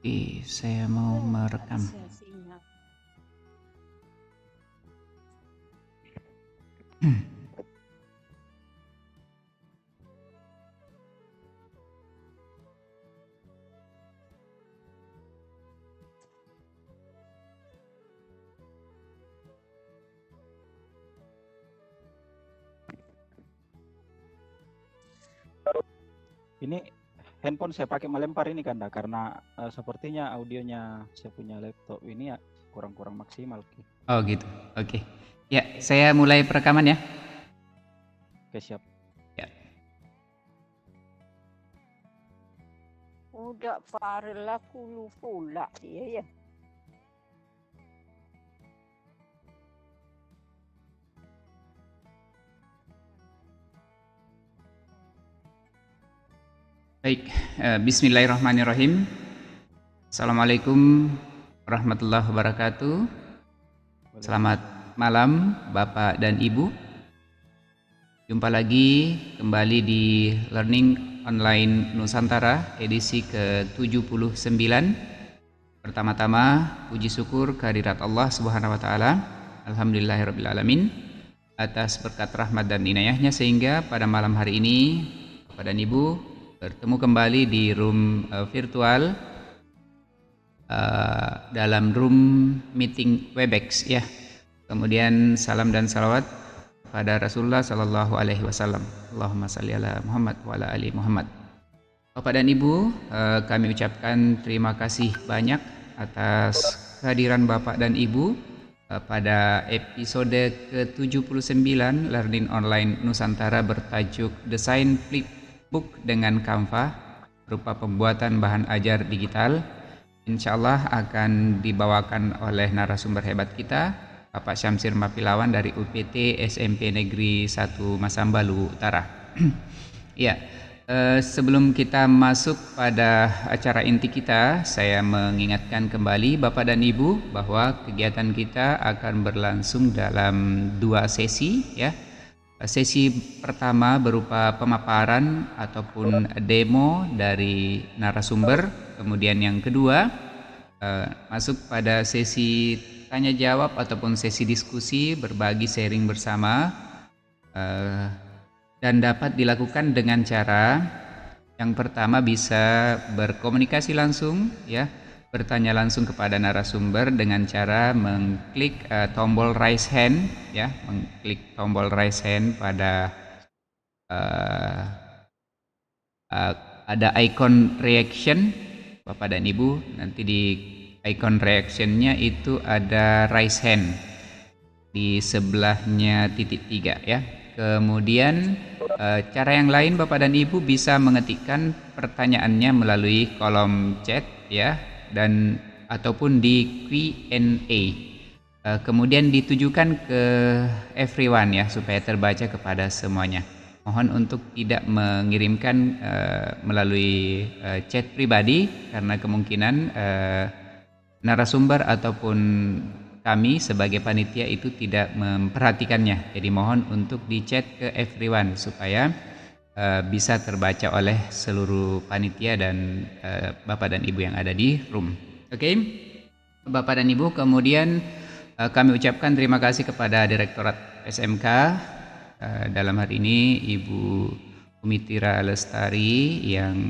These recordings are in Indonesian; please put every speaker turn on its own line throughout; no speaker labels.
Oke, saya mau merekam.
Bisa sinyal.
Ini handphone saya pakai melempar ini Kanda karena sepertinya audionya saya punya laptop ini ya kurang maksimal.
Oh gitu, oke. Ya, saya mulai perekaman ya.
Oke, siap.
Ya.
Udah parela kulu pula dia ya.
Baik, bismillahirrahmanirrahim. Assalamualaikum warahmatullahi wabarakatuh. Selamat malam Bapak dan Ibu. Jumpa lagi kembali di Learning Online Nusantara edisi ke-79. Pertama-tama puji syukur kehadirat Allah Subhanahu wa taala. Alhamdulillahirabbil alamin atas berkat rahmat dan inayahnya sehingga pada malam hari ini Bapak dan Ibu bertemu kembali di room virtual dalam room meeting Webex ya. Kemudian salam dan salawat pada Rasulullah Sallallahu Alaihi Wasallam. Allahumma salli ala Muhammad wa ala ali Muhammad. Bapak dan Ibu, kami ucapkan terima kasih banyak atas kehadiran Bapak dan Ibu pada episode ke-79 Learning Online Nusantara bertajuk Desain Flipbook dengan Canva berupa pembuatan bahan ajar digital. Insya Allah akan dibawakan oleh narasumber hebat kita, Bapak Syamsir Mapilawan dari UPT SMP Negeri 1 Masambalu Utara. Ya, sebelum kita masuk pada acara inti kita, saya mengingatkan kembali Bapak dan Ibu bahwa kegiatan kita akan berlangsung dalam 2 sesi ya. Sesi pertama berupa pemaparan ataupun demo dari narasumber, kemudian yang kedua masuk pada sesi tanya jawab ataupun sesi diskusi berbagi sharing bersama dan dapat dilakukan dengan cara yang pertama bisa berkomunikasi langsung ya, bertanya langsung kepada narasumber dengan cara mengklik tombol raise hand ya, mengklik tombol raise hand pada ada icon reaction Bapak dan Ibu, nanti di icon reactionnya itu ada raise hand di sebelahnya titik 3 ya. Kemudian cara yang lain Bapak dan Ibu bisa mengetikkan pertanyaannya melalui kolom chat ya, dan ataupun di Q&A. Kemudian ditujukan ke everyone ya supaya terbaca kepada semuanya. Mohon untuk tidak mengirimkan melalui chat pribadi karena kemungkinan narasumber ataupun kami sebagai panitia itu tidak memperhatikannya. Jadi mohon untuk di chat ke everyone supaya bisa terbaca oleh seluruh panitia dan Bapak dan Ibu yang ada di room. Oke, Bapak dan Ibu, kemudian kami ucapkan terima kasih kepada Direktorat SMK dalam hari ini Ibu Umitira Lestari yang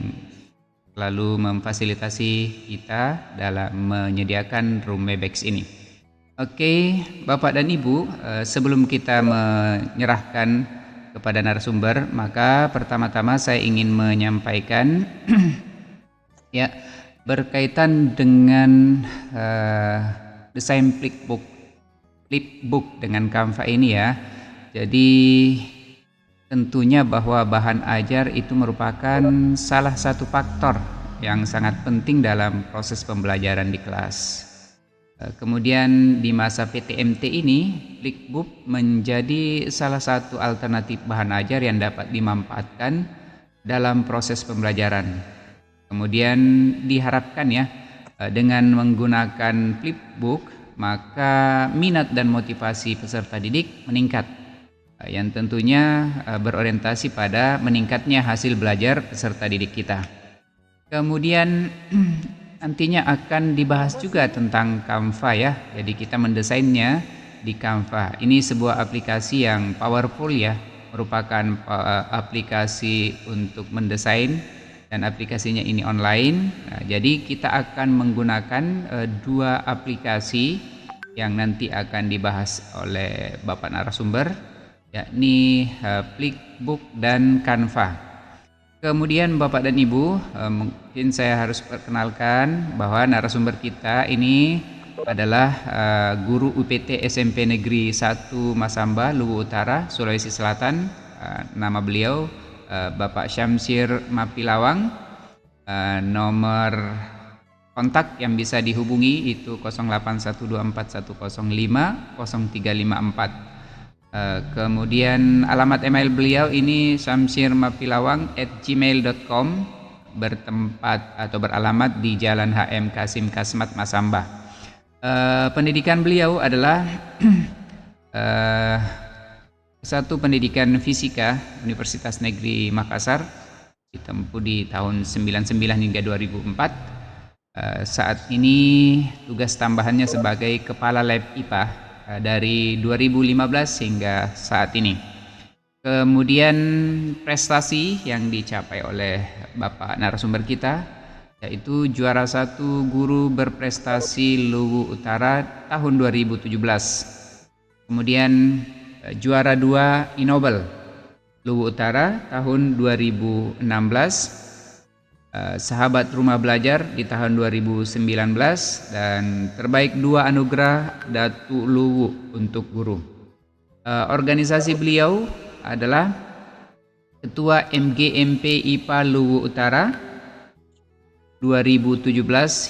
lalu memfasilitasi kita dalam menyediakan room Webex ini. Oke, Bapak dan Ibu, sebelum kita menyerahkan kepada narasumber, maka pertama-tama saya ingin menyampaikan ya, berkaitan dengan desain flipbook dengan Canva ini ya. Jadi tentunya bahwa bahan ajar itu merupakan salah satu faktor yang sangat penting dalam proses pembelajaran di kelas. Kemudian di masa PTMT ini, flipbook menjadi salah satu alternatif bahan ajar yang dapat dimanfaatkan dalam proses pembelajaran. Kemudian diharapkan ya, dengan menggunakan flipbook, maka minat dan motivasi peserta didik meningkat, yang tentunya berorientasi pada meningkatnya hasil belajar peserta didik kita. Kemudian nantinya akan dibahas juga tentang Canva ya. Jadi kita mendesainnya di Canva. Ini sebuah aplikasi yang powerful ya, merupakan aplikasi untuk mendesain dan aplikasinya ini online. Nah, jadi kita akan menggunakan dua aplikasi yang nanti akan dibahas oleh Bapak narasumber, yakni Flipbook dan Canva. Kemudian Bapak dan Ibu, mungkin saya harus perkenalkan bahwa narasumber kita ini adalah guru UPT SMP Negeri 1 Masamba, Luwu Utara, Sulawesi Selatan. Nama beliau Bapak Syamsir Mapilawang. Nomor kontak yang bisa dihubungi itu 081241050354. Kemudian alamat email beliau ini samsirmapilawang@gmail.com, bertempat atau beralamat di Jalan HM Kasim Kasmat Masamba. Pendidikan beliau adalah satu pendidikan fisika Universitas Negeri Makassar, ditempuh di tahun 99 hingga 2004. Saat ini tugas tambahannya sebagai Kepala Lab IPA dari 2015 hingga saat ini. Kemudian prestasi yang dicapai oleh Bapak narasumber kita yaitu juara 1 guru berprestasi Luwu Utara tahun 2017. Kemudian juara 2 Inobel Luwu Utara tahun 2016. Sahabat Rumah Belajar di tahun 2019 dan terbaik 2 anugerah Datu Luwu untuk guru. Organisasi beliau adalah Ketua MGMP IPA Luwu Utara 2017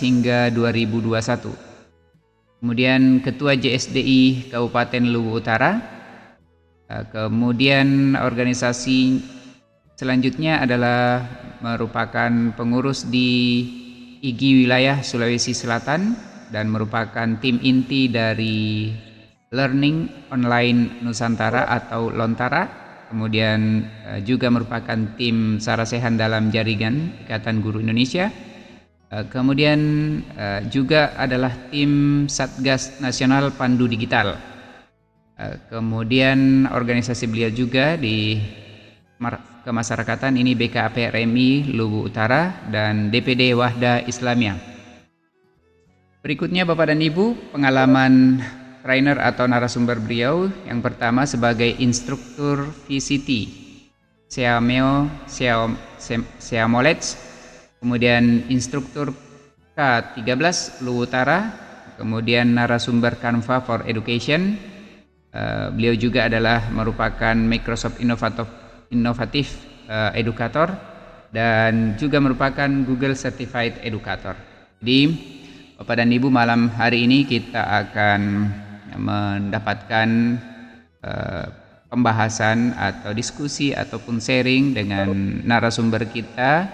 hingga 2021. Kemudian Ketua JSDI Kabupaten Luwu Utara. Kemudian organisasi selanjutnya adalah merupakan pengurus di IGI Wilayah Sulawesi Selatan dan merupakan tim inti dari Learning Online Nusantara atau Lontara. Kemudian juga merupakan tim sarasehan dalam jaringan Ikatan Guru Indonesia. Kemudian juga adalah tim Satgas Nasional Pandu Digital. Kemudian organisasi beliau juga di kemasyarakatan ini BKAP-RMI Luwu Utara dan DPD Wahda Islamiyah. Berikutnya Bapak dan Ibu, pengalaman trainer atau narasumber beliau. Yang pertama sebagai instruktur VCT Seamolets, kemudian instruktur K13 Luwu Utara, kemudian narasumber Canva for Education. Beliau juga adalah merupakan Microsoft Innovative Educator dan juga merupakan Google Certified Educator. Jadi Bapak dan Ibu, malam hari ini kita akan mendapatkan pembahasan atau diskusi ataupun sharing dengan narasumber kita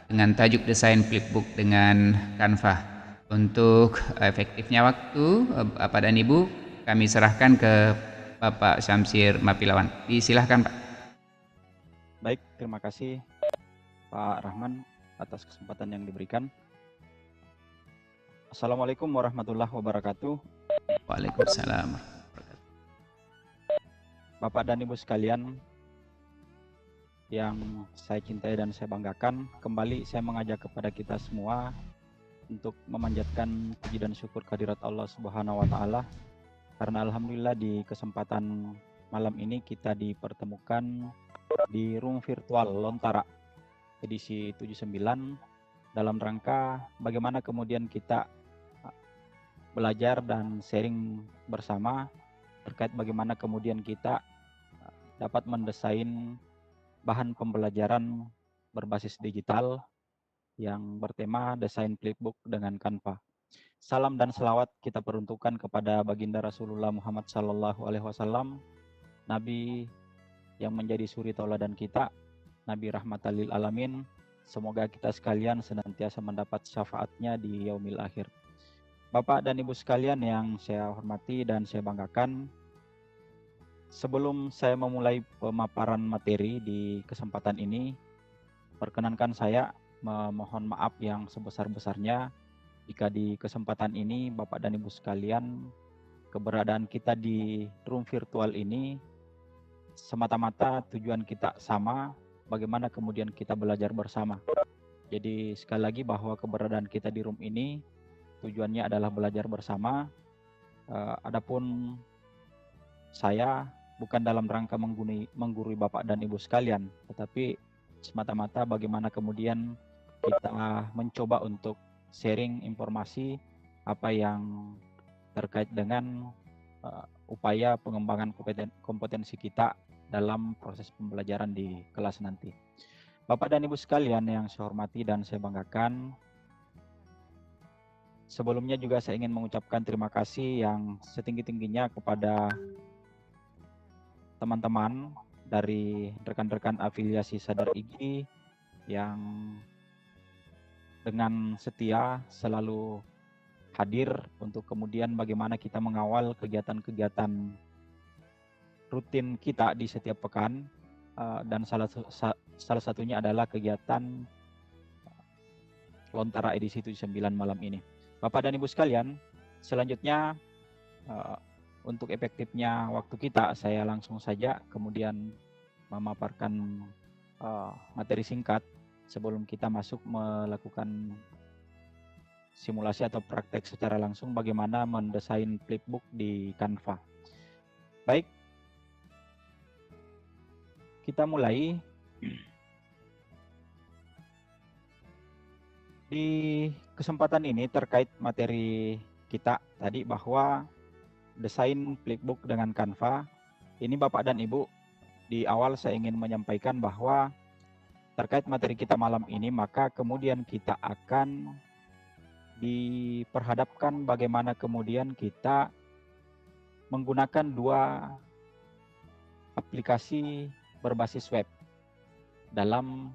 dengan tajuk desain flipbook dengan Canva. Untuk efektifnya waktu, Bapak dan Ibu, kami serahkan ke Bapak Syamsir Mapilawan. Disilahkan Pak.
Baik, terima kasih Pak Rahman atas kesempatan yang diberikan. Assalamualaikum warahmatullahi wabarakatuh.
Waalaikumsalam.
Bapak dan Ibu sekalian yang saya cintai dan saya banggakan, kembali saya mengajak kepada kita semua untuk memanjatkan puji dan syukur kehadirat Allah Subhanahu wa taala, karena alhamdulillah di kesempatan malam ini kita dipertemukan di room virtual Lontara edisi 79 dalam rangka bagaimana kemudian kita belajar dan sharing bersama terkait bagaimana kemudian kita dapat mendesain bahan pembelajaran berbasis digital yang bertema desain flipbook dengan Canva. Salam dan selawat kita peruntukkan kepada baginda Rasulullah Muhammad SAW, Nabi yang menjadi suri tauladan kita, Nabi rahmatan lil alamin. Semoga kita sekalian senantiasa mendapat syafaatnya di yaumil akhir. Bapak dan Ibu sekalian yang saya hormati dan saya banggakan, sebelum saya memulai pemaparan materi di kesempatan ini, perkenankan saya memohon maaf yang sebesar-besarnya jika di kesempatan ini Bapak dan Ibu sekalian, keberadaan kita di room virtual ini semata-mata tujuan kita sama, bagaimana kemudian kita belajar bersama. Jadi sekali lagi bahwa keberadaan kita di room ini tujuannya adalah belajar bersama. Adapun saya bukan dalam rangka menggurui Bapak dan Ibu sekalian, tetapi semata-mata bagaimana kemudian kita mencoba untuk sharing informasi apa yang terkait dengan upaya pengembangan kompetensi kita dalam proses pembelajaran di kelas nanti. Bapak dan Ibu sekalian yang saya hormati dan saya banggakan, sebelumnya juga saya ingin mengucapkan terima kasih yang setinggi-tingginya kepada teman-teman dari rekan-rekan afiliasi Sadar IGI yang dengan setia selalu hadir untuk kemudian bagaimana kita mengawal kegiatan-kegiatan rutin kita di setiap pekan, dan salah satunya adalah kegiatan Lontara edisi 79 malam ini. Bapak dan Ibu sekalian, selanjutnya untuk efektifnya waktu kita, saya langsung saja kemudian memaparkan materi singkat sebelum kita masuk melakukan simulasi atau praktek secara langsung bagaimana mendesain flipbook di Canva. Baik, kita mulai. Di kesempatan ini terkait materi kita tadi bahwa desain flipbook dengan Canva, ini Bapak dan Ibu, di awal saya ingin menyampaikan bahwa terkait materi kita malam ini, maka kemudian kita akan diperhadapkan bagaimana kemudian kita menggunakan dua aplikasi berbasis web dalam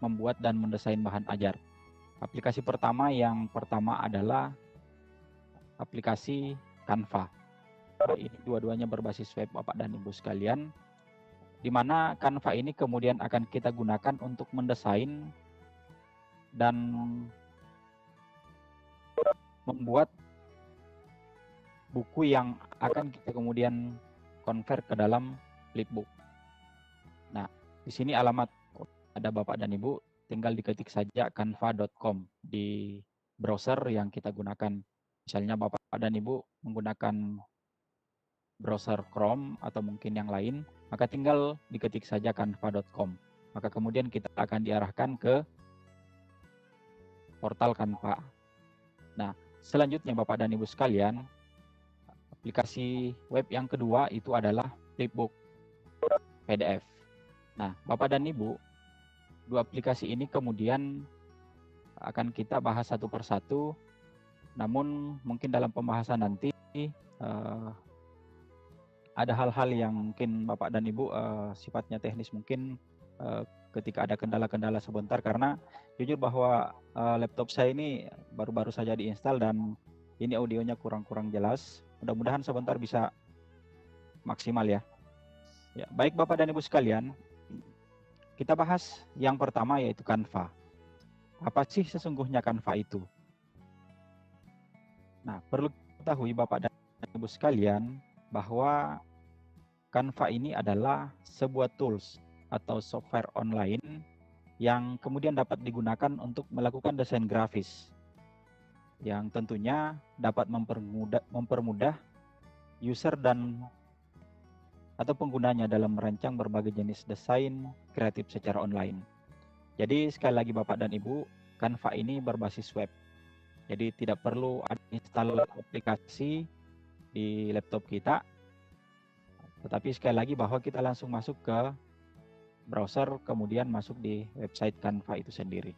membuat dan mendesain bahan ajar. Aplikasi yang pertama adalah aplikasi Canva. Ini dua-duanya berbasis web Bapak dan Ibu sekalian, di mana Canva ini kemudian akan kita gunakan untuk mendesain dan membuat buku yang akan kita kemudian convert ke dalam flipbook. Nah, di sini alamat ada Bapak dan Ibu, tinggal diketik saja canva.com di browser yang kita gunakan. Misalnya Bapak dan Ibu menggunakan browser Chrome atau mungkin yang lain, maka tinggal diketik saja canva.com. Maka kemudian kita akan diarahkan ke portal Canva. Nah, selanjutnya Bapak dan Ibu sekalian, aplikasi web yang kedua itu adalah flipbook PDF. Nah, Bapak dan Ibu, dua aplikasi ini kemudian akan kita bahas satu persatu, namun mungkin dalam pembahasan nanti ada hal-hal yang mungkin Bapak dan Ibu sifatnya teknis, mungkin ketika ada kendala-kendala sebentar, karena jujur bahwa laptop saya ini baru-baru saja diinstal dan ini audionya kurang-kurang jelas. Mudah-mudahan sebentar bisa maksimal ya. Ya, baik Bapak dan Ibu sekalian, kita bahas yang pertama yaitu Canva. Apa sih sesungguhnya Canva itu? Nah, perlu ketahui Bapak dan Ibu sekalian bahwa Canva ini adalah sebuah tools atau software online yang kemudian dapat digunakan untuk melakukan desain grafis, yang tentunya dapat mempermudah user dan atau penggunanya dalam merancang berbagai jenis desain kreatif secara online. Jadi sekali lagi Bapak dan Ibu, Canva ini berbasis web. Jadi tidak perlu ada install aplikasi di laptop kita. Tetapi sekali lagi bahwa kita langsung masuk ke browser, kemudian masuk di website Canva itu sendiri.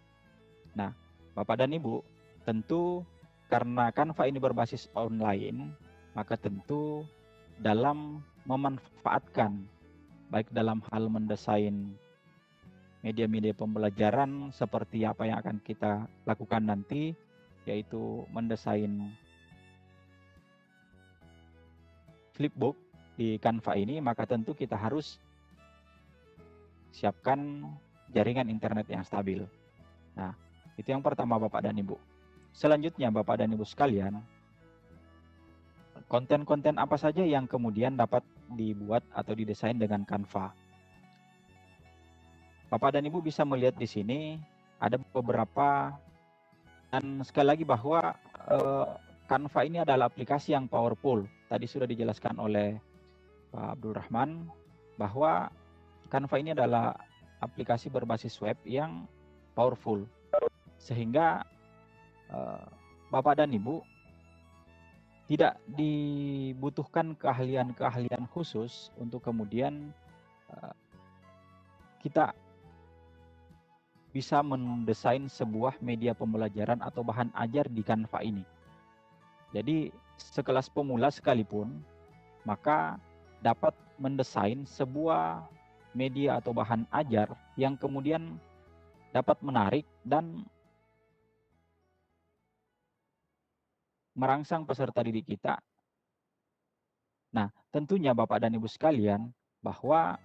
Nah, Bapak dan Ibu, tentu karena Canva ini berbasis online, maka tentu dalam memanfaatkan baik dalam hal mendesain media-media pembelajaran seperti apa yang akan kita lakukan nanti, yaitu mendesain flipbook di Canva ini, maka tentu kita harus siapkan jaringan internet yang stabil. Nah, itu yang pertama Bapak dan Ibu. selanjutnya Bapak dan Ibu sekalian, konten-konten apa saja yang kemudian dapat dibuat atau didesain dengan Canva. Bapak dan Ibu bisa melihat di sini ada beberapa, dan sekali lagi bahwa Canva ini adalah aplikasi yang powerful. Tadi sudah dijelaskan oleh Pak Abdul Rahman bahwa Canva ini adalah aplikasi berbasis web yang powerful, sehingga Bapak dan Ibu tidak dibutuhkan keahlian-keahlian khusus untuk kemudian kita bisa mendesain sebuah media pembelajaran atau bahan ajar di Canva ini. Jadi sekelas pemula sekalipun, maka dapat mendesain sebuah media atau bahan ajar yang kemudian dapat menarik dan merangsang peserta didik kita. Nah, tentunya Bapak dan Ibu sekalian, bahwa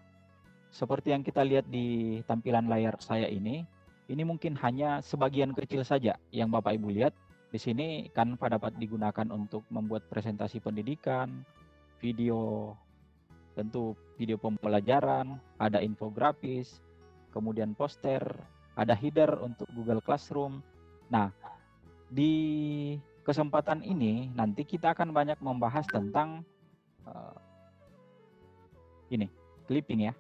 seperti yang kita lihat di tampilan layar saya ini mungkin hanya sebagian kecil saja yang Bapak Ibu lihat. Di sini Canva dapat digunakan untuk membuat presentasi pendidikan, video, tentu video pembelajaran, ada infografis, kemudian poster, ada header untuk Google Classroom. Nah, di kesempatan ini nanti kita akan banyak membahas tentang ini, clipping ya.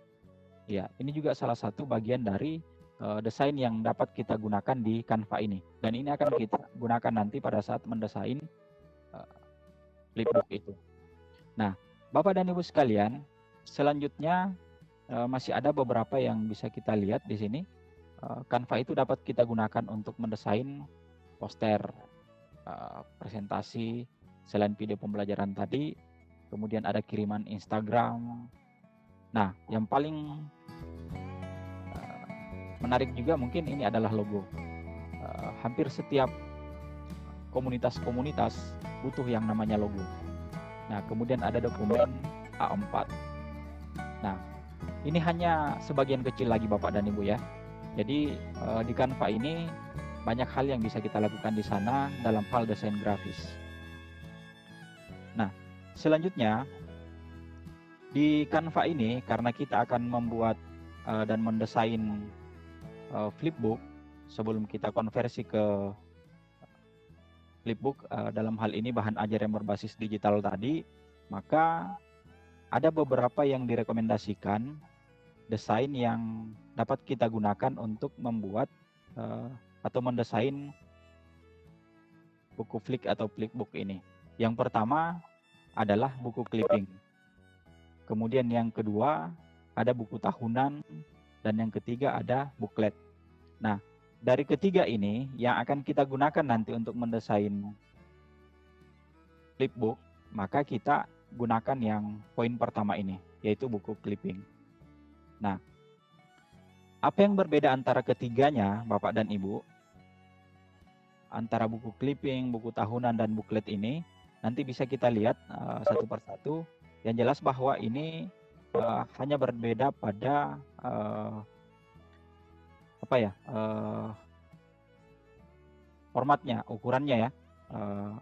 Ya, ini juga salah satu bagian dari desain yang dapat kita gunakan di Canva ini. Dan ini akan kita gunakan nanti pada saat mendesain flipbook itu. Nah, Bapak dan Ibu sekalian, selanjutnya masih ada beberapa yang bisa kita lihat di sini. Canva itu dapat kita gunakan untuk mendesain poster, presentasi, selain video pembelajaran tadi, kemudian ada kiriman Instagram. Nah, yang paling menarik juga mungkin ini adalah logo. Hampir setiap komunitas-komunitas butuh yang namanya logo. Nah, kemudian ada dokumen A4. Nah, ini hanya sebagian kecil lagi Bapak dan Ibu ya. Jadi di Canva ini banyak hal yang bisa kita lakukan di sana dalam hal desain grafis. Nah, selanjutnya di Canva ini karena kita akan membuat dan mendesain flipbook sebelum kita konversi ke flipbook dalam hal ini bahan ajar yang berbasis digital tadi, maka ada beberapa yang direkomendasikan desain yang dapat kita gunakan untuk membuat atau mendesain buku flick atau flipbook ini. Yang pertama adalah buku clipping. Kemudian yang kedua ada buku tahunan, dan yang ketiga ada booklet. Nah, dari ketiga ini yang akan kita gunakan nanti untuk mendesain flipbook, maka kita gunakan yang poin pertama ini, yaitu buku clipping. Nah, apa yang berbeda antara ketiganya, Bapak dan Ibu? Antara buku clipping, buku tahunan, dan booklet ini, nanti bisa kita lihat satu persatu. Yang jelas bahwa ini hanya berbeda pada formatnya, ukurannya ya.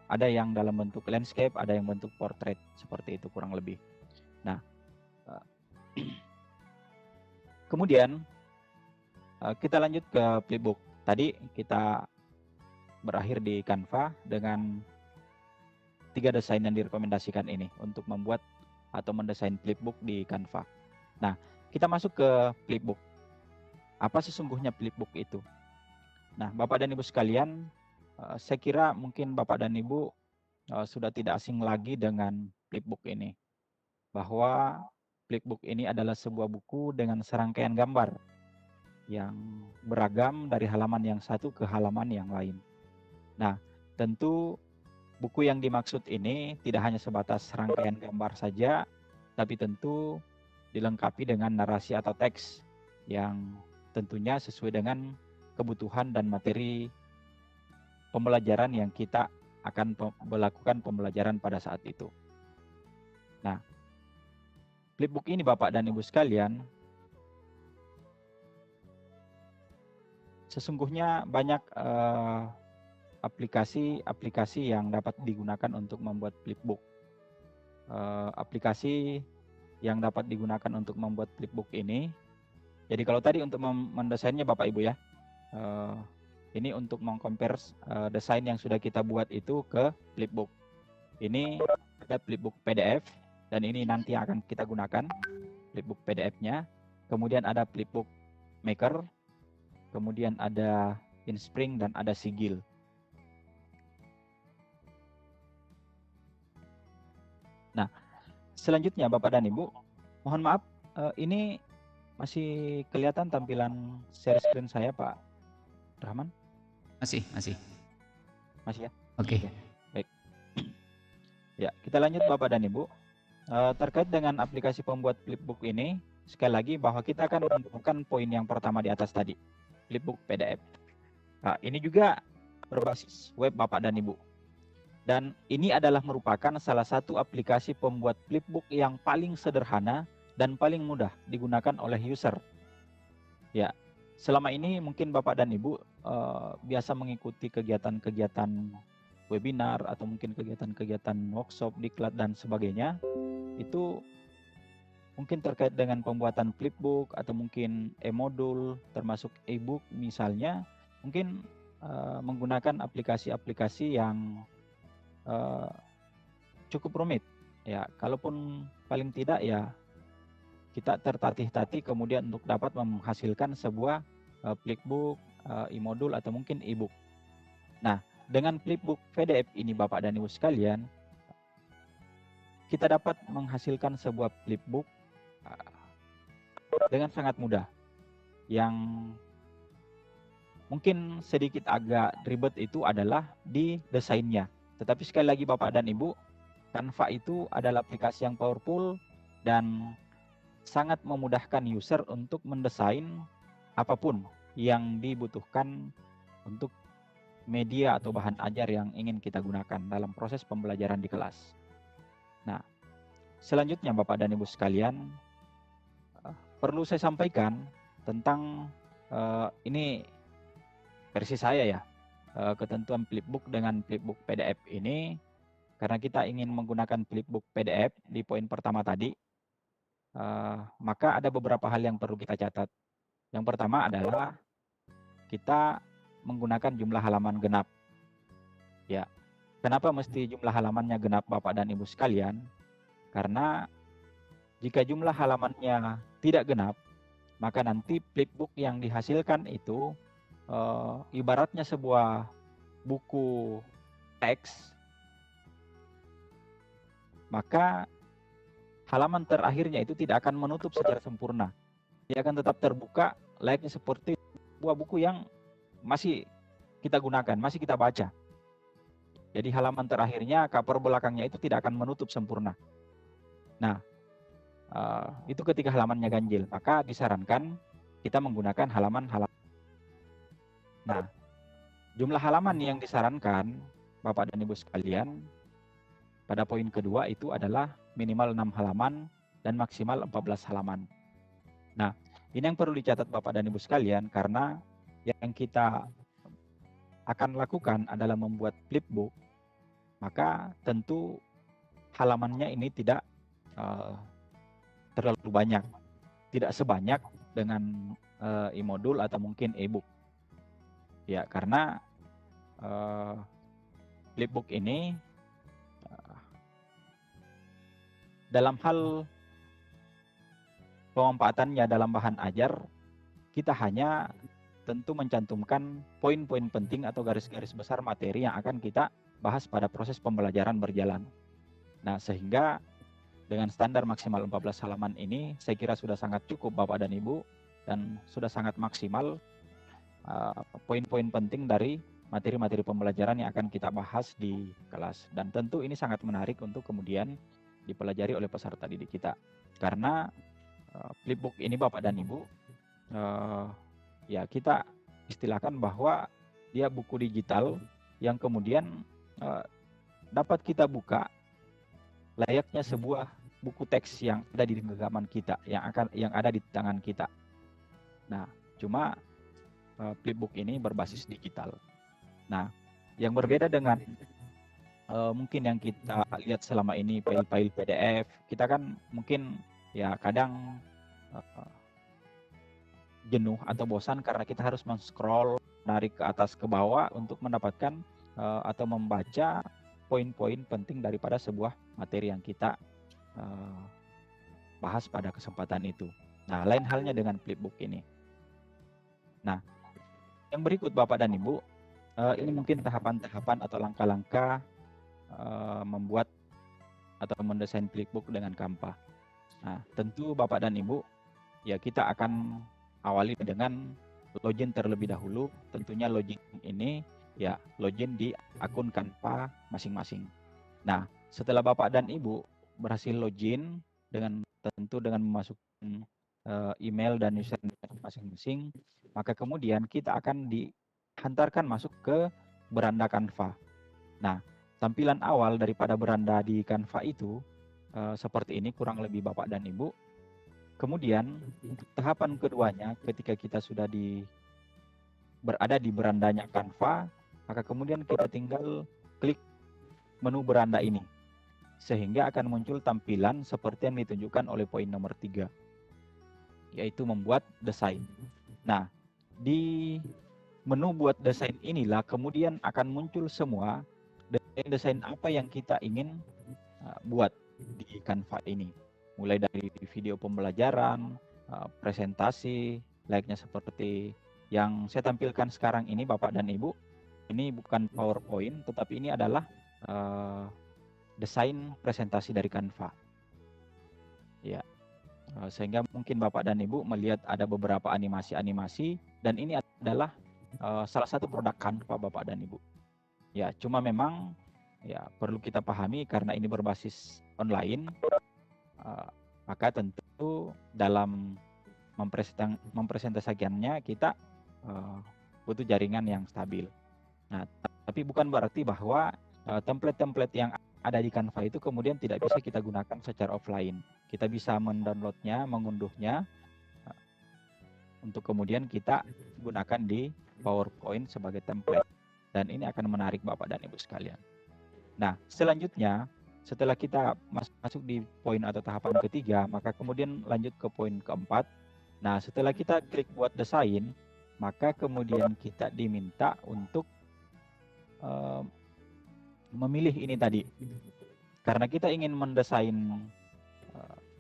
Ada yang dalam bentuk landscape, ada yang bentuk portrait, seperti itu kurang lebih. Nah, kemudian kita lanjut ke flipbook. Tadi kita berakhir di Canva dengan 3 desain yang direkomendasikan ini untuk membuat atau mendesain flipbook di Canva. Nah, kita masuk ke flipbook. Apa sesungguhnya flipbook itu? Nah, Bapak dan Ibu sekalian, saya kira mungkin Bapak dan Ibu sudah tidak asing lagi dengan flipbook ini. Bahwa flipbook ini adalah sebuah buku dengan serangkaian gambar yang beragam dari halaman yang satu ke halaman yang lain. Nah, tentu buku yang dimaksud ini tidak hanya sebatas rangkaian gambar saja, tapi tentu dilengkapi dengan narasi atau teks yang tentunya sesuai dengan kebutuhan dan materi pembelajaran yang kita akan melakukan pembelajaran pada saat itu. Nah, flipbook ini Bapak dan Ibu sekalian, sesungguhnya banyak aplikasi-aplikasi yang dapat digunakan untuk membuat flipbook. Aplikasi yang dapat digunakan untuk membuat flipbook ini. Jadi kalau tadi untuk mendesainnya Bapak Ibu ya, ini untuk mengcompare desain yang sudah kita buat itu ke flipbook. Ini ada flipbook PDF dan ini nanti akan kita gunakan flipbook PDF-nya. Kemudian ada flipbook maker, kemudian ada Inspring dan ada Sigil. Nah, selanjutnya Bapak dan Ibu, mohon maaf, ini masih kelihatan tampilan share screen saya Pak Rahman?
Masih.
Masih ya?
Oke.
Baik. Ya, kita lanjut Bapak dan Ibu. Terkait dengan aplikasi pembuat flipbook ini, sekali lagi bahwa kita akan menemukan poin yang pertama di atas tadi, flipbook PDF. Nah, ini juga berbasis web Bapak dan Ibu. Dan ini adalah merupakan salah satu aplikasi pembuat flipbook yang paling sederhana dan paling mudah digunakan oleh user. Ya, selama ini mungkin Bapak dan Ibu biasa mengikuti kegiatan-kegiatan webinar atau mungkin kegiatan-kegiatan workshop, diklat dan sebagainya. Itu mungkin terkait dengan pembuatan flipbook atau mungkin e-modul termasuk e-book misalnya, mungkin menggunakan aplikasi-aplikasi yang cukup rumit ya. Kalaupun paling tidak ya kita tertatih-tatih kemudian untuk dapat menghasilkan sebuah flipbook, e-modul atau mungkin e-book. Nah, dengan flipbook PDF ini Bapak dan Ibu sekalian, kita dapat menghasilkan sebuah flipbook dengan sangat mudah. Yang mungkin sedikit agak ribet itu adalah di desainnya. Tetapi sekali lagi Bapak dan Ibu, Canva itu adalah aplikasi yang powerful dan sangat memudahkan user untuk mendesain apapun yang dibutuhkan untuk media atau bahan ajar yang ingin kita gunakan dalam proses pembelajaran di kelas. Nah, selanjutnya Bapak dan Ibu sekalian, perlu saya sampaikan tentang ini versi saya ya, ketentuan flipbook dengan flipbook PDF ini, karena kita ingin menggunakan flipbook PDF di poin pertama tadi, maka ada beberapa hal yang perlu kita catat. Yang pertama adalah kita menggunakan jumlah halaman genap. Ya, kenapa mesti jumlah halamannya genap Bapak dan Ibu sekalian? Karena jika jumlah halamannya tidak genap, maka nanti flipbook yang dihasilkan itu ibaratnya sebuah buku teks, maka halaman terakhirnya itu tidak akan menutup secara sempurna. Dia akan tetap terbuka layaknya seperti sebuah buku yang masih kita gunakan, masih kita baca. Jadi halaman terakhirnya, cover belakangnya itu tidak akan menutup sempurna. Nah, itu ketika halamannya ganjil, maka disarankan kita menggunakan halaman-halaman. Nah, jumlah halaman yang disarankan Bapak dan Ibu sekalian pada poin kedua itu adalah minimal 6 halaman dan maksimal 14 halaman. Nah, ini yang perlu dicatat Bapak dan Ibu sekalian, karena yang kita akan lakukan adalah membuat flipbook, maka tentu halamannya ini tidak terlalu banyak, tidak sebanyak dengan e-modul atau mungkin e-book. Ya, karena flipbook ini dalam hal pemanfaatannya dalam bahan ajar, kita hanya tentu mencantumkan poin-poin penting atau garis-garis besar materi yang akan kita bahas pada proses pembelajaran berjalan. Nah, sehingga dengan standar maksimal 14 halaman ini, saya kira sudah sangat cukup Bapak dan Ibu, dan sudah sangat maksimal poin-poin penting dari materi-materi pembelajaran yang akan kita bahas di kelas. Dan tentu ini sangat menarik untuk kemudian dipelajari oleh peserta didik kita. Karena flipbook ini Bapak dan Ibu, ya kita istilahkan bahwa dia buku digital yang kemudian dapat kita buka layaknya sebuah buku teks yang ada di genggaman kita, yang ada di tangan kita. Nah, cuma flipbook ini berbasis digital. Nah, Yang berbeda dengan mungkin yang kita lihat selama ini file-file PDF, kita kan mungkin ya kadang jenuh atau bosan karena kita harus men-scroll, narik ke atas ke bawah untuk mendapatkan atau membaca poin-poin penting daripada sebuah materi yang kita bahas pada kesempatan itu. Nah, lain halnya dengan flipbook ini. Nah, yang berikut Bapak dan Ibu, ini mungkin tahapan-tahapan atau langkah-langkah membuat atau mendesain flipbook dengan Canva. Nah, tentu Bapak dan Ibu, ya kita akan awali dengan login terlebih dahulu. Tentunya login ini ya login di akun Canva masing-masing. Nah, setelah Bapak dan Ibu berhasil login tentu dengan memasukkan email dan username masing-masing, maka kemudian kita akan dihantarkan masuk ke beranda Canva. Nah, tampilan awal daripada beranda di Canva itu seperti ini kurang lebih Bapak dan Ibu. Kemudian untuk tahapan keduanya ketika kita sudah berada di berandanya Canva, maka kemudian kita tinggal klik menu beranda ini. Sehingga akan muncul tampilan seperti yang ditunjukkan oleh poin nomor 3, yaitu membuat desain. Nah, di menu buat desain inilah kemudian akan muncul semua desain apa yang kita ingin buat di Canva ini. Mulai dari video pembelajaran, presentasi, layaknya seperti yang saya tampilkan sekarang ini Bapak dan Ibu. Ini bukan PowerPoint, tetapi ini adalah desain presentasi dari Canva. Ya, sehingga mungkin Bapak dan Ibu melihat ada beberapa animasi-animasi, dan ini adalah salah satu produk Canva Bapak dan Ibu. Ya, cuma memang ya perlu kita pahami karena ini berbasis online, maka tentu dalam mempresentasikannya kita butuh jaringan yang stabil. Nah, tapi bukan berarti bahwa template-template yang ada di Canva itu kemudian tidak bisa kita gunakan secara offline. Kita bisa mendownloadnya, mengunduhnya, untuk kemudian kita gunakan di PowerPoint sebagai template. Dan ini akan menarik Bapak dan Ibu sekalian. Nah, selanjutnya setelah kita masuk di poin atau tahapan ketiga, maka kemudian lanjut ke poin keempat. Nah, setelah kita klik buat desain, maka kemudian kita diminta untuk memilih ini tadi. Karena kita ingin mendesain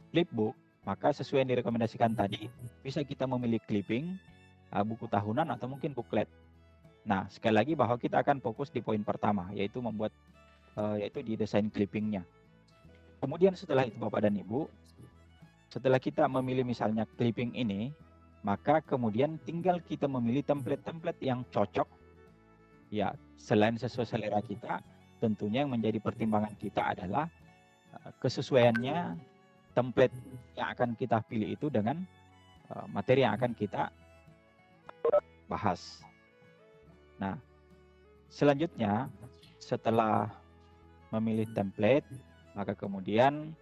flipbook, maka sesuai yang direkomendasikan tadi, bisa kita memilih clipping, buku tahunan, atau mungkin booklet. Nah, sekali lagi bahwa kita akan fokus di poin pertama, yaitu membuat yaitu di desain clippingnya. Kemudian setelah itu Bapak dan Ibu, setelah kita memilih misalnya clipping ini, maka kemudian tinggal kita memilih template-template yang cocok. Ya, selain sesuai selera kita, tentunya yang menjadi pertimbangan kita adalah kesesuaiannya template yang akan kita pilih itu dengan materi yang akan kita bahas. Nah, selanjutnya setelah memilih template, maka kemudian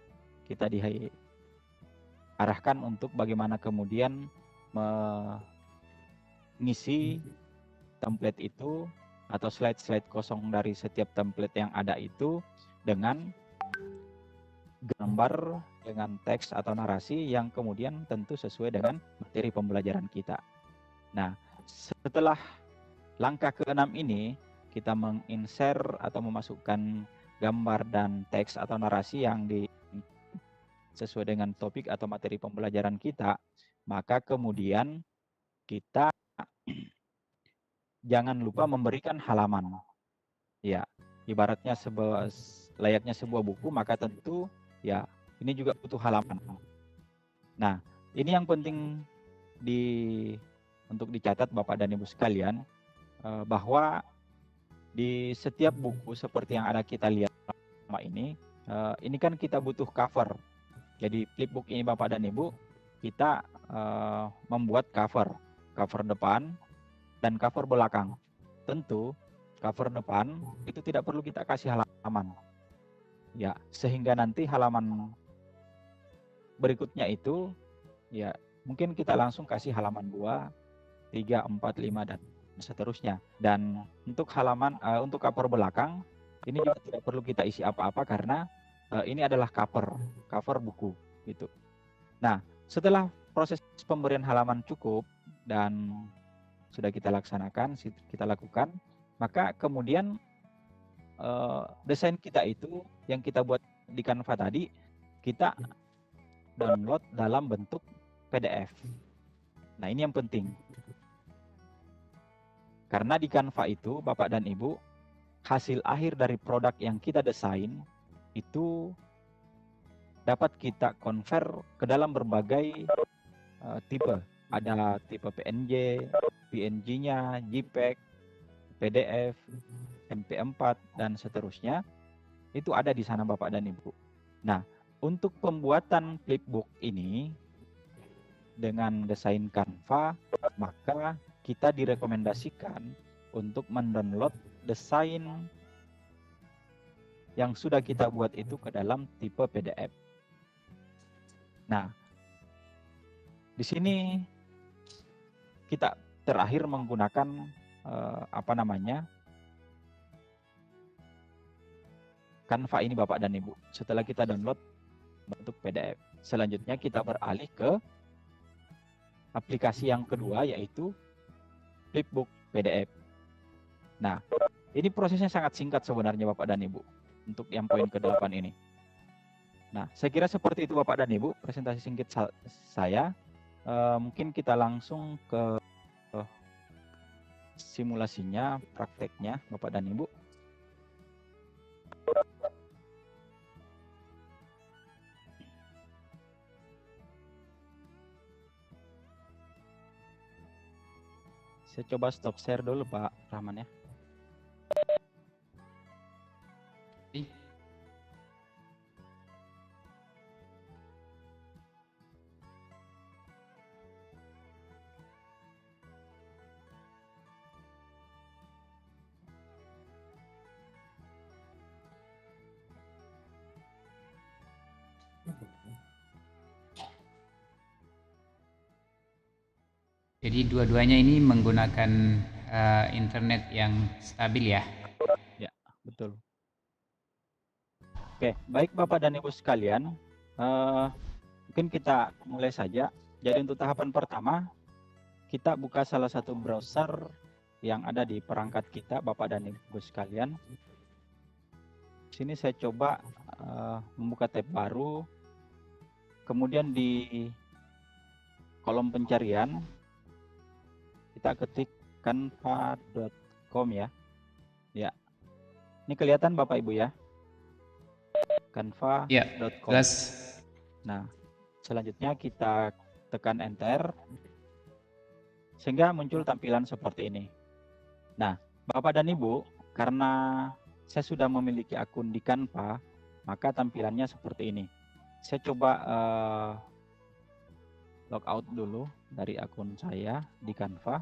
kita diarahkan untuk bagaimana kemudian mengisi template itu atau slide-slide kosong dari setiap template yang ada itu dengan gambar, dengan teks atau narasi yang kemudian tentu sesuai dengan materi pembelajaran kita. Nah, setelah langkah ke-6 ini, kita menginsert atau memasukkan gambar dan teks atau narasi yang sesuai dengan topik atau materi pembelajaran kita, maka kemudian kita jangan lupa memberikan halaman. Ya, ibaratnya layaknya sebuah buku, maka tentu ya ini juga butuh halaman. Nah, ini yang penting untuk dicatat Bapak dan Ibu sekalian, bahwa di setiap buku seperti yang ada kita lihat selama ini kan kita butuh cover. Jadi flipbook ini Bapak dan Ibu, kita membuat cover depan dan cover belakang. Tentu cover depan itu tidak perlu kita kasih halaman. Ya, sehingga nanti halaman berikutnya itu ya mungkin kita langsung kasih halaman 2, 3, 4, 5 dan seterusnya. Dan untuk halaman untuk cover belakang ini juga tidak perlu kita isi apa-apa karena ini adalah cover buku gitu. Nah, setelah proses pemberian halaman cukup dan sudah kita lakukan, maka kemudian desain kita itu yang kita buat di Canva tadi kita download dalam bentuk PDF. Nah, ini yang penting. Karena di Canva itu, Bapak dan Ibu, hasil akhir dari produk yang kita desain itu dapat kita convert ke dalam berbagai tipe. Ada tipe PNG, PNG-nya, JPEG, PDF, MP4, dan seterusnya. Itu ada di sana Bapak dan Ibu. Nah, untuk pembuatan flipbook ini dengan desain Canva, maka kita direkomendasikan untuk mendownload desain yang sudah kita buat itu ke dalam tipe PDF. Nah, di sini kita terakhir menggunakan Canva ini Bapak dan Ibu. Setelah kita download bentuk PDF, selanjutnya kita beralih ke aplikasi yang kedua, yaitu flipbook PDF. Nah, ini prosesnya sangat singkat sebenarnya Bapak dan Ibu untuk yang poin ke-8 ini. Nah, saya kira seperti itu Bapak dan Ibu presentasi singkat saya. Mungkin kita langsung ke simulasinya, prakteknya Bapak dan Ibu. Saya coba stop share dulu Pak Rahman ya.
Jadi dua-duanya ini menggunakan internet yang stabil ya?
Ya, betul. Oke, baik Bapak dan Ibu sekalian, mungkin kita mulai saja. Jadi untuk tahapan pertama, kita buka salah satu browser yang ada di perangkat kita, Bapak dan Ibu sekalian. Di sini saya coba membuka tab baru, kemudian di kolom pencarian, kita ketik canva.com ya. Ya, ini kelihatan Bapak Ibu ya, canva.com.
Ya, jelas.
Nah, selanjutnya kita tekan enter, sehingga muncul tampilan seperti ini. Nah, Bapak dan Ibu, karena saya sudah memiliki akun di Canva, maka tampilannya seperti ini. Saya coba logout dulu dari akun saya di Canva,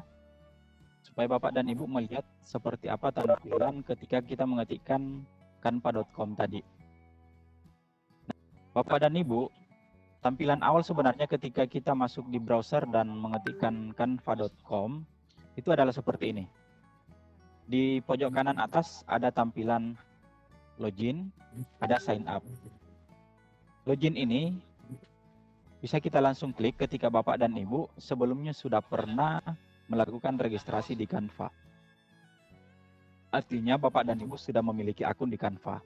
supaya Bapak dan Ibu melihat seperti apa tampilan ketika kita mengetikkan canva.com tadi. Nah, Bapak dan Ibu, tampilan awal sebenarnya ketika kita masuk di browser dan mengetikkan canva.com itu adalah seperti ini. Di pojok kanan atas ada tampilan login, ada sign up. Login ini bisa kita langsung klik ketika Bapak dan Ibu sebelumnya sudah pernah melakukan registrasi di Canva. Artinya Bapak dan Ibu sudah memiliki akun di Canva.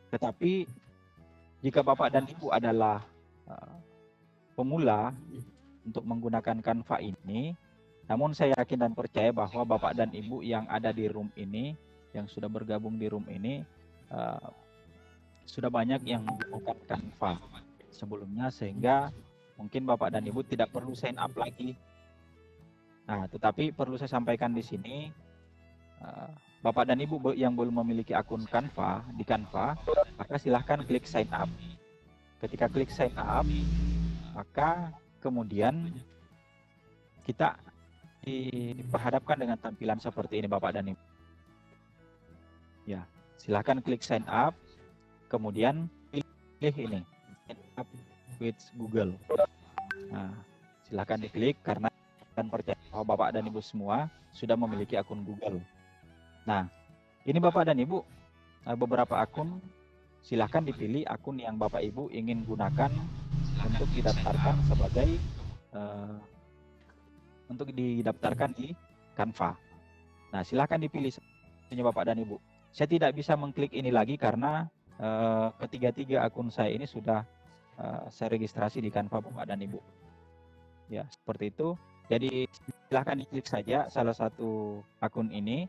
Tetapi jika Bapak dan Ibu adalah pemula untuk menggunakan Canva ini, namun saya yakin dan percaya bahwa Bapak dan Ibu yang ada di room ini, yang sudah bergabung di room ini, sudah banyak yang menggunakan Canva sebelumnya, sehingga mungkin Bapak dan Ibu tidak perlu sign up lagi. Nah, tetapi perlu saya sampaikan di sini, Bapak dan Ibu yang belum memiliki akun Canva di Canva, maka silahkan klik sign up. Ketika klik sign up, maka kemudian kita diperhadapkan dengan tampilan seperti ini Bapak dan Ibu. Ya, silahkan klik sign up, kemudian pilih ini, sign up with Google. Nah, silahkan diklik karena dan percaya bahwa Bapak dan Ibu semua sudah memiliki akun Google. Nah, ini Bapak dan Ibu beberapa akun, silahkan dipilih akun yang Bapak Ibu ingin gunakan untuk didaftarkan sebagai di Canva. Nah, silahkan dipilih punya Bapak dan Ibu. Saya tidak bisa mengklik ini lagi karena ketiga-tiga akun saya ini sudah saya registrasi di Canva Bapak dan Ibu. Ya, seperti itu. Jadi silahkan diklik saja salah satu akun ini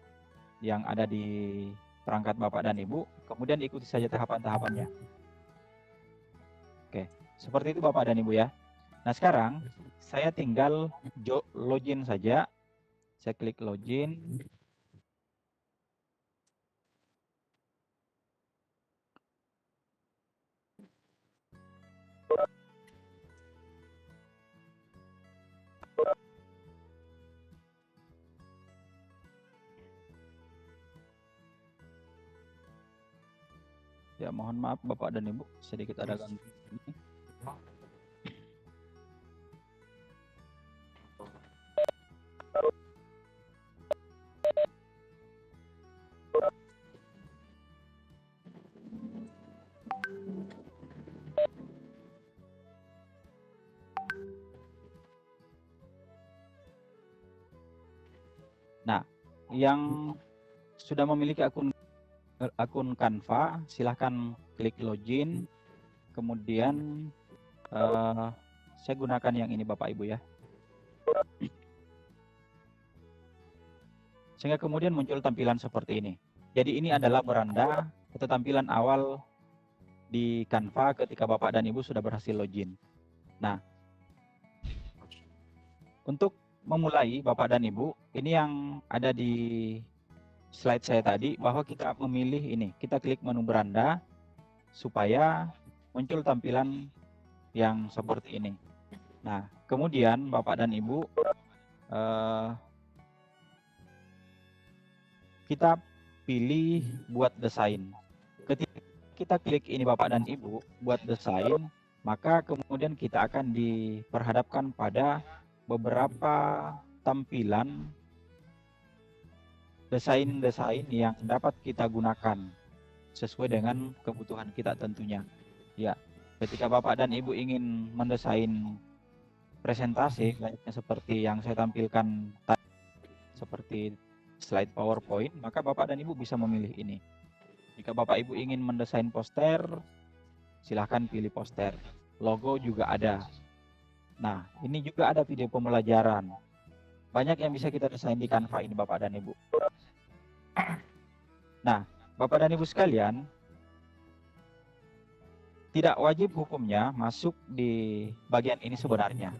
yang ada di perangkat Bapak dan Ibu, kemudian ikuti saja tahapan-tahapannya. Oke, seperti itu Bapak dan Ibu ya. Nah, sekarang saya tinggal login saja. Saya klik login. Ya, mohon maaf Bapak dan Ibu, sedikit ada gangguan ini. Nah, yang sudah memiliki akun Canva, silahkan klik login. Kemudian saya gunakan yang ini Bapak Ibu ya. Sehingga kemudian muncul tampilan seperti ini. Jadi ini adalah beranda atau tampilan awal di Canva ketika Bapak dan Ibu sudah berhasil login. Nah, untuk memulai Bapak dan Ibu, ini yang ada di slide saya tadi, bahwa kita memilih ini, kita klik menu beranda supaya muncul tampilan yang seperti ini. Nah, kemudian Bapak dan Ibu kita pilih buat desain. Ketika kita klik ini Bapak dan Ibu buat desain, maka kemudian kita akan diperhadapkan pada beberapa tampilan desain-desain yang dapat kita gunakan sesuai dengan kebutuhan kita tentunya. Ya, ketika Bapak dan Ibu ingin mendesain presentasi layaknya seperti yang saya tampilkan tadi, seperti slide PowerPoint, maka Bapak dan Ibu bisa memilih ini. Jika Bapak Ibu ingin mendesain poster, silahkan pilih poster. Logo juga ada. Nah, ini juga ada video pembelajaran. Banyak yang bisa kita desain di Canva ini Bapak dan Ibu. Nah, Bapak dan Ibu sekalian, tidak wajib hukumnya masuk di bagian ini sebenarnya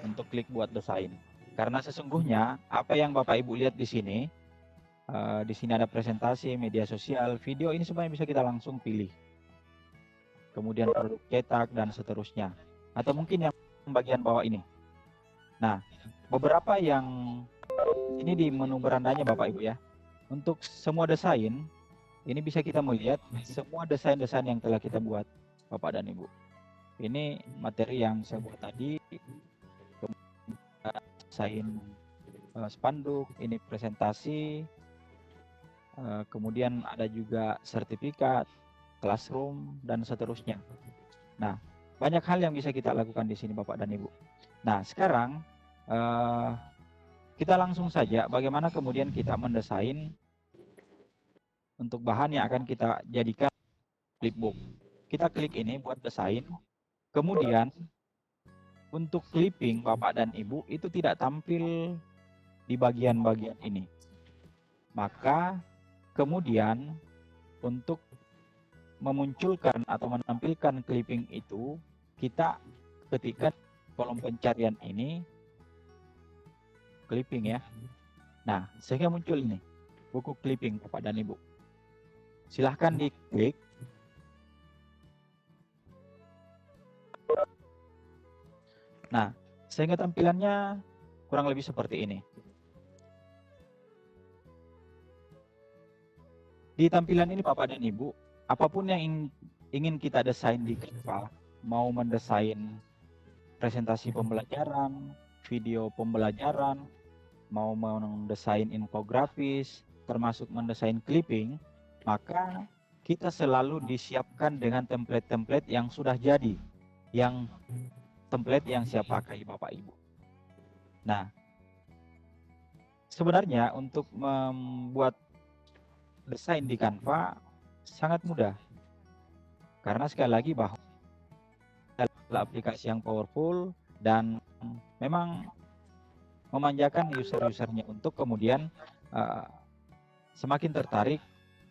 untuk klik buat desain. Karena sesungguhnya apa yang Bapak Ibu lihat di sini ada presentasi, media sosial, video, ini semuanya bisa kita langsung pilih. Kemudian produk cetak dan seterusnya. Atau mungkin yang bagian bawah ini. Nah, beberapa yang ini di menu berandanya Bapak Ibu ya. Untuk semua desain, ini bisa kita melihat semua desain-desain yang telah kita buat Bapak dan Ibu. Ini materi yang saya buat tadi. Kemudian desain spanduk, ini presentasi. Kemudian ada juga sertifikat, classroom, dan seterusnya. Nah, banyak hal yang bisa kita lakukan di sini Bapak dan Ibu. Nah, sekarang kita langsung saja bagaimana kemudian kita mendesain untuk bahan yang akan kita jadikan flipbook. Kita klik ini buat desain. Kemudian untuk clipping Bapak dan Ibu itu tidak tampil di bagian-bagian ini. Maka kemudian untuk memunculkan atau menampilkan clipping itu, kita ketikkan kolom pencarian ini clipping ya. Nah, sehingga muncul ini buku clipping Bapak dan Ibu. Silahkan diklik. Nah, sehingga tampilannya kurang lebih seperti ini. Di tampilan ini Bapak dan Ibu, apapun yang ingin kita desain di Canva, mau mendesain presentasi pembelajaran, video pembelajaran, mau mendesain infografis, termasuk mendesain clipping, maka kita selalu disiapkan dengan template-template yang sudah jadi, yang template yang siap pakai Bapak Ibu. Nah, sebenarnya untuk membuat desain di Canva sangat mudah. Karena sekali lagi bahwa adalah aplikasi yang powerful dan memang memanjakan user-usernya untuk kemudian semakin tertarik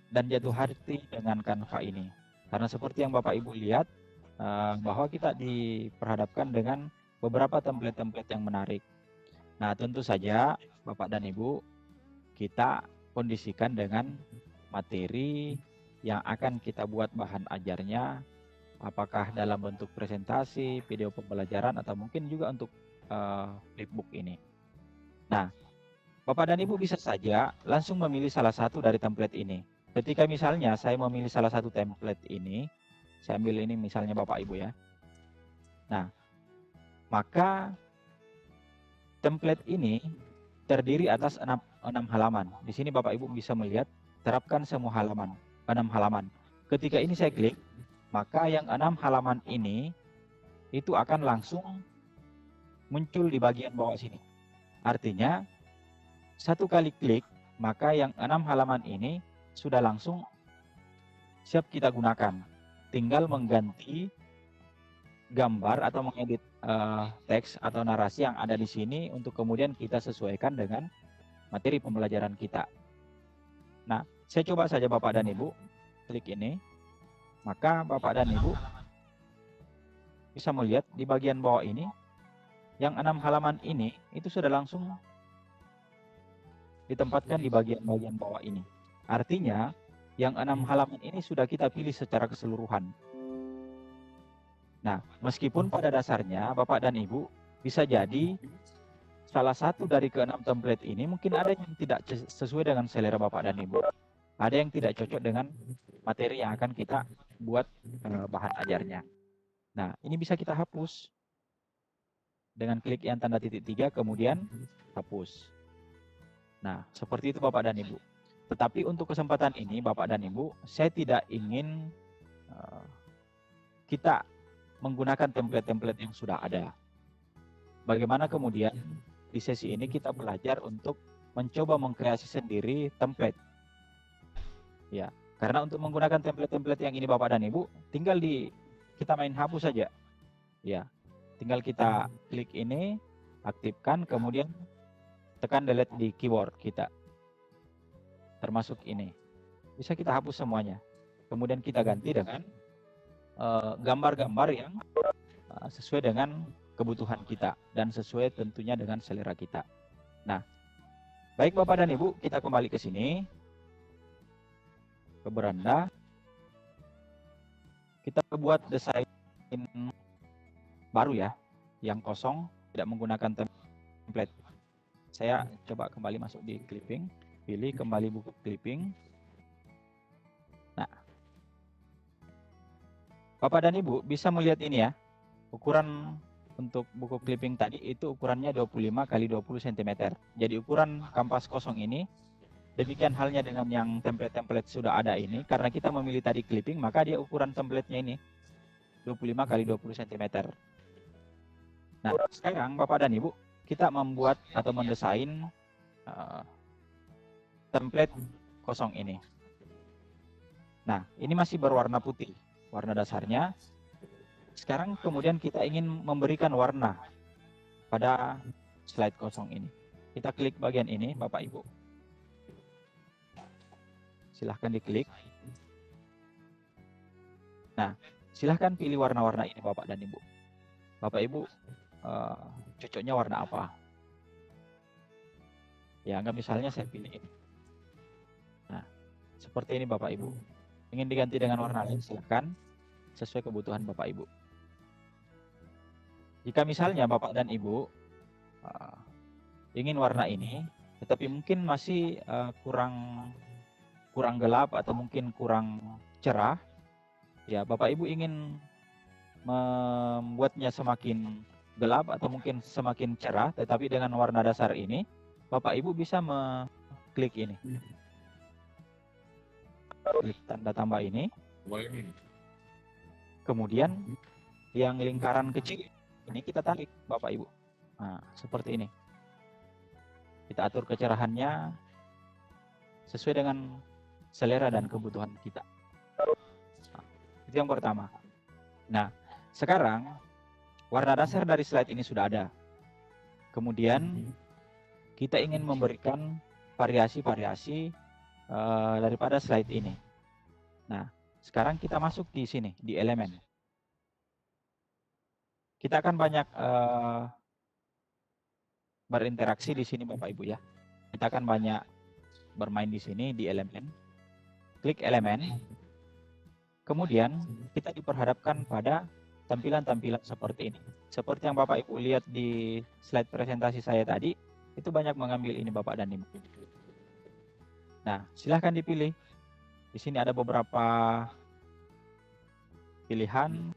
dan jatuh hati dengan Canva ini. Karena seperti yang Bapak Ibu lihat, bahwa kita diperhadapkan dengan beberapa template-template yang menarik. Nah, tentu saja Bapak dan Ibu, kita kondisikan dengan materi yang akan kita buat bahan ajarnya, apakah dalam bentuk presentasi, video pembelajaran, atau mungkin juga untuk flipbook ini. Nah, Bapak dan Ibu bisa saja langsung memilih salah satu dari template ini. Ketika misalnya saya memilih salah satu template ini, saya ambil ini misalnya Bapak Ibu ya. Nah, maka template ini terdiri atas 6 halaman. Di sini Bapak Ibu bisa melihat terapkan semua halaman, 6 halaman. Ketika ini saya klik, maka yang 6 halaman ini itu akan langsung muncul di bagian bawah sini. Artinya, satu kali klik, maka yang 6 halaman ini sudah langsung siap kita gunakan. Tinggal mengganti gambar atau mengedit teks atau narasi yang ada di sini untuk kemudian kita sesuaikan dengan materi pembelajaran kita. Nah, saya coba saja Bapak dan Ibu klik ini, maka Bapak dan Ibu bisa melihat di bagian bawah ini, yang 6 halaman ini itu sudah langsung ditempatkan di bagian-bagian bawah ini. Artinya, yang 6 halaman ini sudah kita pilih secara keseluruhan. Nah, meskipun pada dasarnya Bapak dan Ibu bisa jadi salah satu dari ke-6 template ini mungkin ada yang tidak sesuai dengan selera Bapak dan Ibu. Ada yang tidak cocok dengan materi yang akan kita buat bahan ajarnya. Nah, ini bisa kita hapus dengan klik yang tanda titik 3, kemudian hapus. Nah, seperti itu Bapak dan Ibu. Tetapi untuk kesempatan ini Bapak dan Ibu, saya tidak ingin kita menggunakan template-template yang sudah ada. Bagaimana kemudian di sesi ini kita belajar untuk mencoba mengkreasi sendiri template. Ya, karena untuk menggunakan template-template yang ini Bapak dan Ibu, tinggal kita main hapus saja. Ya, tinggal kita klik ini, aktifkan, kemudian tekan delete di keyboard kita. Termasuk ini. Bisa kita hapus semuanya. Kemudian kita ganti dengan gambar-gambar yang sesuai dengan kebutuhan kita dan sesuai tentunya dengan selera kita. Nah, baik Bapak dan Ibu, kita kembali ke sini, ke beranda. Kita buat desain baru ya, yang kosong, tidak menggunakan template. Saya coba kembali masuk di clipping, pilih kembali buku clipping. Nah, Bapak dan Ibu bisa melihat ini ya, ukuran untuk buku clipping tadi itu ukurannya 25 x 20 cm. Jadi ukuran kanvas kosong ini, demikian halnya dengan yang template-template sudah ada ini, karena kita memilih tadi clipping, maka dia ukuran template-nya ini 25 x 20 cm. Nah, sekarang Bapak dan Ibu, kita membuat atau mendesain template kosong ini. Nah, ini masih berwarna putih, warna dasarnya. Sekarang kemudian kita ingin memberikan warna pada slide kosong ini. Kita klik bagian ini, Bapak Ibu. Silahkan diklik. Nah, silahkan pilih warna-warna ini Bapak dan Ibu. Bapak Ibu cocoknya warna apa? Ya, anggap misalnya saya pilih ini. Nah, seperti ini Bapak Ibu. Ingin diganti dengan warna lain, silahkan sesuai kebutuhan Bapak Ibu. Jika misalnya Bapak dan Ibu ingin warna ini, tetapi mungkin masih kurang gelap atau mungkin kurang cerah, ya Bapak Ibu ingin membuatnya semakin gelap atau mungkin semakin cerah, tetapi dengan warna dasar ini, Bapak Ibu bisa mengklik ini. Klik tanda tambah ini. Kemudian yang lingkaran kecil ini kita tarik, Bapak Ibu. Nah, seperti ini. Kita atur kecerahannya sesuai dengan selera dan kebutuhan kita. Nah, itu yang pertama. Nah, sekarang warna dasar dari slide ini sudah ada. Kemudian kita ingin memberikan variasi-variasi daripada slide ini. Nah, sekarang kita masuk di sini, di elemen. Kita akan banyak berinteraksi di sini Bapak Ibu ya. Kita akan banyak bermain di sini di elemen. Klik elemen. Kemudian kita diperhadapkan pada tampilan-tampilan seperti ini. Seperti yang Bapak Ibu lihat di slide presentasi saya tadi, itu banyak mengambil ini Bapak dan Ibu. Nah, silahkan dipilih. Di sini ada beberapa pilihan,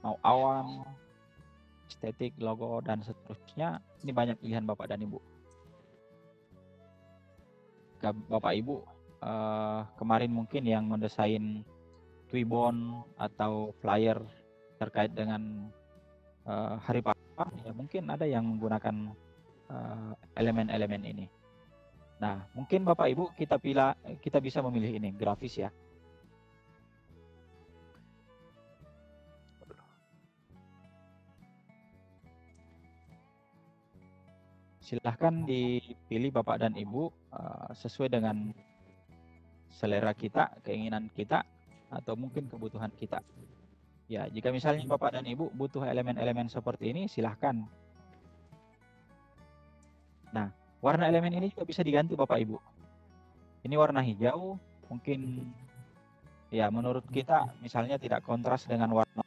mau awan, estetik, logo, dan seterusnya. Ini banyak pilihan Bapak dan Ibu. Bapak Ibu kemarin mungkin yang mendesain Twibbon atau flyer terkait dengan Hari Papa, ya mungkin ada yang menggunakan elemen-elemen ini. Nah, mungkin Bapak Ibu kita bisa memilih ini grafis ya. Silahkan dipilih Bapak dan Ibu sesuai dengan selera kita, keinginan kita, atau mungkin kebutuhan kita. Ya, jika misalnya Bapak dan Ibu butuh elemen-elemen seperti ini, silahkan. Nah, warna elemen ini juga bisa diganti Bapak Ibu. Ini warna hijau, mungkin ya menurut kita misalnya tidak kontras dengan warna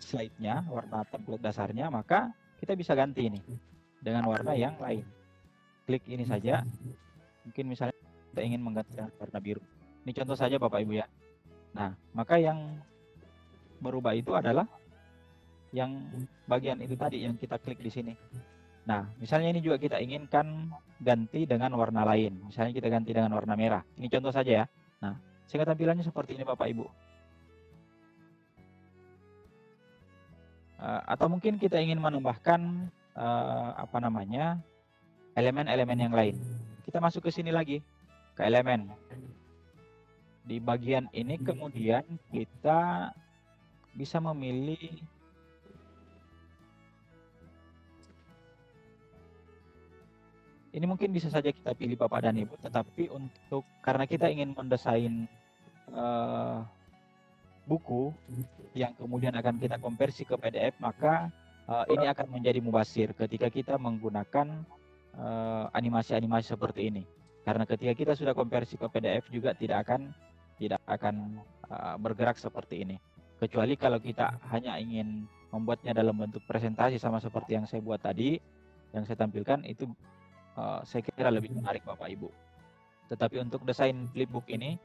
slide-nya, warna template dasarnya, maka kita bisa ganti ini dengan warna yang lain. Klik ini saja. Mungkin misalnya kita ingin mengganti dengan warna biru. Ini contoh saja Bapak Ibu ya. Nah, maka yang berubah itu adalah yang bagian itu tadi yang kita klik di sini. Nah, misalnya ini juga kita inginkan ganti dengan warna lain. Misalnya kita ganti dengan warna merah. Ini contoh saja ya. Nah, sehingga tampilannya seperti ini Bapak Ibu. Atau mungkin kita ingin menambahkan elemen-elemen yang lain. Kita masuk ke sini lagi, ke elemen. Di bagian ini kemudian kita bisa memilih ini, mungkin bisa saja kita pilih Bapak dan Ibu, tetapi karena kita ingin mendesain buku yang kemudian akan kita konversi ke PDF, maka ini akan menjadi mubasir ketika kita menggunakan animasi-animasi seperti ini. Karena ketika kita sudah konversi ke PDF juga tidak akan bergerak seperti ini. Kecuali kalau kita hanya ingin membuatnya dalam bentuk presentasi sama seperti yang saya buat tadi, yang saya tampilkan, itu saya kira lebih menarik Bapak Ibu. Tetapi untuk desain flipbook ini,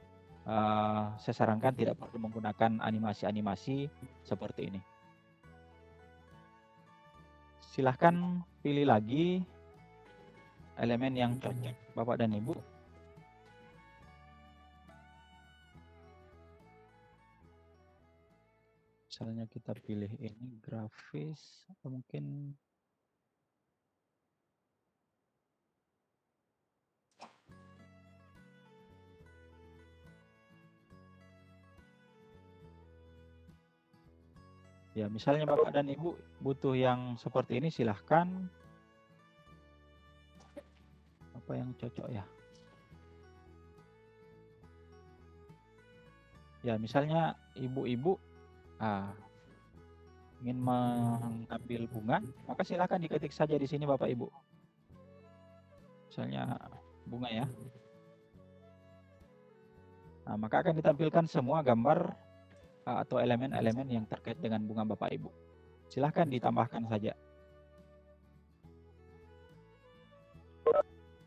saya sarankan tidak perlu menggunakan animasi-animasi seperti ini. Silahkan pilih lagi elemen yang cocok Bapak dan Ibu. Misalnya kita pilih ini grafis, atau mungkin ya, misalnya Bapak dan Ibu butuh yang seperti ini, silahkan. Apa yang cocok ya? Ya, misalnya ibu-ibu ingin mengambil bunga, maka silahkan diketik saja di sini Bapak Ibu. Misalnya bunga ya. Nah, maka akan ditampilkan semua gambar atau elemen-elemen yang terkait dengan bunga Bapak Ibu. Silahkan ditambahkan saja.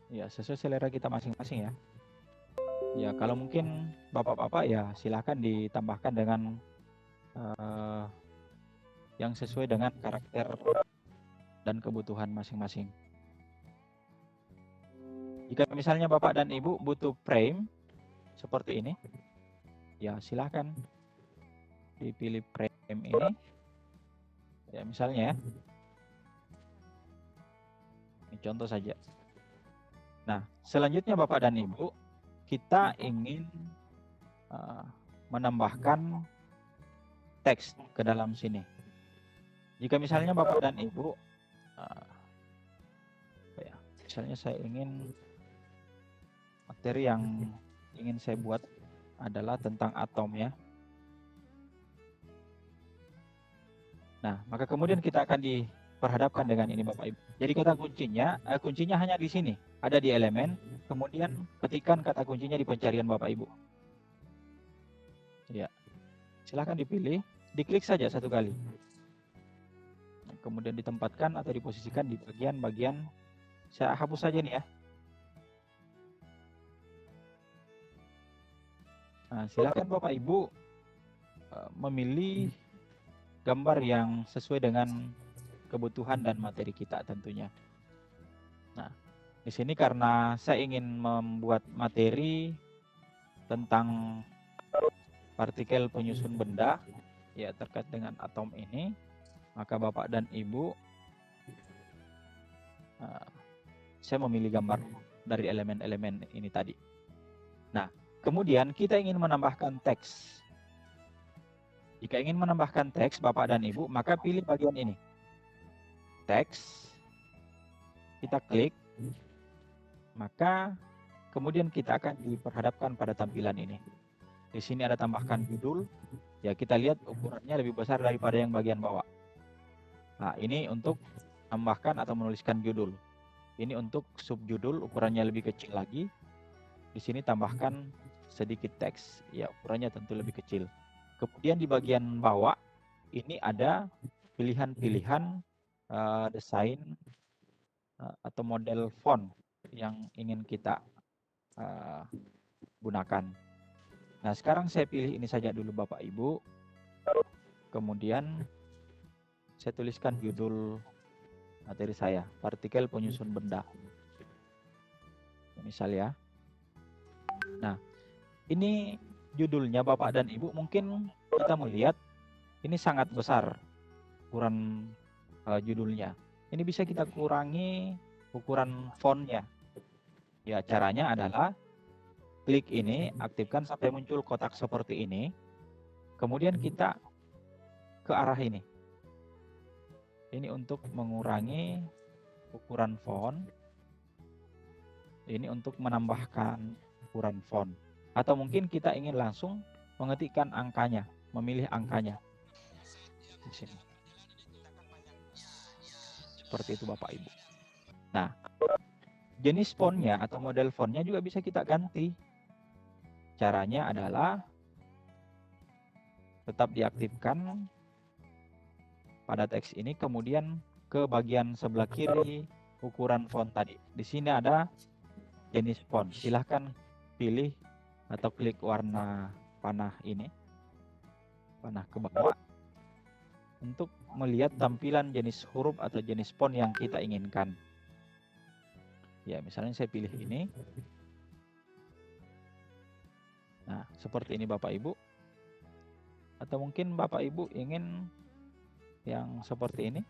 Ya, sesuai selera kita masing-masing ya. Ya, kalau mungkin Bapak-bapak ya silahkan ditambahkan dengan yang sesuai dengan karakter dan kebutuhan masing-masing. Jika misalnya Bapak dan Ibu butuh frame seperti ini, ya silahkan dipilih frame ini. Ya misalnya ya, ini contoh saja. Nah, selanjutnya Bapak dan Ibu, kita ingin menambahkan teks ke dalam sini. Jika misalnya Bapak dan Ibu, misalnya saya ingin materi yang ingin saya buat adalah tentang atom ya. Nah, maka kemudian kita akan diperhadapkan dengan ini Bapak Ibu. Jadi kata kuncinya hanya di sini, ada di elemen, kemudian ketikkan kata kuncinya di pencarian Bapak Ibu. Ya, silahkan dipilih, diklik saja satu kali. Kemudian ditempatkan atau diposisikan di bagian-bagian, saya hapus saja nih ya. Nah, silakan Bapak Ibu memilih gambar yang sesuai dengan kebutuhan dan materi kita tentunya. Nah, di sini karena saya ingin membuat materi tentang partikel penyusun benda ya terkait dengan atom ini, maka Bapak dan Ibu saya memilih gambar dari elemen-elemen ini tadi. Nah, kemudian kita ingin menambahkan teks. Jika ingin menambahkan teks Bapak dan Ibu, maka pilih bagian ini. Teks. Kita klik. Maka kemudian kita akan diperhadapkan pada tampilan ini. Di sini ada tambahkan judul. Ya, kita lihat ukurannya lebih besar daripada yang bagian bawah. Nah, ini untuk tambahkan atau menuliskan judul. Ini untuk subjudul, ukurannya lebih kecil lagi. Di sini tambahkan sedikit teks. Ya, ukurannya tentu lebih kecil. Kemudian di bagian bawah ini ada pilihan-pilihan desain atau model font yang ingin kita gunakan. Nah, sekarang saya pilih ini saja dulu Bapak Ibu. Kemudian saya tuliskan judul materi saya, partikel penyusun benda. Misal ya. Nah, ini judulnya Bapak dan Ibu, mungkin kita melihat ini sangat besar ukuran judulnya. Ini bisa kita kurangi ukuran fontnya. Ya, caranya adalah klik ini, aktifkan sampai muncul kotak seperti ini. Kemudian kita ke arah ini. Ini untuk mengurangi ukuran font. Ini untuk menambahkan ukuran font. Atau mungkin kita ingin langsung mengetikkan angkanya, memilih angkanya. Di sini. Seperti itu Bapak Ibu. Nah, jenis fontnya atau model fontnya juga bisa kita ganti. Caranya adalah tetap diaktifkan pada teks ini, kemudian ke bagian sebelah kiri ukuran font tadi. Di sini ada jenis font. Silahkan pilih atau klik warna panah ini, panah ke bawah, untuk melihat tampilan jenis huruf atau jenis font yang kita inginkan. Ya, misalnya saya pilih ini. Nah, seperti ini Bapak Ibu. Atau mungkin Bapak Ibu ingin yang seperti ini.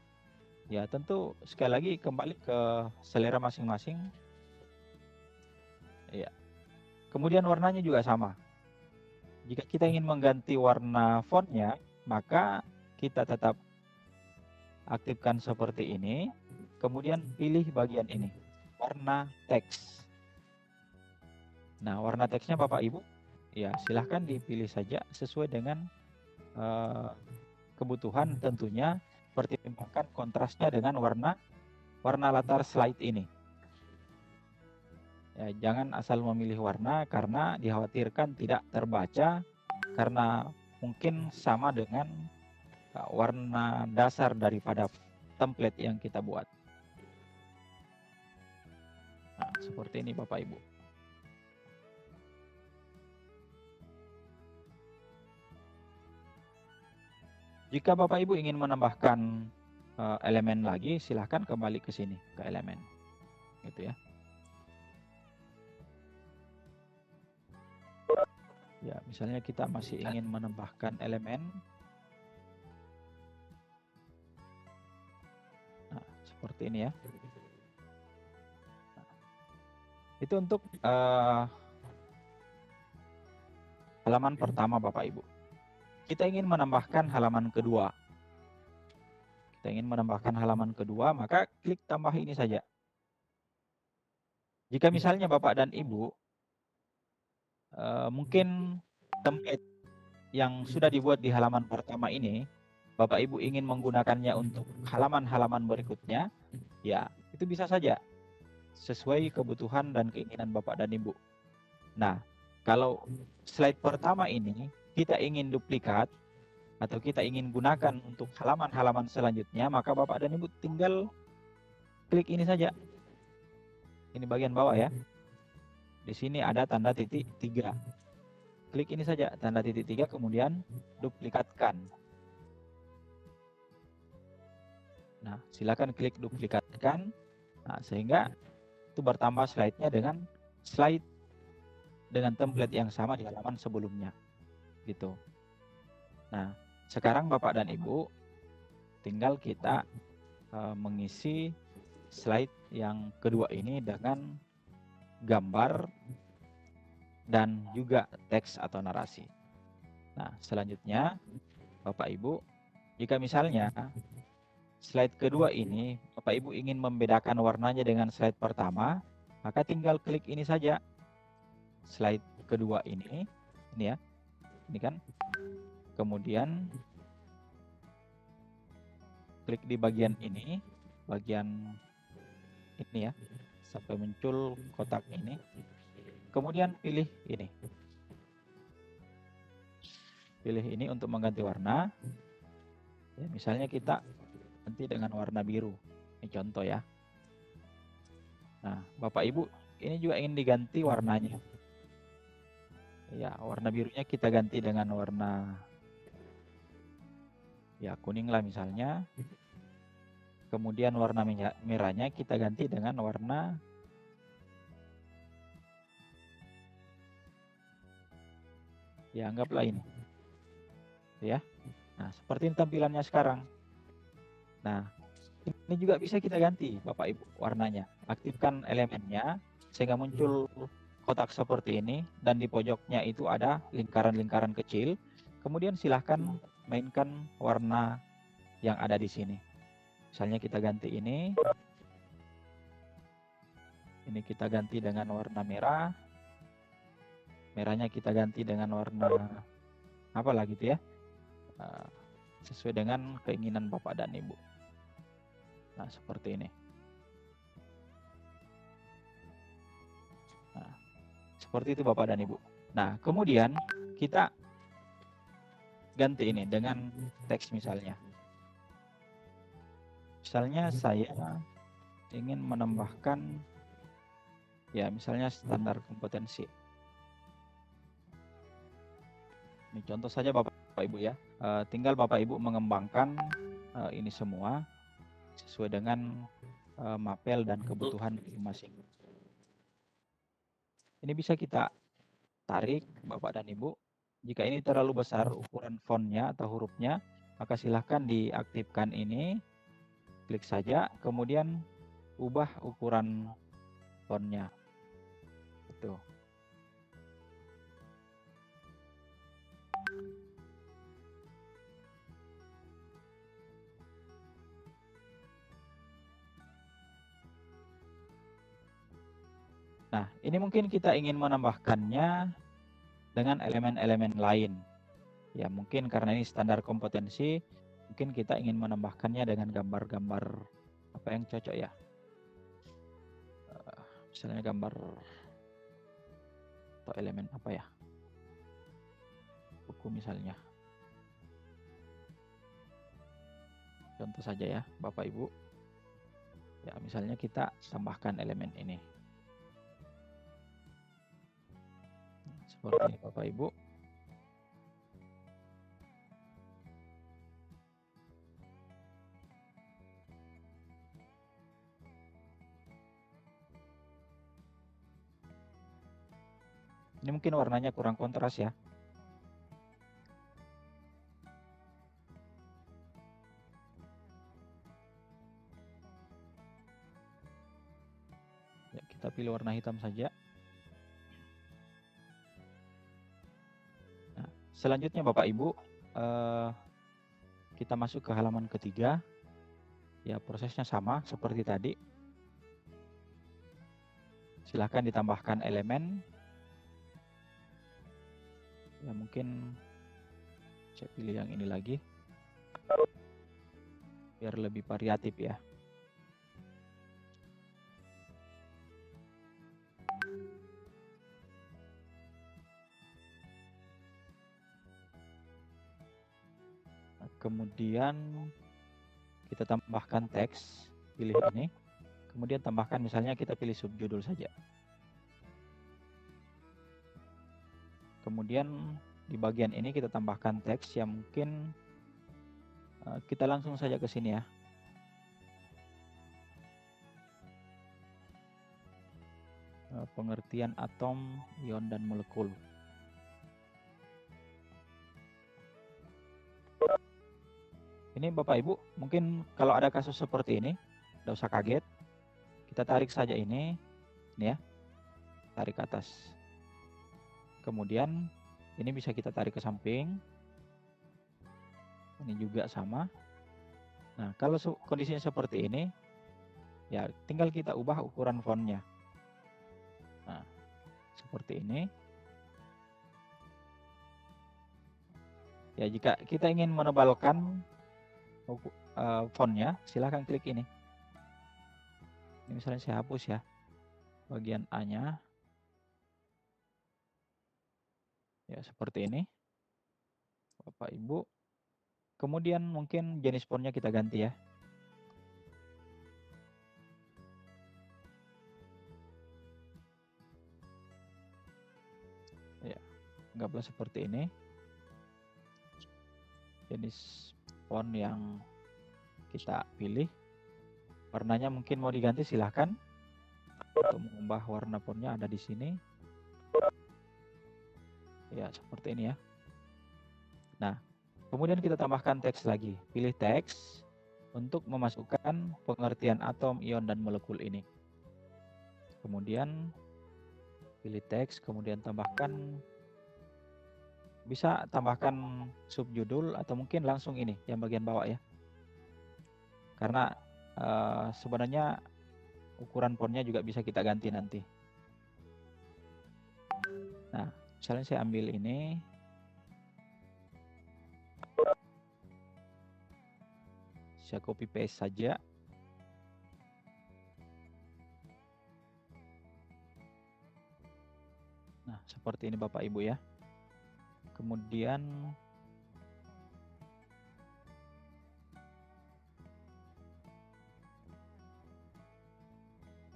Ya, tentu sekali lagi kembali ke selera masing-masing. Ya. Kemudian warnanya juga sama. Jika kita ingin mengganti warna fontnya, maka kita tetap aktifkan seperti ini. Kemudian pilih bagian ini, warna teks. Nah, warna teksnya Bapak Ibu, ya silahkan dipilih saja sesuai dengan kebutuhan tentunya. Pertimbangkan kontrasnya dengan warna latar slide ini. Ya, jangan asal memilih warna karena dikhawatirkan tidak terbaca karena mungkin sama dengan warna dasar daripada template yang kita buat. Nah, seperti ini Bapak Ibu. Jika Bapak Ibu ingin menambahkan elemen lagi, silahkan kembali ke sini, ke elemen. Gitu ya. Ya, misalnya kita masih ingin menambahkan elemen. Nah, seperti ini ya. Nah, itu untuk halaman pertama Bapak Ibu. Kita ingin menambahkan halaman kedua. Kita ingin menambahkan halaman kedua, maka klik tambah ini saja. Jika misalnya Bapak dan Ibu mungkin template yang sudah dibuat di halaman pertama ini, Bapak Ibu ingin menggunakannya untuk halaman-halaman berikutnya, ya itu bisa saja sesuai kebutuhan dan keinginan Bapak dan Ibu. Nah, kalau slide pertama ini kita ingin duplikat atau kita ingin gunakan untuk halaman-halaman selanjutnya, maka Bapak dan Ibu tinggal klik ini saja. Ini bagian bawah ya. Di sini ada tanda titik 3. Klik ini saja, tanda titik 3, kemudian duplikatkan. Nah, silakan klik duplikatkan. Nah, sehingga itu bertambah slide-nya dengan slide dengan template yang sama di halaman sebelumnya. Gitu. Nah, sekarang Bapak dan Ibu tinggal kita mengisi slide yang kedua ini dengan gambar dan juga teks atau narasi. Nah, selanjutnya Bapak Ibu, jika misalnya slide kedua ini Bapak Ibu ingin membedakan warnanya dengan slide pertama, maka tinggal klik ini saja. Slide kedua ini ya. Ini kan. Kemudian klik di bagian ini, bagian ini ya, sampai muncul kotak ini. Kemudian pilih ini. Pilih ini untuk mengganti warna. Ya, misalnya kita ganti dengan warna biru. Ini contoh ya. Nah, Bapak Ibu, ini juga ingin diganti warnanya. Ya, warna birunya kita ganti dengan warna ya kuning lah misalnya. Kemudian warna merahnya kita ganti dengan warna ya anggaplah ini. Ya. Nah, seperti tampilannya sekarang. Nah, ini juga bisa kita ganti Bapak Ibu warnanya. Aktifkan elemennya sehingga muncul kotak seperti ini dan di pojoknya itu ada lingkaran-lingkaran kecil. Kemudian silahkan mainkan warna yang ada di sini. Misalnya kita ganti ini. Ini kita ganti dengan warna merah. Merahnya kita ganti dengan warna apa lah gitu ya. Sesuai dengan keinginan Bapak dan Ibu. Nah, seperti ini. Nah, seperti itu Bapak dan Ibu. Nah, kemudian kita ganti ini dengan teks misalnya. Misalnya saya ingin menambahkan ya misalnya standar kompetensi. Ini contoh saja Bapak Ibu ya. Tinggal Bapak Ibu mengembangkan ini semua sesuai dengan mapel dan kebutuhan masing-masing. Ini bisa kita tarik Bapak dan Ibu. Jika ini terlalu besar ukuran fontnya atau hurufnya, maka silahkan diaktifkan ini. Klik saja, kemudian ubah ukuran fontnya. Itu. Nah, ini mungkin kita ingin menambahkannya dengan elemen-elemen lain. Ya, mungkin karena ini standar kompetensi, mungkin kita ingin menambahkannya dengan gambar-gambar apa yang cocok ya. Misalnya gambar atau elemen apa ya. Buku misalnya. Contoh saja ya, Bapak Ibu. Ya, misalnya kita tambahkan elemen ini. Seperti ini Bapak Ibu. Ini mungkin warnanya kurang kontras ya. Ya, kita pilih warna hitam saja. Nah, selanjutnya Bapak Ibu, kita masuk ke halaman ketiga. Ya, prosesnya sama seperti tadi. Silahkan ditambahkan elemen. Ya, mungkin saya pilih yang ini lagi. Biar lebih variatif ya. Nah, kemudian kita tambahkan teks, pilih ini. Kemudian tambahkan, misalnya kita pilih subjudul saja. Kemudian di bagian ini kita tambahkan teks yang mungkin kita langsung saja ke sini ya. Pengertian atom, ion, dan molekul. Ini Bapak Ibu, mungkin kalau ada kasus seperti ini, tidak usah kaget. Kita tarik saja ini ya, tarik ke atas. Kemudian ini bisa kita tarik ke samping. Ini juga sama. Nah, kalau kondisinya seperti ini, ya tinggal kita ubah ukuran fontnya. Nah, seperti ini. Ya, jika kita ingin menebalkan fontnya, silahkan klik ini. Ini misalnya saya hapus ya, bagian A-nya. Ya, seperti ini. Bapak Ibu. Kemudian mungkin jenis fontnya kita ganti ya. Ya, anggaplah seperti ini. Jenis font yang kita pilih. Warnanya mungkin mau diganti, silahkan. Untuk mengubah warna fontnya ada di sini. Ya, seperti ini ya. Nah, kemudian kita tambahkan teks lagi. Pilih teks untuk memasukkan pengertian atom, ion, dan molekul ini. Kemudian pilih teks, kemudian tambahkan, bisa tambahkan subjudul atau mungkin langsung ini yang bagian bawah ya. Karena sebenarnya ukuran fontnya juga bisa kita ganti nanti. Nah, misalnya saya ambil ini. Saya copy paste saja. Nah, seperti ini Bapak Ibu ya. Kemudian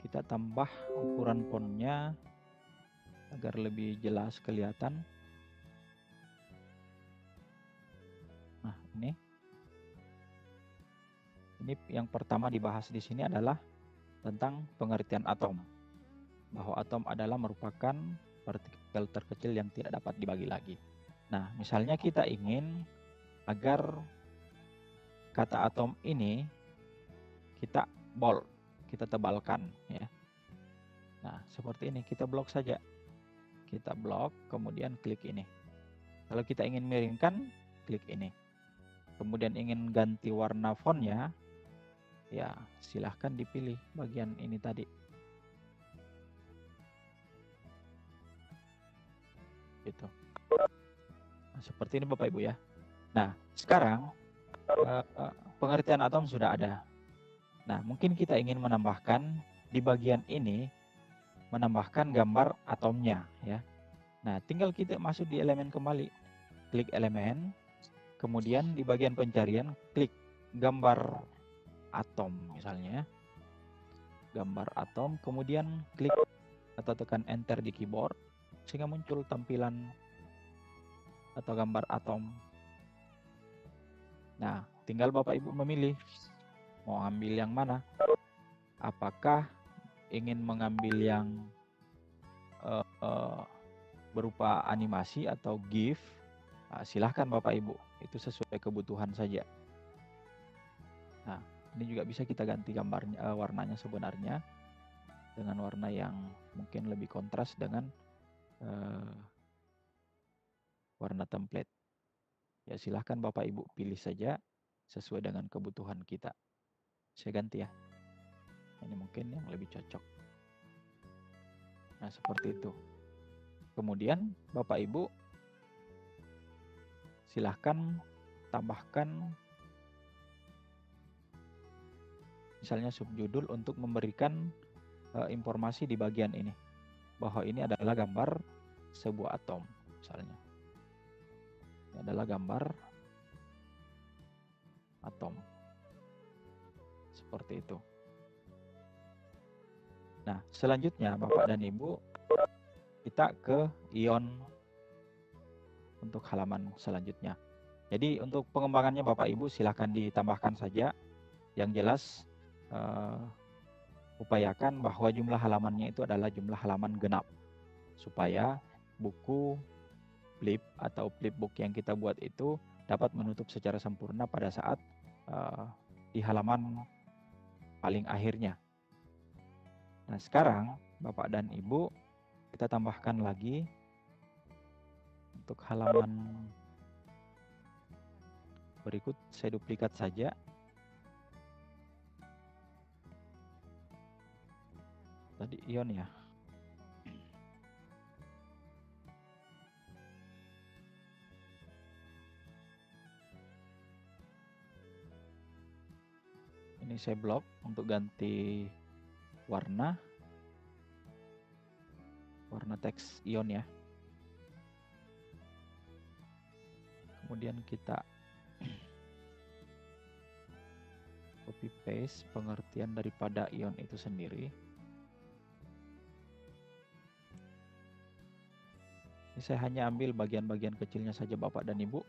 kita tambah ukuran fontnya agar lebih jelas kelihatan. Nah, ini yang pertama dibahas di sini adalah tentang pengertian atom. Bahwa atom adalah merupakan partikel terkecil yang tidak dapat dibagi lagi. Nah, misalnya kita ingin agar kata atom ini kita bold, kita tebalkan ya. Nah, seperti ini, kita blok saja. Kita blok, kemudian klik ini. Kalau kita ingin miringkan, klik ini. Kemudian ingin ganti warna fontnya, ya silahkan dipilih bagian ini tadi. Gitu. Nah, seperti ini Bapak Ibu ya. Nah, sekarang pengertian atom sudah ada. Nah, mungkin kita ingin menambahkan di bagian ini, menambahkan gambar atomnya ya. Nah, tinggal kita masuk di elemen kembali, klik elemen, kemudian di bagian pencarian klik gambar atom misalnya, gambar atom, kemudian klik atau tekan enter di keyboard sehingga muncul tampilan atau gambar atom. Nah, tinggal Bapak Ibu memilih mau ambil yang mana. Apakah ingin mengambil yang berupa animasi atau GIF, silahkan Bapak Ibu, itu sesuai kebutuhan saja. Nah, ini juga bisa kita ganti gambarnya, warnanya sebenarnya dengan warna yang mungkin lebih kontras dengan warna template. Ya silahkan Bapak Ibu pilih saja sesuai dengan kebutuhan kita. Saya ganti ya. Ini mungkin yang lebih cocok. Nah, seperti itu. Kemudian Bapak Ibu silahkan tambahkan misalnya subjudul untuk memberikan informasi di bagian ini. Bahwa ini adalah gambar sebuah atom misalnya. Ini adalah gambar atom. Seperti itu. Nah, selanjutnya Bapak dan Ibu, kita ke ion untuk halaman selanjutnya. Jadi untuk pengembangannya Bapak Ibu silahkan ditambahkan saja. Yang jelas upayakan bahwa jumlah halamannya itu adalah jumlah halaman genap. Supaya buku flip atau flipbook yang kita buat itu dapat menutup secara sempurna pada saat di halaman paling akhirnya. Nah, sekarang Bapak dan Ibu kita tambahkan lagi untuk halaman berikut, saya duplikat saja. Tadi ion ya. Ini saya blok untuk ganti warna teks ion ya. Kemudian kita copy paste pengertian daripada ion itu sendiri. Ini saya hanya ambil bagian-bagian kecilnya saja Bapak dan Ibu.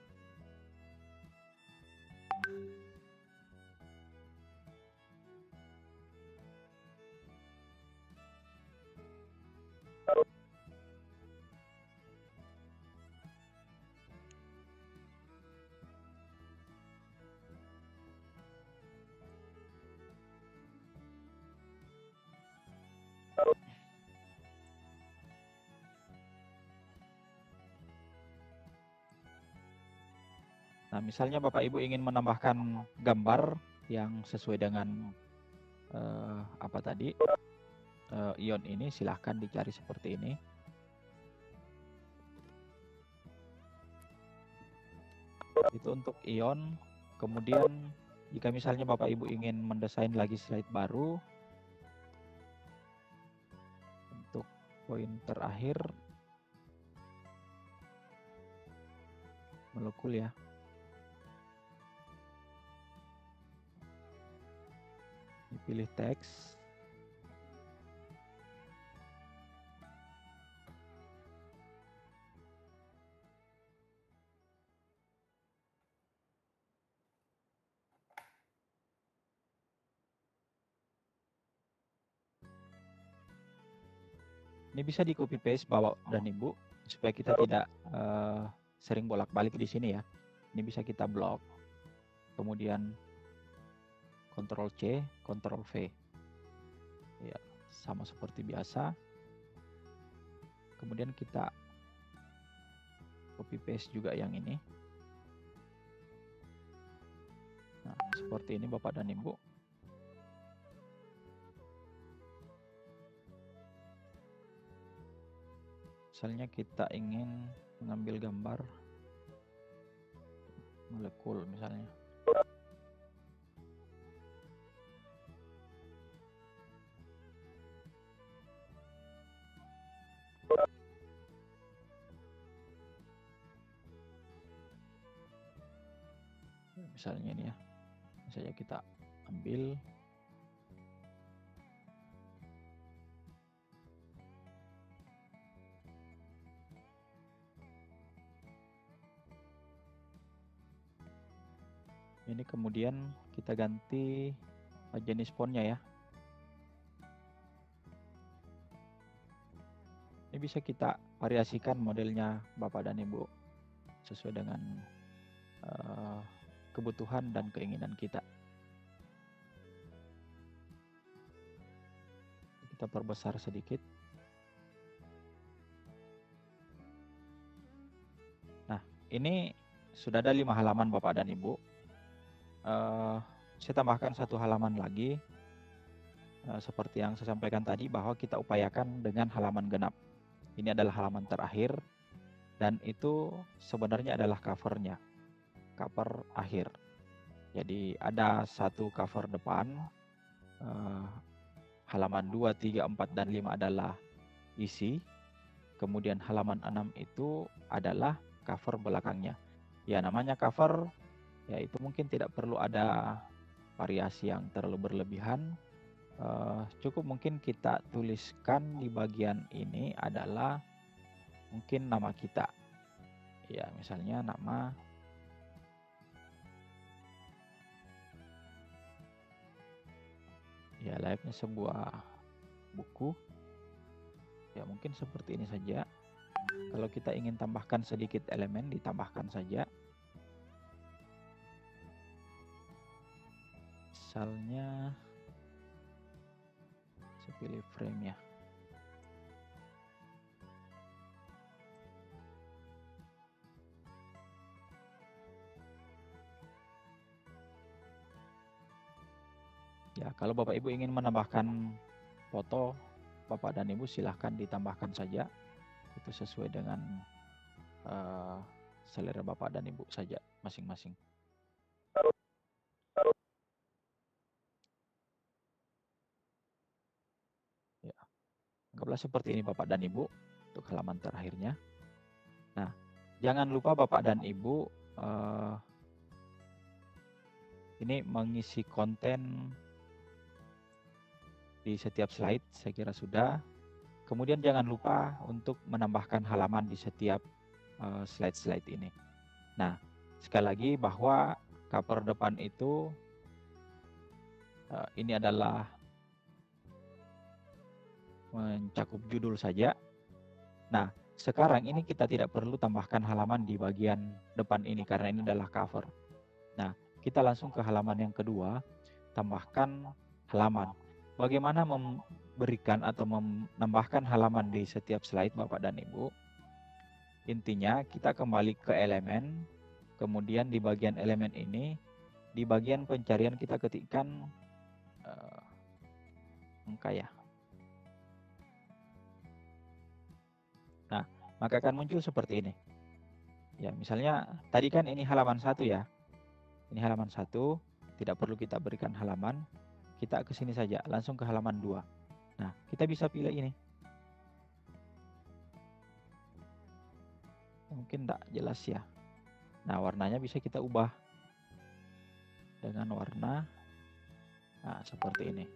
Nah, misalnya Bapak Ibu ingin menambahkan gambar yang sesuai dengan apa tadi ion ini, silahkan dicari seperti ini. Itu untuk ion. Kemudian jika misalnya Bapak Ibu ingin mendesain lagi slide baru untuk poin terakhir, molekul ya. Pilih teks. Ini bisa di copy paste Bapak dan Ibu supaya kita tidak sering bolak-balik di sini ya. Ini bisa kita blok. Kemudian Ctrl C, Ctrl V. Ya, sama seperti biasa. Kemudian kita copy paste juga yang ini. Nah, seperti ini Bapak dan Ibu. Misalnya kita ingin mengambil gambar molekul misalnya. Misalnya ini ya, misalnya kita ambil ini, kemudian kita ganti jenis fontnya ya. Ini bisa kita variasikan modelnya Bapak dan Ibu sesuai dengan kebutuhan dan keinginan kita. Kita perbesar sedikit. Nah, ini sudah ada 5 halaman Bapak dan Ibu. Saya tambahkan 1 halaman lagi. Seperti yang saya sampaikan tadi, bahwa kita upayakan dengan halaman genap. Ini adalah halaman terakhir, dan itu sebenarnya adalah covernya, cover akhir. Jadi ada 1 cover depan, halaman 2, 3, 4, dan 5 adalah isi. Kemudian halaman 6 itu adalah cover belakangnya. Ya, namanya cover, ya itu mungkin tidak perlu ada variasi yang terlalu berlebihan. Cukup mungkin kita tuliskan di bagian ini adalah mungkin nama kita. Ya, misalnya nama ya layaknya sebuah buku. Ya, mungkin seperti ini saja. Kalau kita ingin tambahkan sedikit elemen, ditambahkan saja. Misalnya saya pilih frame ya. Ya, kalau Bapak Ibu ingin menambahkan foto Bapak dan Ibu, silahkan ditambahkan saja. Itu sesuai dengan selera Bapak dan Ibu saja masing-masing. Ya, anggaplah seperti ini Bapak dan Ibu untuk halaman terakhirnya. Nah, jangan lupa Bapak dan Ibu ini mengisi konten di setiap slide, saya kira sudah. Kemudian jangan lupa untuk menambahkan halaman di setiap slide-slide ini. Nah, sekali lagi bahwa cover depan itu ini adalah mencakup judul saja. Nah, sekarang ini kita tidak perlu tambahkan halaman di bagian depan ini karena ini adalah cover. Nah, kita langsung ke halaman yang kedua, tambahkan halaman. Bagaimana memberikan atau menambahkan halaman di setiap slide Bapak dan Ibu? Intinya kita kembali ke elemen, kemudian di bagian elemen ini, di bagian pencarian kita ketikkan angka ya. Nah, maka akan muncul seperti ini. Ya, misalnya tadi kan ini halaman 1 ya. Ini halaman 1, tidak perlu kita berikan halaman. Kita ke sini saja, langsung ke halaman 2. Nah, kita bisa pilih ini. Mungkin tidak jelas ya. Nah, warnanya bisa kita ubah dengan warna seperti ini.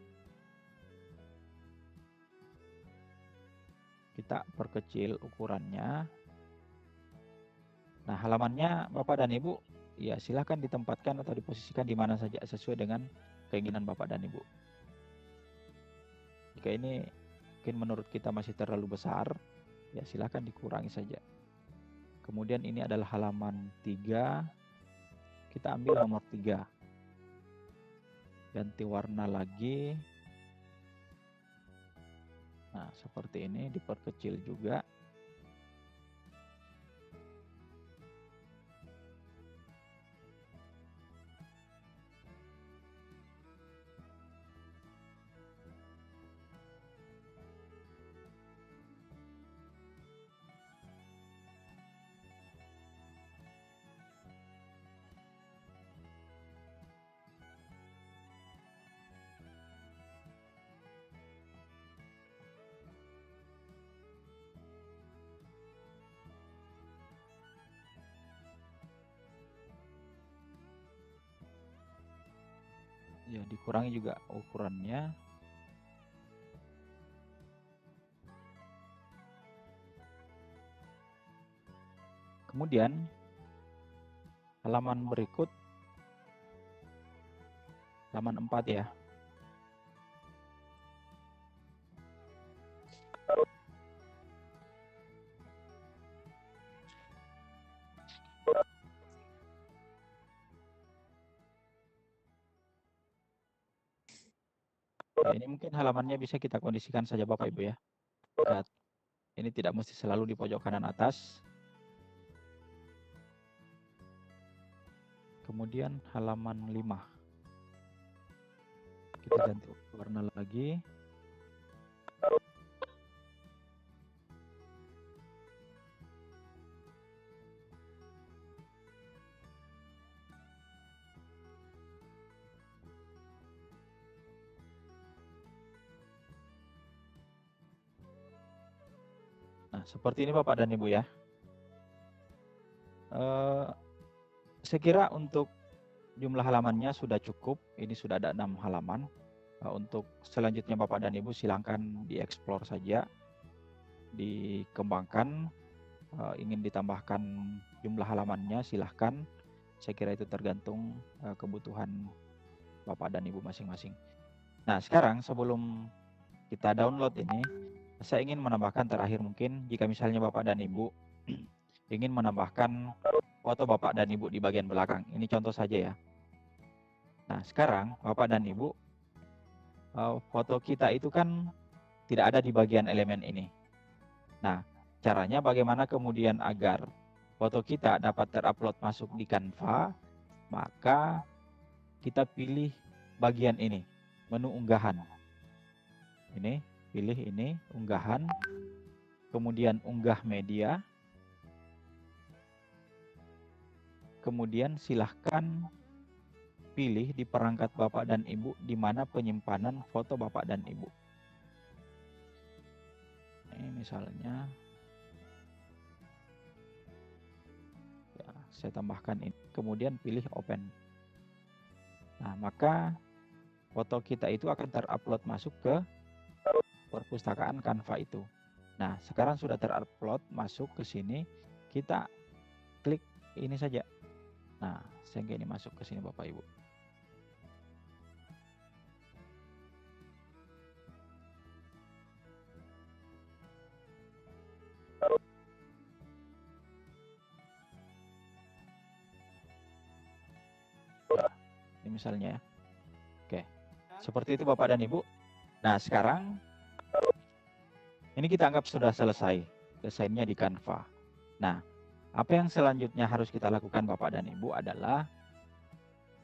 Kita perkecil ukurannya. Nah, halamannya Bapak dan Ibu, ya silahkan ditempatkan atau diposisikan di mana saja sesuai dengan keinginan Bapak dan Ibu. Jika ini mungkin menurut kita masih terlalu besar, ya silahkan dikurangi saja. Kemudian ini adalah halaman 3, kita ambil nomor 3. Ganti warna lagi. Nah, seperti ini, diperkecil juga. Ya, dikurangi juga ukurannya. Kemudian halaman berikut, halaman 4 ya. Oke, ini mungkin halamannya bisa kita kondisikan saja Bapak Ibu ya. Lihat, ini tidak mesti selalu di pojok kanan atas. Kemudian halaman 5. Kita ganti warna lagi. Nah, seperti ini Bapak dan Ibu ya. Saya kira untuk jumlah halamannya sudah cukup. Ini sudah ada 6 halaman. Untuk selanjutnya Bapak dan Ibu silakan dieksplor saja, dikembangkan. Ingin ditambahkan jumlah halamannya silahkan. Saya kira itu tergantung kebutuhan Bapak dan Ibu masing-masing. Nah, sekarang sebelum kita download ini, saya ingin menambahkan terakhir mungkin jika misalnya Bapak dan Ibu ingin menambahkan foto Bapak dan Ibu di bagian belakang. Ini contoh saja ya. Nah, sekarang Bapak dan Ibu, foto kita itu kan tidak ada di bagian elemen ini. Nah, caranya bagaimana kemudian agar foto kita dapat terupload masuk di Canva, maka kita pilih bagian ini, menu unggahan. Ini, pilih ini, unggahan, kemudian unggah media, kemudian silahkan pilih di perangkat Bapak dan Ibu di mana penyimpanan foto Bapak dan Ibu. Ini misalnya, ya, saya tambahkan ini, kemudian pilih open. Nah, maka foto kita itu akan terupload masuk ke perpustakaan Canva itu. Nah, sekarang sudah terupload masuk ke sini, kita klik ini saja. Nah, sehingga ini masuk ke sini Bapak Ibu. Ini misalnya ya. Oke, seperti itu Bapak dan Ibu. Nah, sekarang ini kita anggap sudah selesai desainnya di Canva. Nah, apa yang selanjutnya harus kita lakukan Bapak dan Ibu adalah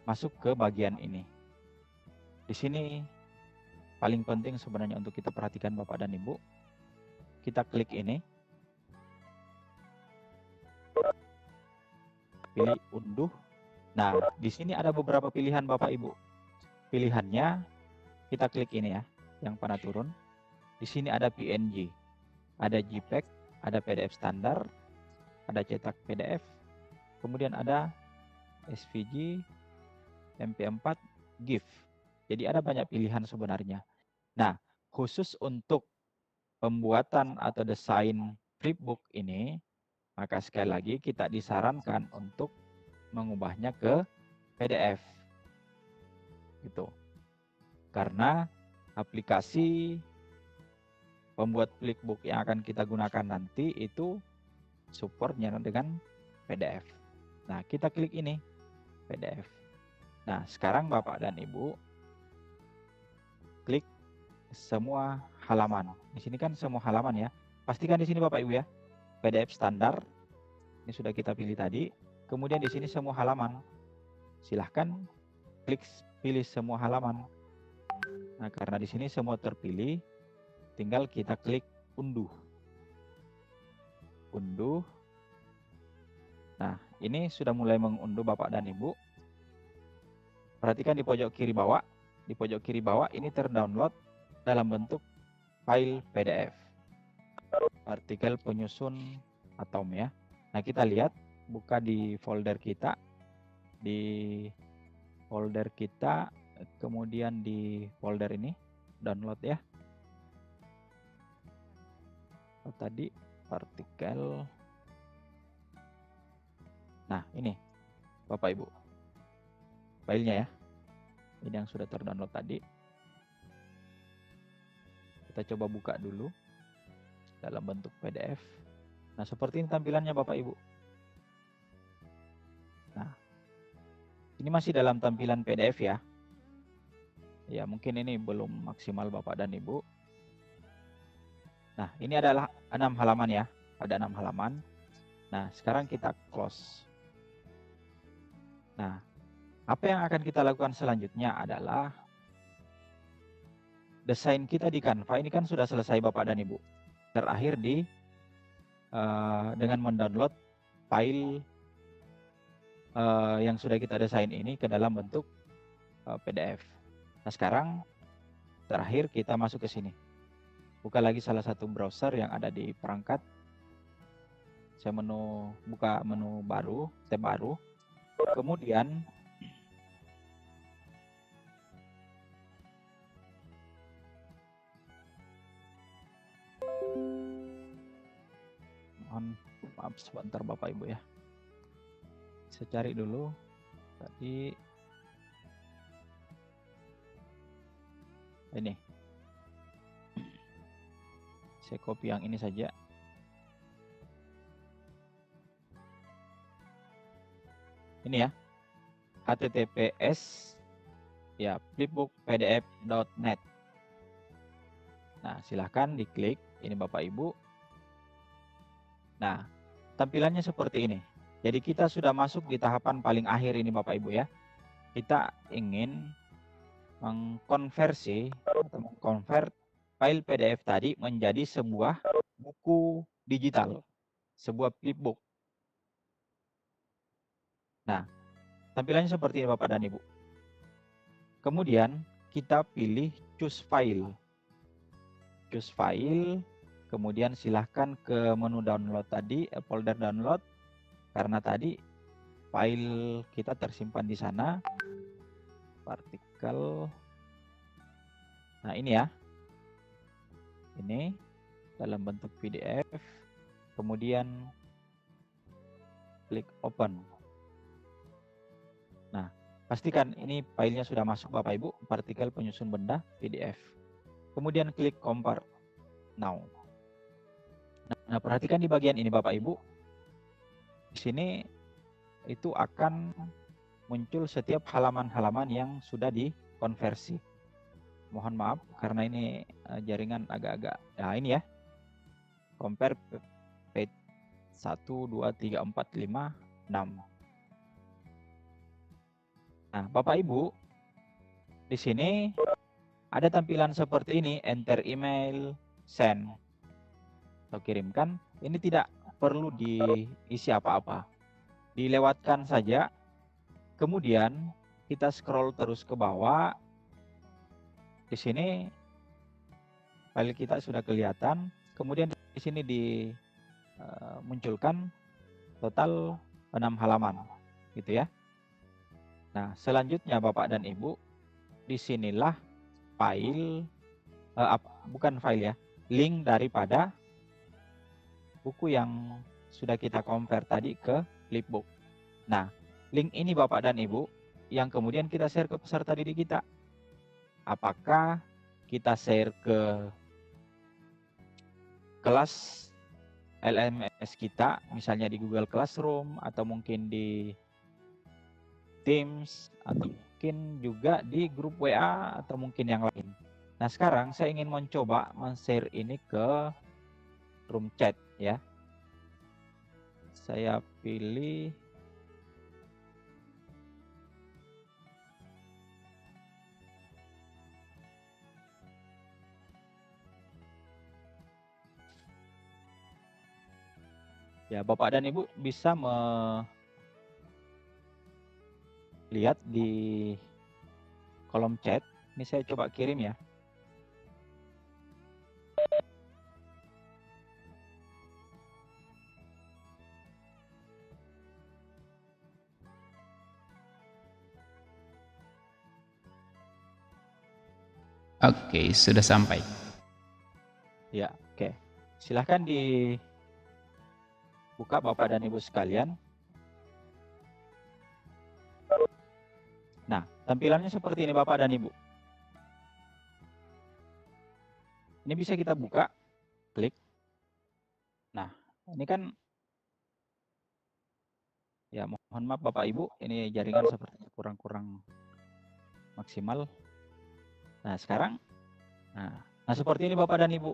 masuk ke bagian ini. Di sini paling penting sebenarnya untuk kita perhatikan Bapak dan Ibu. Kita klik ini. Pilih unduh. Nah, di sini ada beberapa pilihan Bapak Ibu. Pilihannya kita klik ini ya, yang panah turun. Di sini ada PNG, ada JPEG, ada PDF standar, ada cetak PDF, kemudian ada SVG, MP4, GIF. Jadi ada banyak pilihan sebenarnya. Nah, khusus untuk pembuatan atau desain flipbook ini, maka sekali lagi kita disarankan untuk mengubahnya ke PDF. Gitu. Karena aplikasi pembuat flipbook yang akan kita gunakan nanti itu supportnya dengan PDF. Nah, kita klik ini, PDF. Nah, sekarang Bapak dan Ibu klik semua halaman. Di sini kan semua halaman ya. Pastikan di sini Bapak Ibu ya, PDF standar. Ini sudah kita pilih tadi. Kemudian di sini semua halaman. Silahkan klik pilih semua halaman. Nah, karena di sini semua terpilih, tinggal kita klik unduh. Unduh. Nah, ini sudah mulai mengunduh Bapak dan Ibu. Perhatikan di pojok kiri bawah. Di pojok kiri bawah ini terdownload dalam bentuk file PDF. Artikel penyusun atom ya. Nah, kita lihat, buka di folder kita. Di folder kita, kemudian di folder ini, download ya. Tadi partikel. Nah, ini Bapak Ibu filenya ya. Ini yang sudah terdownload tadi. Kita coba buka dulu dalam bentuk PDF. Nah, seperti ini tampilannya Bapak Ibu. Nah, ini masih dalam tampilan PDF ya. Ya, mungkin ini belum maksimal Bapak dan Ibu. Nah, ini adalah 6 halaman ya. Ada 6 halaman. Nah, sekarang kita close. Nah, apa yang akan kita lakukan selanjutnya adalah desain kita di Canva ini kan sudah selesai Bapak dan Ibu. Terakhir dengan mendownload file yang sudah kita desain ini ke dalam bentuk PDF. Nah, sekarang terakhir kita masuk ke sini. Buka lagi salah satu browser yang ada di perangkat. Saya buka menu baru, tab baru. Kemudian maaf sebentar Bapak Ibu ya. Saya cari dulu tadi ini. Saya copy yang ini saja. Ini ya. https ya flipbookpdf.net. Nah, silahkan diklik ini Bapak Ibu. Nah, tampilannya seperti ini. Jadi kita sudah masuk di tahapan paling akhir ini Bapak Ibu ya. Kita ingin mengkonversi atau mengkonvert file PDF tadi menjadi sebuah buku digital, sebuah flipbook. Nah, tampilannya seperti ini Bapak dan Ibu. Kemudian kita pilih choose file. Choose file, kemudian silahkan ke menu download tadi, folder download, karena tadi file kita tersimpan di sana. Partikel. Nah, ini ya. Ini dalam bentuk PDF. Kemudian klik open. Nah, pastikan ini filenya sudah masuk Bapak Ibu, partikel penyusun benda PDF. Kemudian klik compare now. Nah, perhatikan di bagian ini Bapak Ibu. Di sini itu akan muncul setiap halaman-halaman yang sudah dikonversi. Mohon maaf karena ini jaringan agak-agak. Nah, ini ya. Compare page 1, 2, 3, 4, 5, 6. Nah, Bapak Ibu, di sini ada tampilan seperti ini, enter email, send, atau kirimkan. Ini tidak perlu diisi apa-apa. Dilewatkan saja. Kemudian kita scroll terus ke bawah. Di sini file kita sudah kelihatan. Kemudian di sini dimunculkan total 6 halaman, gitu ya. Nah, selanjutnya Bapak dan Ibu, disinilah file, bukan file ya, link daripada buku yang sudah kita compare tadi ke flipbook. Nah, link ini Bapak dan Ibu yang kemudian kita share ke peserta didik kita. Apakah kita share ke kelas LMS kita, misalnya di Google Classroom, atau mungkin di Teams, atau mungkin juga di grup WA, atau mungkin yang lain. Nah, sekarang saya ingin mencoba men-share ini ke room chat ya. Saya pilih ya, Bapak dan Ibu bisa melihat di kolom chat. Ini saya coba kirim ya.
Oke, sudah sampai.
Ya, oke. Silahkan dibuka Bapak dan Ibu sekalian. Nah, tampilannya seperti ini Bapak dan Ibu. Ini bisa kita buka, klik. Nah, ini kan, ya mohon maaf Bapak Ibu, ini jaringan sepertinya kurang maksimal. Nah, sekarang, nah seperti ini Bapak dan Ibu,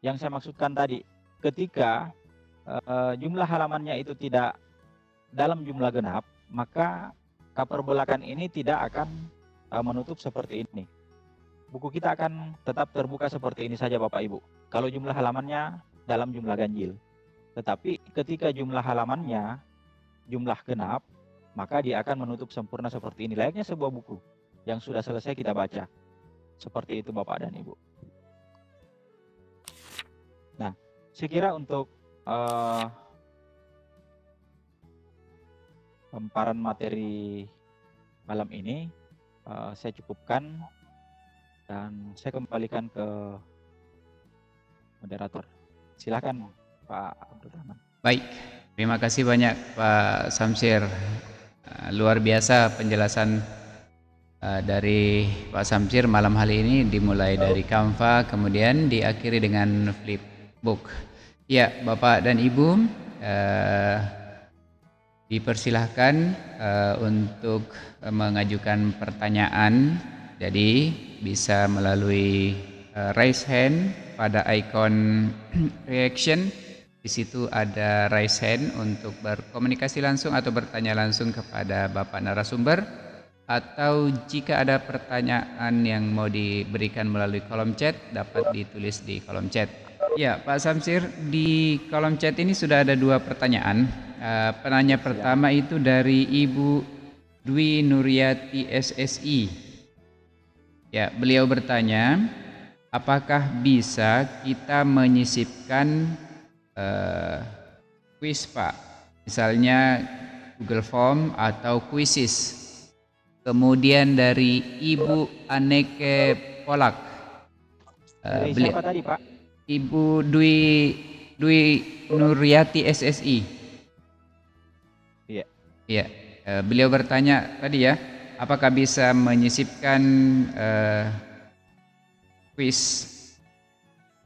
yang saya maksudkan tadi. Ketika jumlah halamannya itu tidak dalam jumlah genap, maka keperbelakan ini tidak akan menutup seperti ini. Buku kita akan tetap terbuka seperti ini saja Bapak Ibu, kalau jumlah halamannya dalam jumlah ganjil. Tetapi ketika jumlah halamannya jumlah genap, maka dia akan menutup sempurna seperti ini, layaknya sebuah buku yang sudah selesai kita baca. Seperti itu Bapak dan Ibu. Nah, saya kira untuk pemaparan materi malam ini saya cukupkan dan saya kembalikan ke moderator. Silakan Pak Abdul Rahman.
Baik, terima kasih banyak Pak Samsir. Luar biasa penjelasan dari Pak Samsir malam hari ini, dimulai dari Canva kemudian diakhiri dengan Flipbook. Ya, Bapak dan Ibu, dipersilahkan untuk mengajukan pertanyaan. Jadi bisa melalui raise hand pada ikon reaction. Di situ ada raise hand untuk berkomunikasi langsung atau bertanya langsung kepada Bapak narasumber, atau jika ada pertanyaan yang mau diberikan melalui kolom chat dapat ditulis di kolom chat. Ya, Pak Samsir, di kolom chat ini sudah ada 2 pertanyaan. Penanya pertama itu dari Ibu Dwi Nuryati SSI. Ya, beliau bertanya, apakah bisa kita menyisipkan kuis Pak, misalnya Google Form atau Quizzes. Kemudian dari Ibu Aneke Polak.
Dari siapa tadi Pak?
Ibu Dwi Nuryati SSI.
Iya.
Iya, beliau bertanya tadi ya, apakah bisa menyisipkan quiz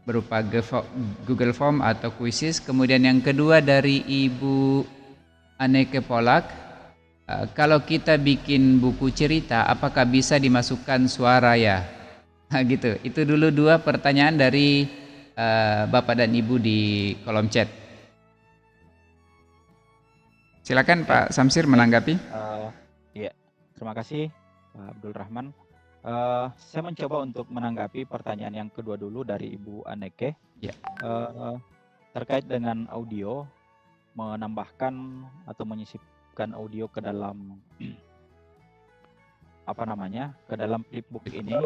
berupa Google Form atau Quizzes. Kemudian yang kedua dari Ibu Aneke Polak, kalau kita bikin buku cerita, apakah bisa dimasukkan suara ya? Nah, gitu. Itu dulu 2 pertanyaan dari Bapak dan Ibu di kolom chat. Silakan Pak Samsir menanggapi.
Iya, terima kasih Pak Abdul Rahman. Saya mencoba untuk menanggapi pertanyaan yang kedua dulu dari Ibu Aneke.
Ya.
Terkait dengan audio, menambahkan atau menyisipkan audio ke dalam ke dalam flipbook ini.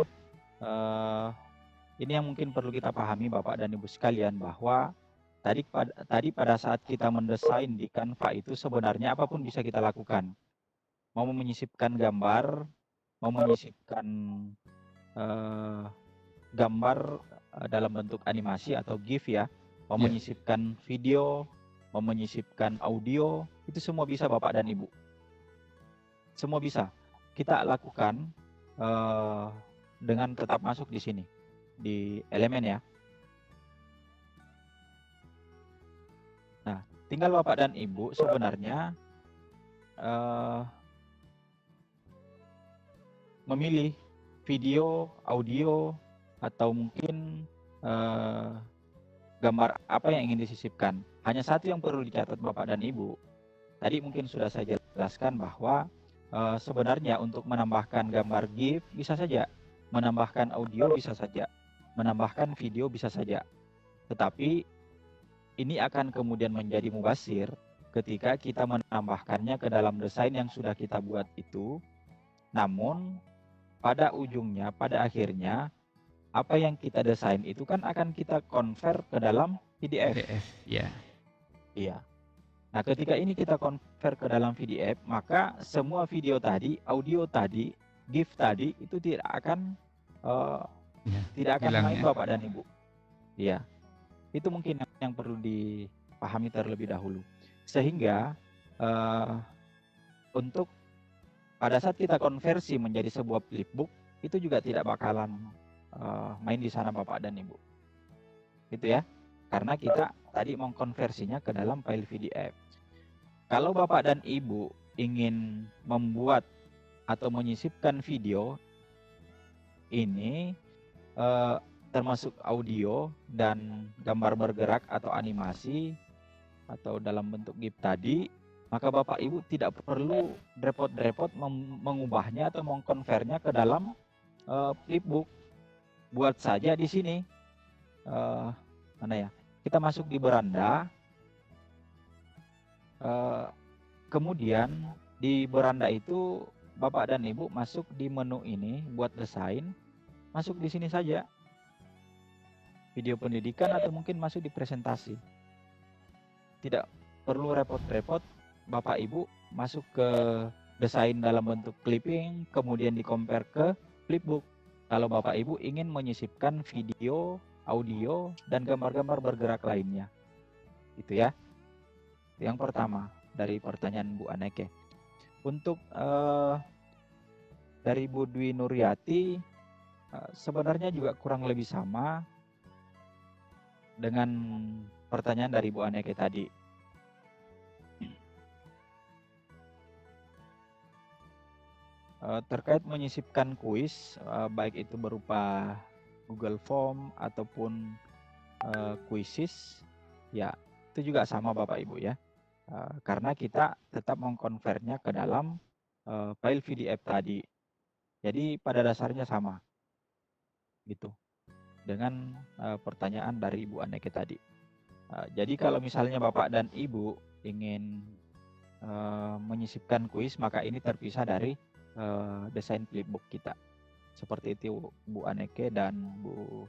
Ini yang mungkin perlu kita pahami Bapak dan Ibu sekalian, bahwa tadi pada saat kita mendesain di Canva itu sebenarnya apapun bisa kita lakukan. Mau menyisipkan gambar, mau menyisipkan gambar dalam bentuk animasi atau GIF ya, mau menyisipkan video, mau menyisipkan audio, itu semua bisa Bapak dan Ibu. Semua bisa kita lakukan dengan tetap masuk di sini, di elemen ya. Nah, tinggal Bapak dan Ibu sebenarnya memilih video, audio, atau mungkin gambar apa yang ingin disisipkan. Hanya satu yang perlu dicatat Bapak dan Ibu. Tadi mungkin sudah saya jelaskan bahwa sebenarnya untuk menambahkan gambar GIF bisa saja, menambahkan audio bisa saja, menambahkan video bisa saja. Tetapi ini akan kemudian menjadi mubazir ketika kita menambahkannya ke dalam desain yang sudah kita buat itu. Namun pada ujungnya, pada akhirnya, apa yang kita desain itu kan akan kita convert ke dalam PDF.
Ya.
Iya. Nah, ketika ini kita convert ke dalam PDF, maka semua video tadi, audio tadi, GIF tadi itu tidak akan main Bapak dan Ibu. Iya. Itu mungkin yang perlu dipahami terlebih dahulu. Sehingga untuk pada saat kita konversi menjadi sebuah flipbook, itu juga tidak bakalan main di sana Bapak dan Ibu. Gitu ya. Karena kita tadi mengkonversinya ke dalam file PDF. Kalau Bapak dan Ibu ingin membuat atau menyisipkan video, ini termasuk audio dan gambar bergerak atau animasi atau dalam bentuk GIF tadi, maka Bapak Ibu tidak perlu repot-repot mengubahnya atau mengkonvernya ke dalam flipbook. Buat saja di sini, mana ya? Kita masuk di beranda, kemudian di beranda itu Bapak dan Ibu masuk di menu ini buat desain, masuk di sini saja. Video pendidikan atau mungkin masuk di presentasi. Tidak perlu repot-repot Bapak Ibu masuk ke desain dalam bentuk clipping, kemudian di-compare ke flipbook. Kalau Bapak Ibu ingin menyisipkan video, audio, dan gambar-gambar bergerak lainnya. Itu ya. Yang pertama dari pertanyaan Bu Aneke. Untuk dari Bu Dwi Nuryati, sebenarnya juga kurang lebih sama dengan pertanyaan dari Bu Aneke tadi. Terkait menyisipkan kuis, baik itu berupa Google Form ataupun Quizzes, ya itu juga sama Bapak Ibu ya. Karena kita tetap mengkonvertnya ke dalam file PDF tadi. Jadi pada dasarnya sama. Gitu. Dengan pertanyaan dari Ibu Aneke tadi. Jadi kalau misalnya Bapak dan Ibu ingin menyisipkan kuis, maka ini terpisah dari desain flipbook kita. Seperti itu Bu Aneke dan Bu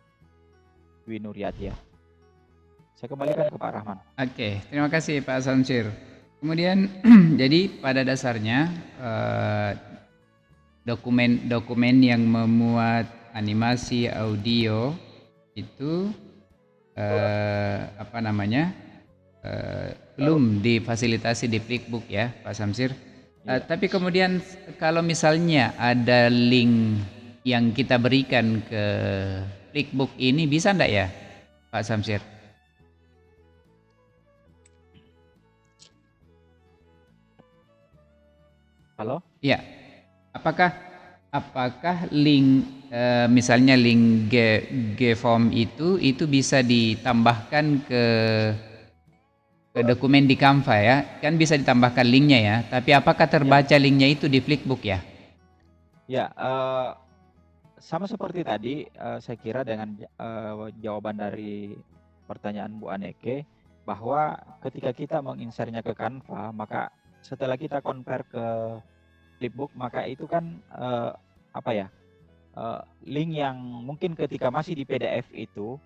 Dwi Nuryati ya. Saya kembalikan ke Pak Rahman.
Oke, terima kasih Pak Samsir. Kemudian jadi pada dasarnya dokumen-dokumen yang memuat animasi, audio itu belum difasilitasi di flipbook ya Pak Samsir. Tapi kemudian kalau misalnya ada link yang kita berikan ke flipbook ini bisa enggak ya Pak Samsir?
Halo?
Ya. Apakah link misalnya link Gform itu bisa ditambahkan ke dokumen di Canva ya? Kan bisa ditambahkan linknya ya. Tapi apakah terbaca linknya itu di flipbook ya?
Ya, sama seperti tadi, saya kira dengan jawaban dari pertanyaan Bu Aneke, bahwa ketika kita menginsertnya ke Canva, maka setelah kita compare ke flipbook, maka itu kan link yang mungkin ketika masih di PDF itu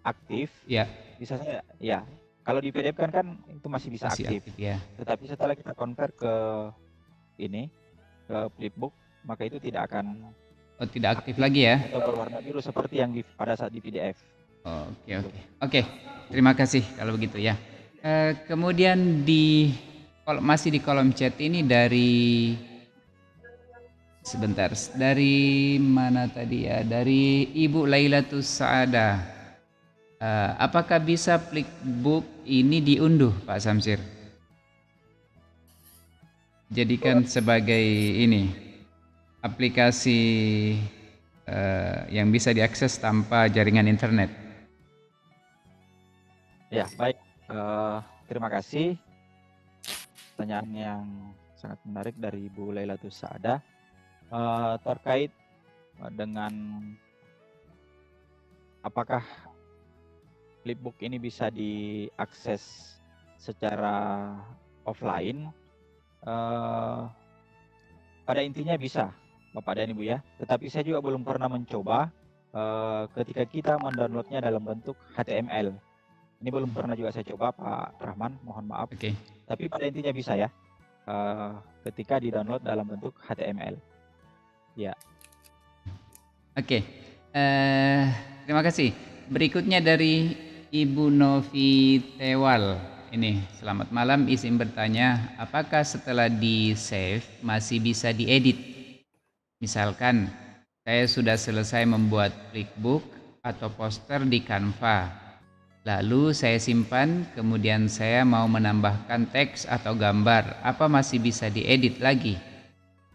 aktif,
ya.
Bisa saya ya. Kalau di PDF kan itu masih bisa aktif
ya.
Tetapi setelah kita compare ke flipbook, maka itu tidak akan
tidak aktif lagi ya,
atau berwarna biru seperti yang pada saat di PDF.
Oke. Terima kasih kalau begitu ya. Kemudian masih di kolom chat ini dari mana tadi ya? Dari Ibu Lailatus Saada. Apakah bisa flipbook ini diunduh Pak Samsir? Jadikan sebagai aplikasi yang bisa diakses tanpa jaringan internet.
Ya, baik. Terima kasih. Pertanyaan yang sangat menarik dari Ibu Lailatus Saada terkait dengan apakah flipbook ini bisa diakses secara offline. Pada intinya bisa, Bapak dan Ibu ya. Tetapi saya juga belum pernah mencoba ketika kita mendownloadnya dalam bentuk HTML. Ini belum pernah juga saya coba Pak Rahman, mohon maaf.
Oke.
Tapi pada intinya bisa ya, ketika di-download dalam bentuk HTML. Ya.
Oke. Terima kasih. Berikutnya dari Ibu Novi Tewal. Ini, selamat malam, izin bertanya, apakah setelah di-save masih bisa diedit? Misalkan, saya sudah selesai membuat flipbook atau poster di Canva. Lalu saya simpan, kemudian saya mau menambahkan teks atau gambar. Apa masih bisa diedit lagi?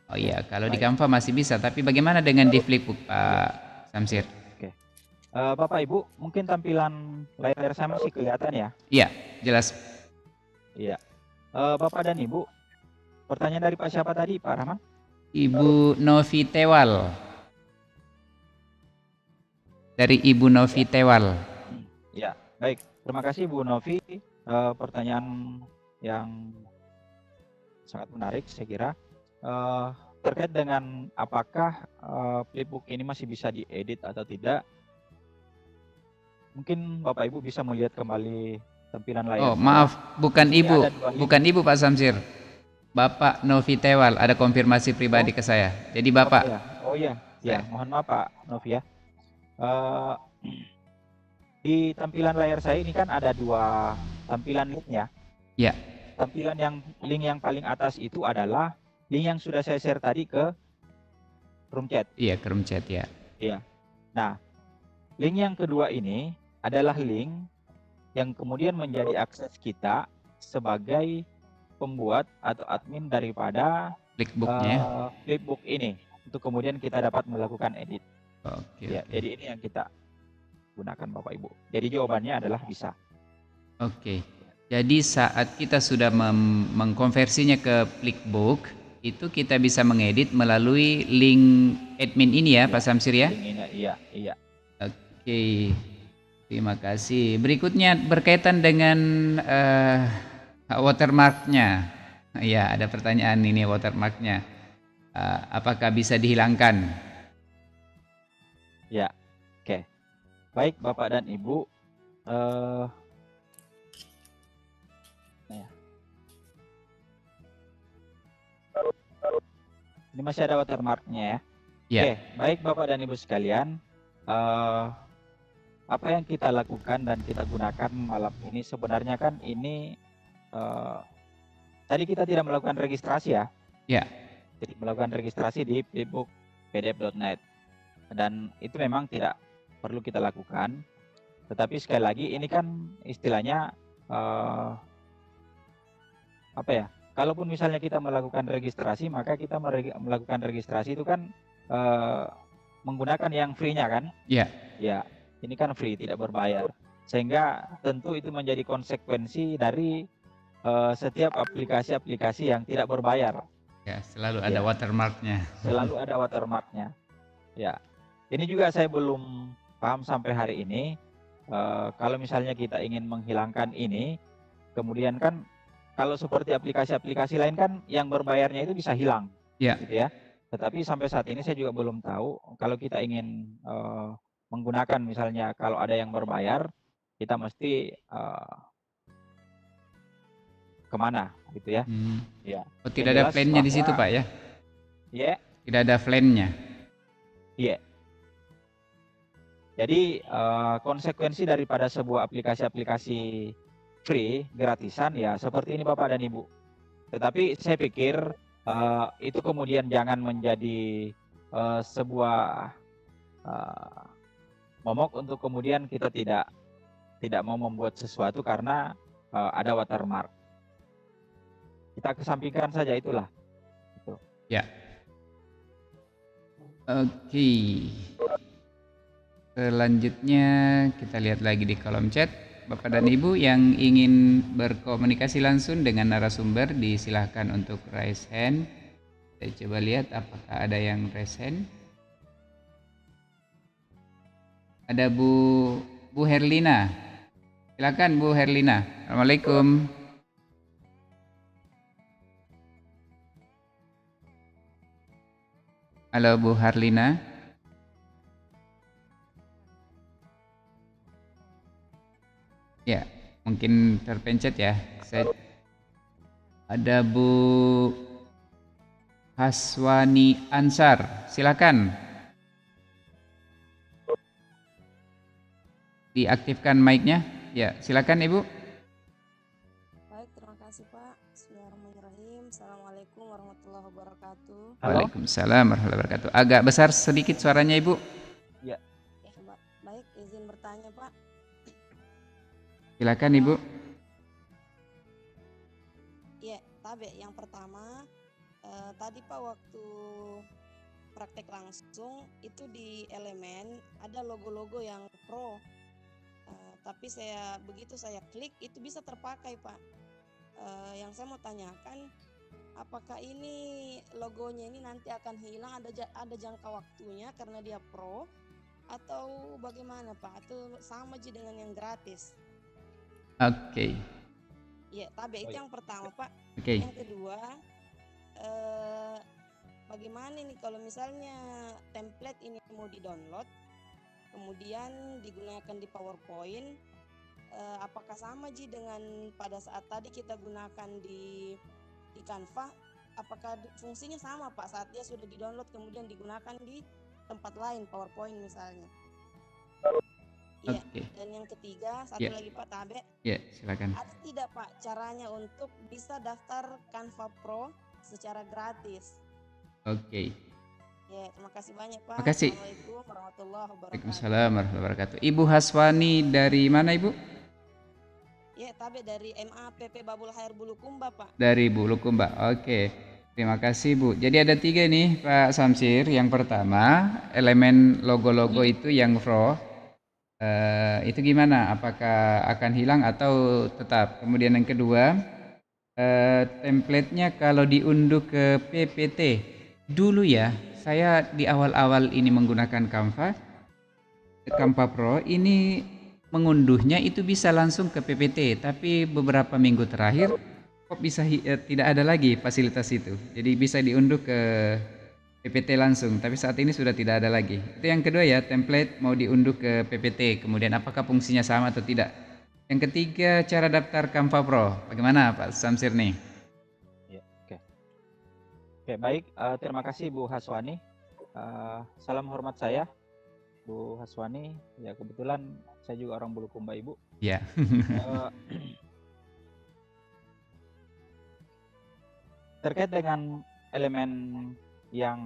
Oh iya, kalau di Canva masih bisa, tapi bagaimana dengan di flipbook, Pak Samsir.
Oke. Bapak Ibu, mungkin tampilan layar saya masih kelihatan ya?
Iya, jelas.
Iya. Bapak dan Ibu, pertanyaan dari Pak siapa tadi, Pak Rahman?
Ibu Novi Tewal. Dari Ibu Novi Tewal.
Ya, baik. Terima kasih Bu Novi. Pertanyaan yang sangat menarik saya kira. Terkait dengan apakah flipbook ini masih bisa diedit atau tidak, mungkin Bapak Ibu bisa melihat kembali tampilan layar.
Oh, maaf, bukan
Di sini
Ibu,
ada dua link.
bukan Ibu Pak Samsir. Bapak Novi Tewal, ada konfirmasi pribadi ke saya. Jadi Bapak.
Oh iya, ya, mohon maaf Pak Novi ya. Di tampilan layar saya ini kan ada dua tampilan linknya.
Ya.
Tampilan link yang paling atas itu adalah link yang sudah saya share tadi ke room chat.
Iya, ke room chat ya.
Iya. Nah, link yang kedua ini adalah link yang kemudian menjadi akses kita sebagai pembuat atau admin daripada flipbook ini untuk kemudian kita dapat melakukan edit.
Oke.
Ya, jadi ini yang kita gunakan Bapak Ibu. Jadi jawabannya adalah bisa.
Oke. Jadi saat kita sudah mengkonversinya ke flipbook, itu kita bisa mengedit melalui link admin ini ya, Pak Samsir ya?
Link ini, iya.
Oke. Terima kasih. Berikutnya berkaitan dengan watermarknya. Ya, ada pertanyaan ini watermarknya. Apakah bisa dihilangkan?
Ya, oke. Baik Bapak dan Ibu. Ini masih ada watermarknya ya.
Ya.
Oke, baik Bapak dan Ibu sekalian. Apa yang kita lakukan dan kita gunakan malam ini sebenarnya kan ini tadi kita tidak melakukan registrasi ya.
Ya.
Jadi melakukan registrasi di flipbook.pdf.net dan itu memang tidak perlu kita lakukan. Tetapi sekali lagi ini kan istilahnya apa ya? Kalaupun misalnya kita melakukan registrasi, maka kita melakukan registrasi itu kan menggunakan yang free-nya kan?
Iya.
Ya, ini kan free, tidak berbayar. Sehingga tentu itu menjadi konsekuensi dari setiap aplikasi-aplikasi yang tidak berbayar.
Ya, selalu ada watermarknya.
Selalu ada watermarknya. Ya, ini juga saya belum paham sampai hari ini. Kalau misalnya kita ingin menghilangkan ini, kemudian kan kalau seperti aplikasi-aplikasi lain kan yang berbayarnya itu bisa hilang, gitu ya. Tetapi sampai saat ini saya juga belum tahu kalau kita ingin menggunakan misalnya kalau ada yang berbayar, kita mesti kemana, gitu ya? Ya.
Oh, tidak ada plan-nya di situ Pak ya?
Iya.
Tidak ada plan-nya.
Iya. Jadi konsekuensi daripada sebuah aplikasi-aplikasi free, gratisan ya seperti ini Bapak dan Ibu. Tetapi saya pikir itu kemudian jangan menjadi sebuah momok untuk kemudian kita tidak mau membuat sesuatu karena ada watermark. Kita kesampingkan saja itulah. Gitu.
Ya. Oke. Selanjutnya kita lihat lagi di kolom chat. Bapak dan Ibu yang ingin berkomunikasi langsung dengan narasumber disilahkan untuk raise hand. Saya coba lihat apakah ada yang raise hand. Ada Bu Herlina. Silakan Bu Herlina. Assalamualaikum. Halo Bu Herlina. Ya, mungkin terpencet ya. Ada Bu Haswani Ansar, silakan. Diaktifkan mic-nya. Ya, silakan Ibu.
Baik, terima kasih Pak. Bismillahirrahmanirrahim. Assalamualaikum warahmatullahi wabarakatuh.
Waalaikumsalam warahmatullahi wabarakatuh. Agak besar sedikit suaranya Ibu.
Ya.
Baik, izin bertanya Pak.
Silakan Ibu.
Iya, Tabe yang pertama tadi Pak waktu praktek langsung itu di Elemen ada logo-logo yang pro. Tapi begitu saya klik itu bisa terpakai, Pak. Yang saya mau tanyakan, apakah ini logonya ini nanti akan hilang, ada jangka waktunya karena dia pro, atau bagaimana, Pak? Atau sama aja dengan yang gratis?
Oke.
Ya, tapi itu yang pertama, Pak.
Oke.
Yang kedua, bagaimana nih kalau misalnya template ini mau di-download, kemudian digunakan di PowerPoint, apakah sama Ji dengan pada saat tadi kita gunakan di Canva? Apakah fungsinya sama, Pak, saat dia sudah di-download kemudian digunakan di tempat lain, PowerPoint misalnya? Iya.
Oke.
Dan yang ketiga, satu lagi Pak Tabe.
Ya, silakan.
Ada tidak Pak caranya untuk bisa daftar Canva Pro secara gratis?
Oke.
Ya, terima kasih banyak Pak.
Makasih.
Assalamualaikum warahmatullahi wabarakatuh.
Waalaikumsalam warahmatullahi wabarakatuh. Ibu Haswani dari mana, Ibu?
Ya, Tabe dari MAPP Babul Khair Bulukumba, Pak.
Dari Bulukumba. Oke. Terima kasih, Bu. Jadi ada 3 nih, Pak Samsir. Yang pertama, elemen logo-logo itu yang pro. Itu gimana? Apakah akan hilang atau tetap? Kemudian yang kedua, template-nya kalau diunduh ke PPT. Dulu ya, saya di awal-awal ini menggunakan Canva Pro, ini mengunduhnya itu bisa langsung ke PPT, tapi beberapa minggu terakhir kok bisa tidak ada lagi fasilitas itu. Jadi bisa diunduh ke PPT langsung, tapi saat ini sudah tidak ada lagi. Itu yang kedua ya, template mau diunduh ke PPT, kemudian apakah fungsinya sama atau tidak. Yang ketiga, cara daftar Canva Pro. Bagaimana Pak Samsir nih?
Ya, oke, baik. Terima kasih Bu Haswani. Salam hormat saya, Bu Haswani. Ya, kebetulan saya juga orang Bulukumba, Ibu.
Ya.
Terkait dengan elemen yang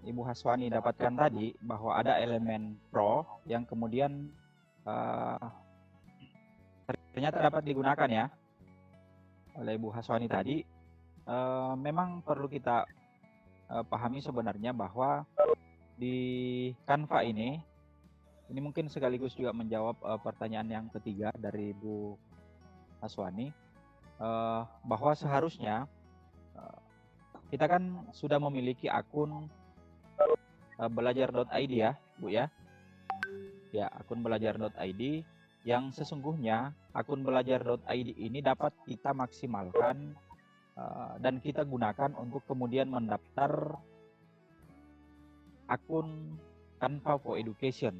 Ibu Haswani dapatkan tadi, bahwa ada elemen pro yang kemudian ternyata dapat digunakan ya oleh Ibu Haswani tadi. Memang perlu kita pahami sebenarnya bahwa di Canva ini mungkin sekaligus juga menjawab pertanyaan yang ketiga dari Ibu Haswani, bahwa seharusnya kita kan sudah memiliki akun belajar.id ya, Bu ya. Ya, akun belajar.id yang sesungguhnya akun belajar.id ini dapat kita maksimalkan dan kita gunakan untuk kemudian mendaftar akun Canva for Education,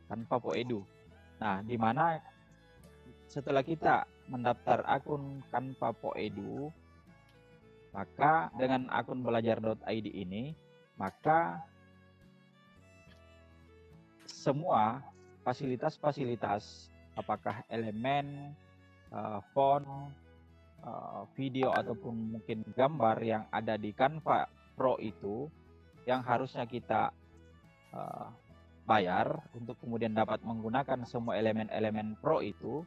Canva for Edu. Nah, di mana setelah kita mendaftar akun Canva for Edu, maka dengan akun belajar.id ini, maka semua fasilitas-fasilitas, apakah elemen, font, video ataupun mungkin gambar yang ada di Canva Pro itu, yang harusnya kita bayar untuk kemudian dapat menggunakan semua elemen-elemen Pro itu,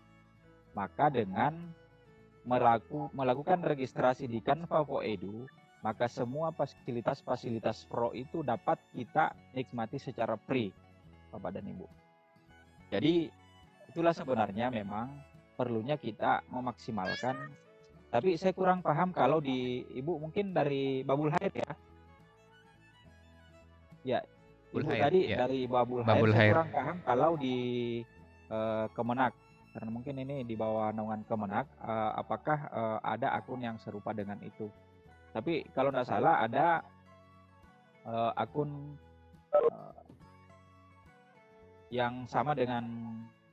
maka dengan melakukan registrasi di Canva for Edu, maka semua fasilitas-fasilitas Pro itu dapat kita nikmati secara free, Bapak dan Ibu. Jadi itulah sebenarnya memang perlunya kita memaksimalkan. Tapi saya kurang paham kalau di Ibu mungkin dari Babul Khair ya. Ya, Ibu tadi ya. Dari Babul Khair saya kurang paham kalau di Kemenak. Karena mungkin ini di bawah naungan Kemenak, apakah ada akun yang serupa dengan itu? Tapi kalau tidak salah ada akun yang sama dengan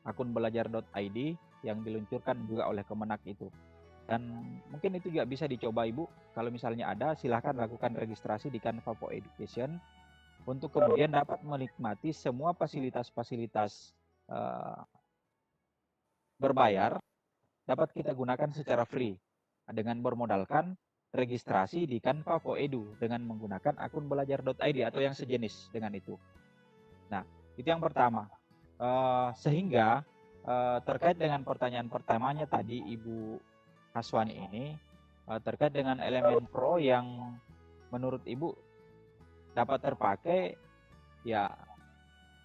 akun belajar.id yang diluncurkan juga oleh Kemenak itu. Dan mungkin itu juga bisa dicoba Ibu. Kalau misalnya ada, silahkan lakukan registrasi di Canva for Education untuk kemudian dapat menikmati semua fasilitas-fasilitas berbayar dapat kita gunakan secara free dengan bermodalkan registrasi di Canva for Edu dengan menggunakan akun belajar.id atau yang sejenis dengan itu. Nah, itu yang pertama. Sehingga terkait dengan pertanyaan pertamanya tadi Ibu Haswani ini, terkait dengan elemen pro yang menurut Ibu dapat terpakai, ya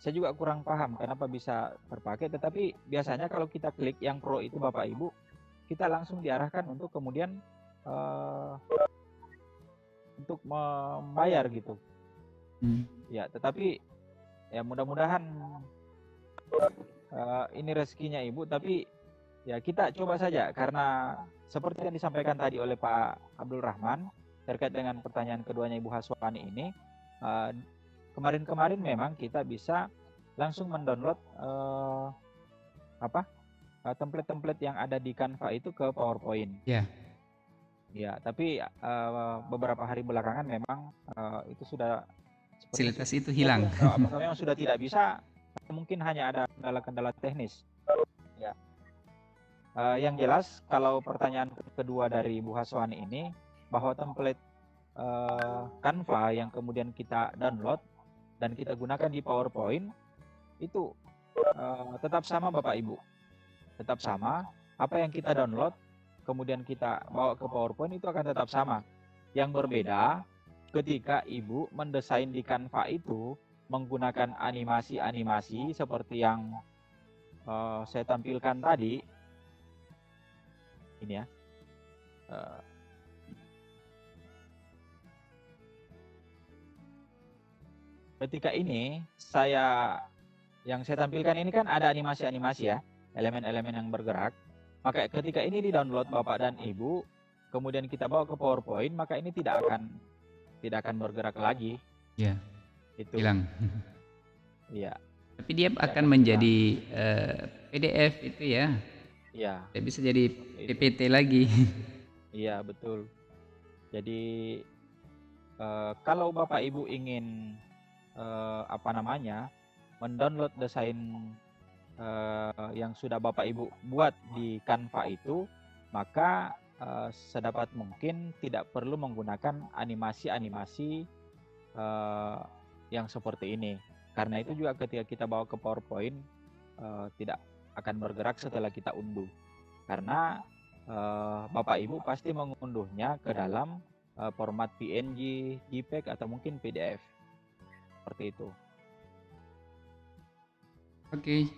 saya juga kurang paham kenapa bisa terpakai. Tetapi biasanya kalau kita klik yang Pro itu Bapak Ibu, kita langsung diarahkan untuk kemudian untuk membayar gitu. Ya, tetapi ya mudah-mudahan ini rezekinya Ibu, tapi ya kita coba saja, karena seperti yang disampaikan tadi oleh Pak Abdul Rahman terkait dengan pertanyaan keduanya Ibu Haswani ini, kemarin-kemarin memang kita bisa langsung mendownload template-template yang ada di Canva itu ke PowerPoint.
Ya.
Ya, tapi beberapa hari belakangan memang itu sudah
Fasilitas itu hilang.
Apakah memang sudah tidak bisa? Mungkin hanya ada kendala-kendala teknis. Ya. Yang jelas, kalau pertanyaan kedua dari Bu Haswani ini, bahwa template Canva yang kemudian kita download dan kita gunakan di PowerPoint itu tetap sama Bapak Ibu, tetap sama. Apa yang kita download kemudian kita bawa ke PowerPoint itu akan tetap sama. Yang berbeda ketika Ibu mendesain di Canva itu menggunakan animasi-animasi seperti yang saya tampilkan tadi. Ini ya. Ketika ini yang saya tampilkan ini kan ada animasi-animasi ya, elemen-elemen yang bergerak. Maka ketika ini di-download Bapak dan Ibu, kemudian kita bawa ke PowerPoint, maka ini tidak akan bergerak lagi.
Ya.
Itu.
Hilang.
Iya.
Tapi dia akan menjadi PDF itu ya.
Iya.
Tidak bisa jadi PPT lagi.
Iya, betul. Jadi kalau Bapak Ibu ingin mendownload desain yang sudah Bapak Ibu buat di Canva itu, maka sedapat mungkin tidak perlu menggunakan animasi-animasi yang seperti ini. Karena itu juga ketika kita bawa ke PowerPoint tidak akan bergerak setelah kita unduh. Karena Bapak Ibu pasti mengunduhnya ke dalam format PNG, JPEG atau mungkin PDF. Seperti itu.
Oke.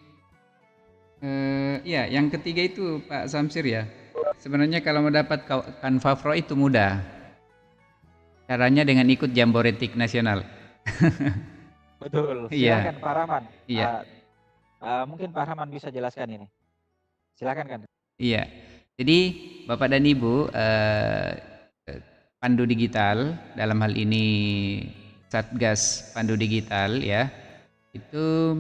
Ya, yang ketiga itu Pak Samsir ya. Sebenarnya kalau mau dapat Canva Pro itu mudah. Caranya dengan ikut Jamboretik Nasional.
Betul.
Iya.
Silakan Pak Rahman.
Iya.
Mungkin Pak Rahman bisa jelaskan ini. Silakan kan.
Iya. Jadi Bapak dan Ibu, Pandu Digital dalam hal ini Satgas Pandu Digital ya, itu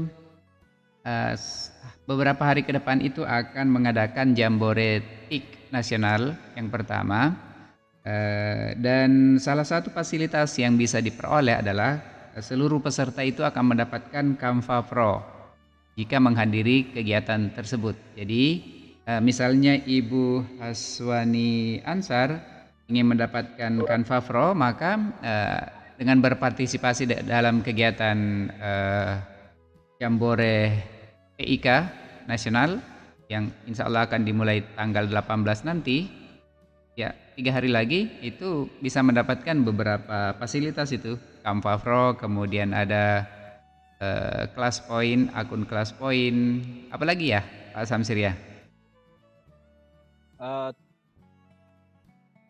beberapa hari ke depan itu akan mengadakan Jamboretik Nasional yang pertama, dan salah satu fasilitas yang bisa diperoleh adalah seluruh peserta itu akan mendapatkan Canva Pro jika menghadiri kegiatan tersebut. Jadi misalnya Ibu Haswani Ansar ingin mendapatkan Canva Pro, maka dengan berpartisipasi dalam kegiatan Jambore PIK Nasional yang insya Allah akan dimulai tanggal 18 nanti, ya 3 hari lagi itu bisa mendapatkan beberapa fasilitas itu, Canva Pro, kemudian ada kelas poin, akun kelas poin, apalagi ya Pak Samsir ya?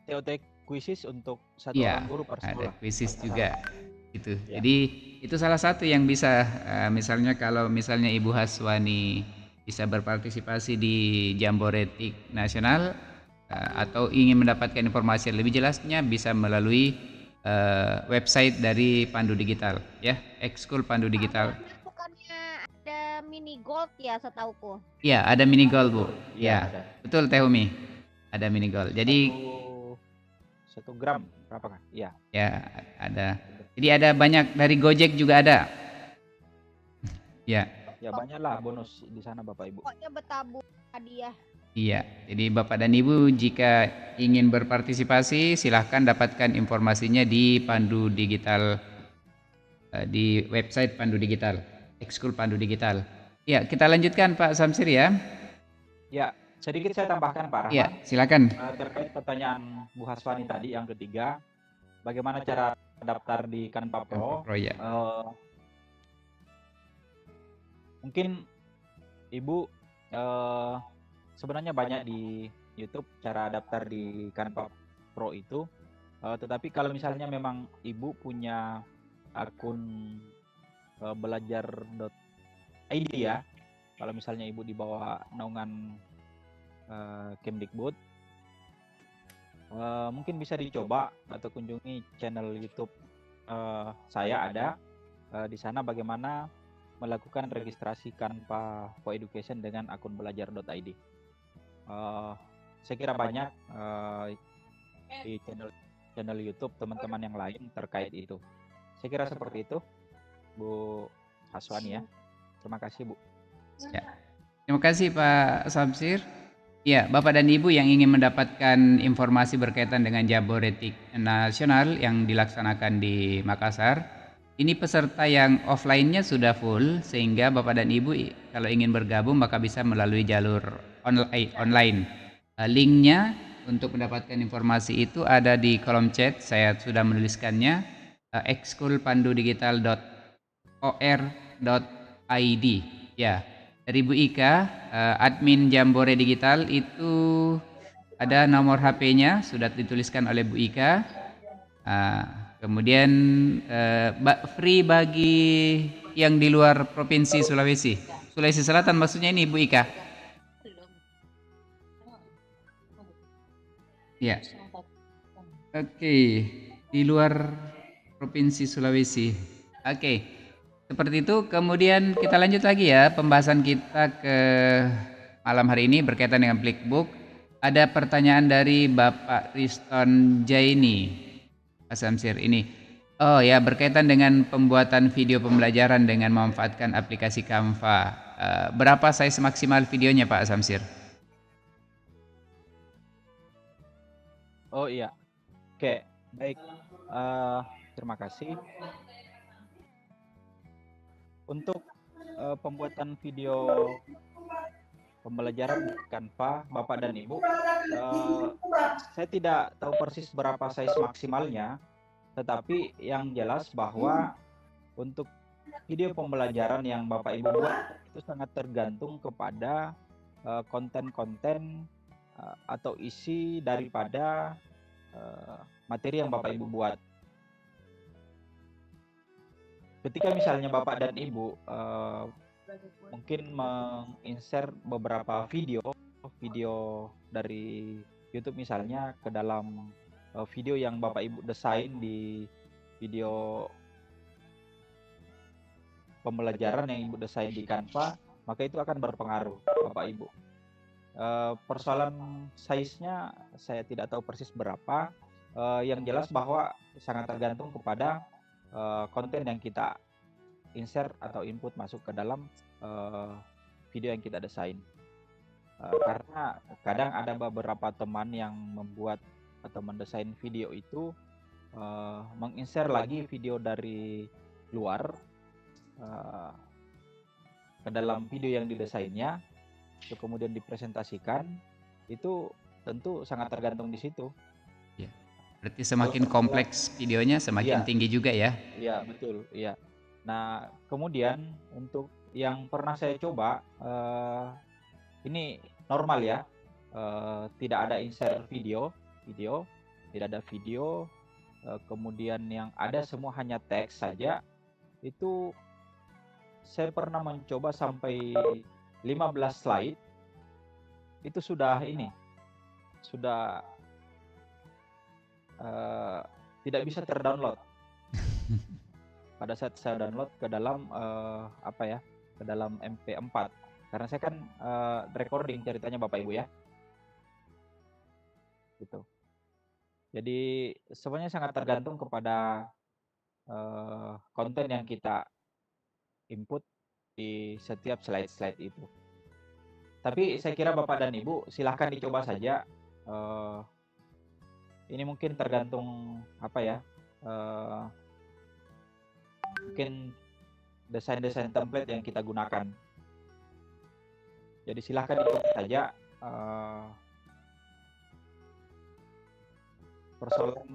TOT kuisis untuk satu
Ya,
orang guru per
ada
sekolah.
kuisis juga gitu.
Ya.
Jadi itu salah satu yang bisa misalnya kalau misalnya Ibu Haswani bisa berpartisipasi di Jamboretik Nasional atau ingin mendapatkan informasi yang lebih jelasnya bisa melalui website dari Pandu Digital ya, Ekskul Pandu Digital.
Bukannya ada mini gold ya setauku?
Iya, ada mini gold Bu.
Iya,
Ya,
ada.
betul Teh Umi. Ada mini gold. Jadi
1 gram berapakah? Iya.
ya ada. Jadi ada banyak, dari Gojek juga ada. Ya.
Ya banyaklah bonus di sana Bapak Ibu.
Pokoknya bertabung hadiah.
Iya, jadi Bapak dan Ibu jika ingin berpartisipasi silahkan dapatkan informasinya di Pandu Digital, di website Pandu Digital, Ekskul Pandu Digital. Ya, kita lanjutkan Pak Samsir ya.
Ya, sedikit saya tambahkan Pak Rahman.
Ya, silakan.
Terkait pertanyaan Bu Haswani tadi yang ketiga, bagaimana cara daftar di Canva Pro.
Pro ya.
Mungkin Ibu sebenarnya banyak di YouTube cara daftar di Canva Pro itu. Tetapi kalau misalnya memang Ibu punya akun belajar.id ya, kalau misalnya Ibu di bawah naungan Kemdikbud, mungkin bisa dicoba atau kunjungi channel YouTube saya ada di sana bagaimana melakukan registrasi Canva for Education dengan akun belajar.id. Saya kira banyak di channel YouTube teman-teman yang lain terkait itu. Saya kira seperti itu, Bu Haswani ya. Terima kasih, Bu.
Ya. Terima kasih Pak Samsir. Ya, Bapak dan Ibu yang ingin mendapatkan informasi berkaitan dengan Jabodetik Nasional yang dilaksanakan di Makassar, ini peserta yang offline-nya sudah full, sehingga Bapak dan Ibu kalau ingin bergabung maka bisa melalui jalur online. Linknya untuk mendapatkan informasi itu ada di kolom chat, saya sudah menuliskannya, exkulpandu.digital.or.id. Ya, dari Bu Ika, admin Jambore Digital itu ada nomor HP-nya, sudah dituliskan oleh Bu Ika. Kemudian free bagi yang di luar provinsi Sulawesi Selatan maksudnya ini Bu Ika. Ya. Oke, di luar provinsi Sulawesi. Oke. Seperti itu. Kemudian kita lanjut lagi ya pembahasan kita ke malam hari ini berkaitan dengan Flipbook. Ada pertanyaan dari Bapak Riston Jaini. Pak Samsir ini. Oh ya, berkaitan dengan pembuatan video pembelajaran dengan memanfaatkan aplikasi Canva. Berapa size maksimal videonya Pak Samsir?
Oh iya. Oke, baik. Terima kasih. Untuk pembuatan video pembelajaran Canva, Bapak dan Ibu, saya tidak tahu persis berapa size maksimalnya, tetapi yang jelas bahwa untuk video pembelajaran yang Bapak Ibu buat itu sangat tergantung kepada konten-konten atau isi daripada materi yang Bapak Ibu buat. Ketika misalnya Bapak dan Ibu mungkin menginsert beberapa video dari YouTube misalnya ke dalam video yang Bapak Ibu desain di video pembelajaran yang Ibu desain di Canva, maka itu akan berpengaruh Bapak Ibu. Persoalan size-nya saya tidak tahu persis berapa, yang jelas bahwa sangat tergantung kepada konten yang kita insert atau input masuk ke dalam video yang kita desain. Karena kadang ada beberapa teman yang membuat atau mendesain video itu menginsert lagi video dari luar ke dalam video yang didesainnya, itu kemudian dipresentasikan. Itu tentu sangat tergantung di situ.
Ya. Berarti semakin kompleks videonya semakin tinggi juga ya?
Iya, betul. Iya. Nah, kemudian untuk yang pernah saya coba, ini normal ya, tidak ada insert video, tidak ada video, kemudian yang ada semua hanya teks saja. Itu saya pernah mencoba sampai 15 slide, itu sudah tidak bisa terdownload. Pada saat saya download ke dalam ke dalam MP4, karena saya kan recording ceritanya Bapak Ibu ya, gitu. Jadi sebenarnya sangat tergantung kepada konten yang kita input di setiap slide itu. Tapi saya kira Bapak dan Ibu silahkan dicoba saja. Ini mungkin tergantung mungkin desain template yang kita gunakan. Jadi silahkan dicoba saja. persoalan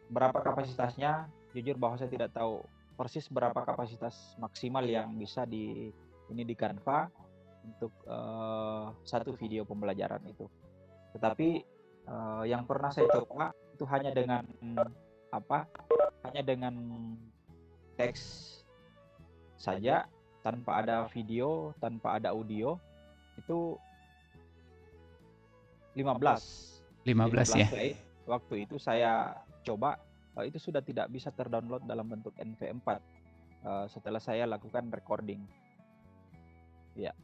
berapa kapasitasnya, jujur bahwa saya tidak tahu persis berapa kapasitas maksimal yang bisa di Canva untuk satu video pembelajaran itu. Tetapi yang pernah saya coba itu hanya dengan apa? Hanya dengan teks saja, tanpa ada video, tanpa ada audio, itu 15
15 ya.
slide. Waktu itu saya coba, itu sudah tidak bisa terdownload dalam bentuk NV4 setelah saya lakukan recording. Ya.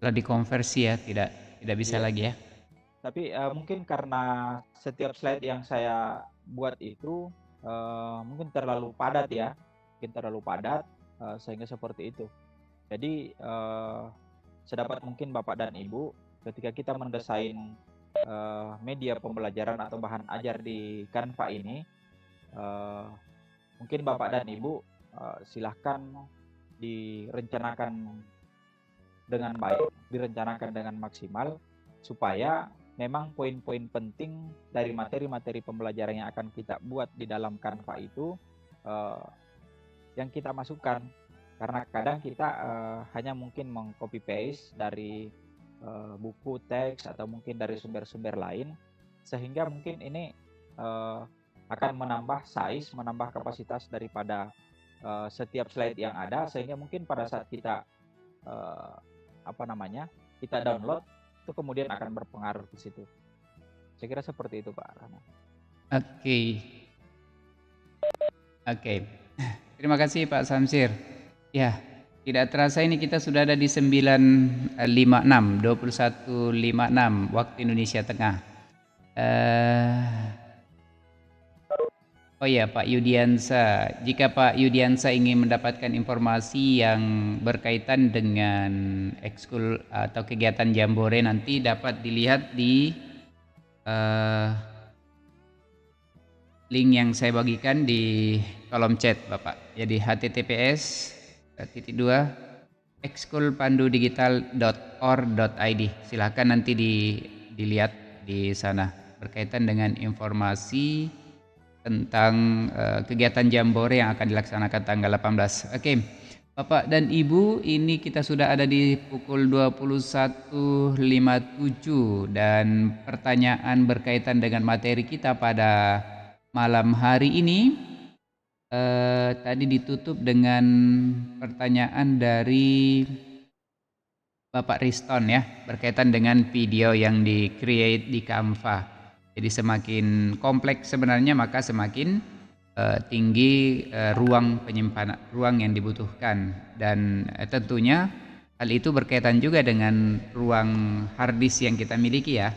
Kalau dikonversi ya tidak bisa
Iya.
lagi ya.
Tapi mungkin karena setiap slide yang saya buat itu mungkin terlalu padat ya, sehingga seperti itu. Jadi sedapat mungkin Bapak dan Ibu, ketika kita mendesain media pembelajaran atau bahan ajar di Canva ini, mungkin Bapak dan Ibu silahkan direncanakan dengan baik, direncanakan dengan maksimal, supaya memang poin-poin penting dari materi-materi pembelajaran yang akan kita buat di dalam Canva itu yang kita masukkan. Karena kadang kita hanya mungkin meng-copy paste dari buku, teks, atau mungkin dari sumber-sumber lain, sehingga mungkin ini akan menambah size, menambah kapasitas daripada setiap slide yang ada, sehingga mungkin pada saat kita kita download, itu kemudian akan berpengaruh di situ. Saya kira seperti itu, Pak Rahman.
Oke. Terima kasih Pak Samsir. Ya, tidak terasa ini kita sudah ada di 9.56, 21.56 waktu Indonesia Tengah. Oh ya, Pak Yudiansa. Jika Pak Yudiansa ingin mendapatkan informasi yang berkaitan dengan ekskul atau kegiatan Jambore, nanti dapat dilihat di link yang saya bagikan di kolom chat Bapak. Jadi https://ekskulpandudigital.or.id. Silakan nanti dilihat di sana berkaitan dengan informasi tentang kegiatan Jambore yang akan dilaksanakan tanggal 18. Oke. Bapak dan Ibu, ini kita sudah ada di pukul 21.57 dan pertanyaan berkaitan dengan materi kita pada malam hari ini tadi ditutup dengan pertanyaan dari Bapak Riston ya, berkaitan dengan video yang di-create di Canva. Jadi semakin kompleks sebenarnya, maka semakin tinggi ruang penyimpanan, ruang yang dibutuhkan, dan tentunya hal itu berkaitan juga dengan ruang hard disk yang kita miliki ya.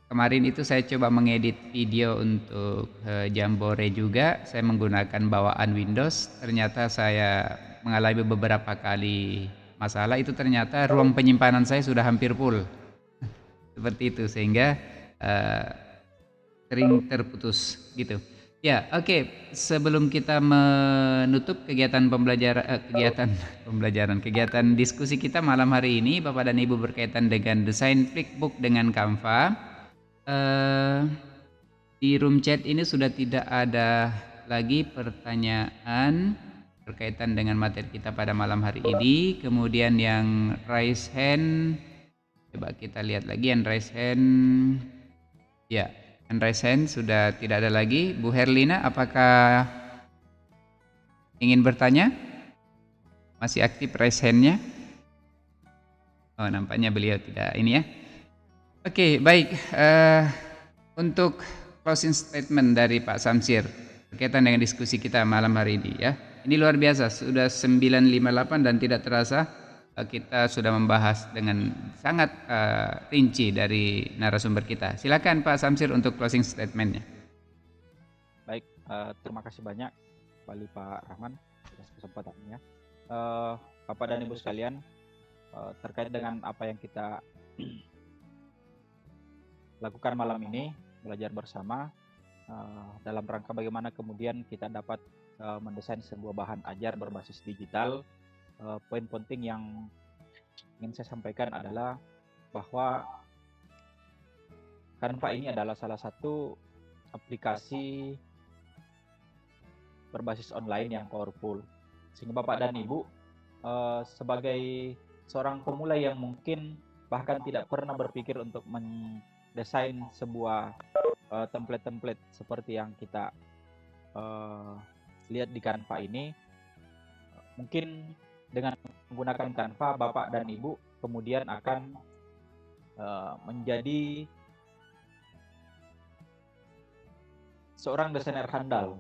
Kemarin itu saya coba mengedit video untuk Jambore juga, saya menggunakan bawaan Windows, ternyata saya mengalami beberapa kali masalah, itu ternyata ruang penyimpanan saya sudah hampir full. Seperti itu, sehingga sering terputus gitu. Ya, oke. Sebelum kita menutup kegiatan diskusi kita malam hari ini, Bapak dan Ibu, berkaitan dengan desain flipbook dengan Canva. Di room chat ini sudah tidak ada lagi pertanyaan berkaitan dengan materi kita pada malam hari ini. Kemudian yang raise hand, coba kita lihat lagi yang raise hand. Ya, hand raise hand sudah tidak ada lagi. Bu Herlina, apakah ingin bertanya? Masih aktif raise hand-nya? Oh, nampaknya beliau tidak ini ya. Oke, baik. Untuk closing statement dari Pak Samsir berkaitan dengan diskusi kita malam hari ini ya. Ini luar biasa, sudah 9.58 dan tidak terasa kita sudah membahas dengan sangat rinci dari narasumber kita. Silakan Pak Samsir untuk closing statement-nya.
Baik, terima kasih banyak kembali Pak Rahman atas kesempatannya. Bapak dan Ibu sekalian, terkait dengan apa yang kita lakukan malam ini, belajar bersama dalam rangka bagaimana kemudian kita dapat mendesain sebuah bahan ajar berbasis digital. Poin penting yang ingin saya sampaikan adalah bahwa Canva ini adalah salah satu aplikasi berbasis online yang powerful. Sehingga Bapak dan Ibu sebagai seorang pemula yang mungkin bahkan tidak pernah berpikir untuk mendesain sebuah template-template seperti yang kita lihat di Canva ini, mungkin dengan menggunakan Canva, Bapak dan Ibu kemudian akan menjadi seorang desainer handal,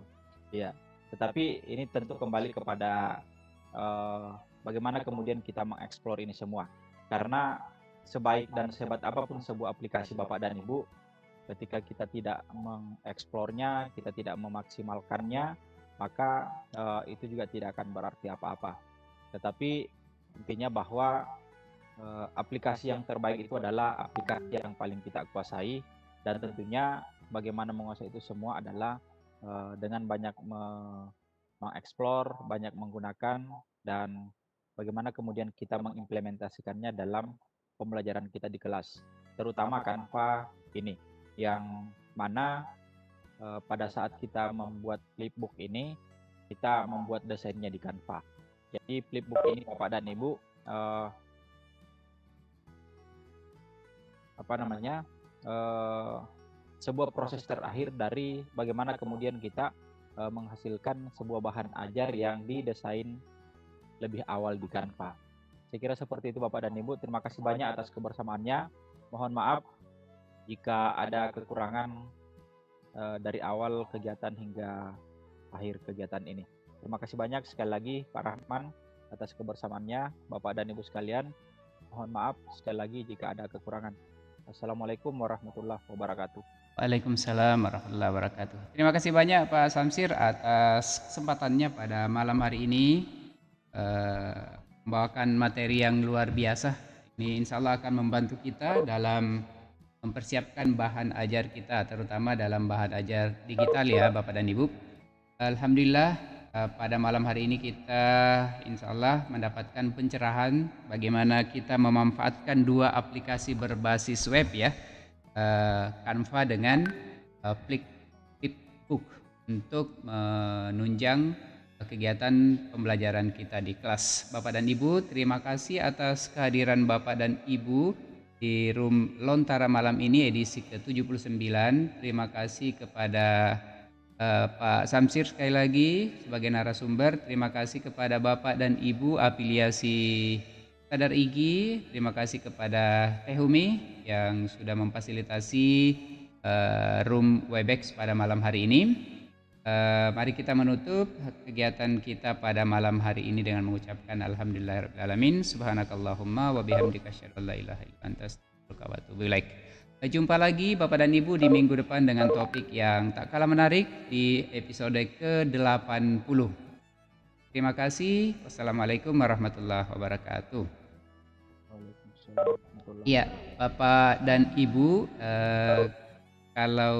ya. Tetapi ini tentu kembali kepada bagaimana kemudian kita mengeksplor ini semua. Karena sebaik dan sehebat apapun sebuah aplikasi Bapak dan Ibu, ketika kita tidak mengeksplornya, kita tidak memaksimalkannya, maka itu juga tidak akan berarti apa-apa. Tetapi intinya bahwa aplikasi yang terbaik itu adalah aplikasi yang paling kita kuasai, dan tentunya bagaimana menguasai itu semua adalah dengan banyak mengeksplor, banyak menggunakan, dan bagaimana kemudian kita mengimplementasikannya dalam pembelajaran kita di kelas, terutama Canva ini, yang mana pada saat kita membuat flipbook ini, kita membuat desainnya di Canva. Jadi flipbook ini Bapak dan Ibu sebuah proses terakhir dari bagaimana kemudian kita menghasilkan sebuah bahan ajar yang didesain lebih awal di Canva. Saya kira seperti itu Bapak dan Ibu. Terima kasih banyak atas kebersamaannya. Mohon maaf jika ada kekurangan dari awal kegiatan hingga akhir kegiatan ini. Terima kasih banyak sekali lagi Pak Rahman atas kebersamaannya. Bapak dan Ibu sekalian, mohon maaf sekali lagi jika ada kekurangan. Assalamualaikum warahmatullahi wabarakatuh.
Waalaikumsalam warahmatullahi wabarakatuh. Terima kasih banyak Pak Samsir atas kesempatannya pada malam hari ini, membawakan materi yang luar biasa. Ini insya Allah akan membantu kita dalam mempersiapkan bahan ajar kita, terutama dalam bahan ajar digital ya Bapak dan Ibu. Alhamdulillah pada malam hari ini kita insya Allah mendapatkan pencerahan bagaimana kita memanfaatkan dua aplikasi berbasis web ya, Canva dengan Flipbook untuk menunjang kegiatan pembelajaran kita di kelas. Bapak dan Ibu, terima kasih atas kehadiran Bapak dan Ibu di room Lontara malam ini edisi ke-79. Terima kasih kepada Pak Samsir sekali lagi sebagai narasumber. Terima kasih kepada Bapak dan Ibu afiliasi Sadar Igi. Terima kasih kepada Teh Humi yang sudah memfasilitasi room Webex pada malam hari ini. Mari kita menutup kegiatan kita pada malam hari ini dengan mengucapkan alhamdulillahirabbil alamin. Subhanakallahumma wa bihamdika asyhadu an la ilaha illa anta astaghfiruka wa atubu ilaik. Jumpa lagi Bapak dan Ibu di minggu depan dengan topik yang tak kalah menarik di episode ke-80. Terima kasih. Wassalamualaikum warahmatullahi wabarakatuh. Iya, Bapak dan Ibu, kalau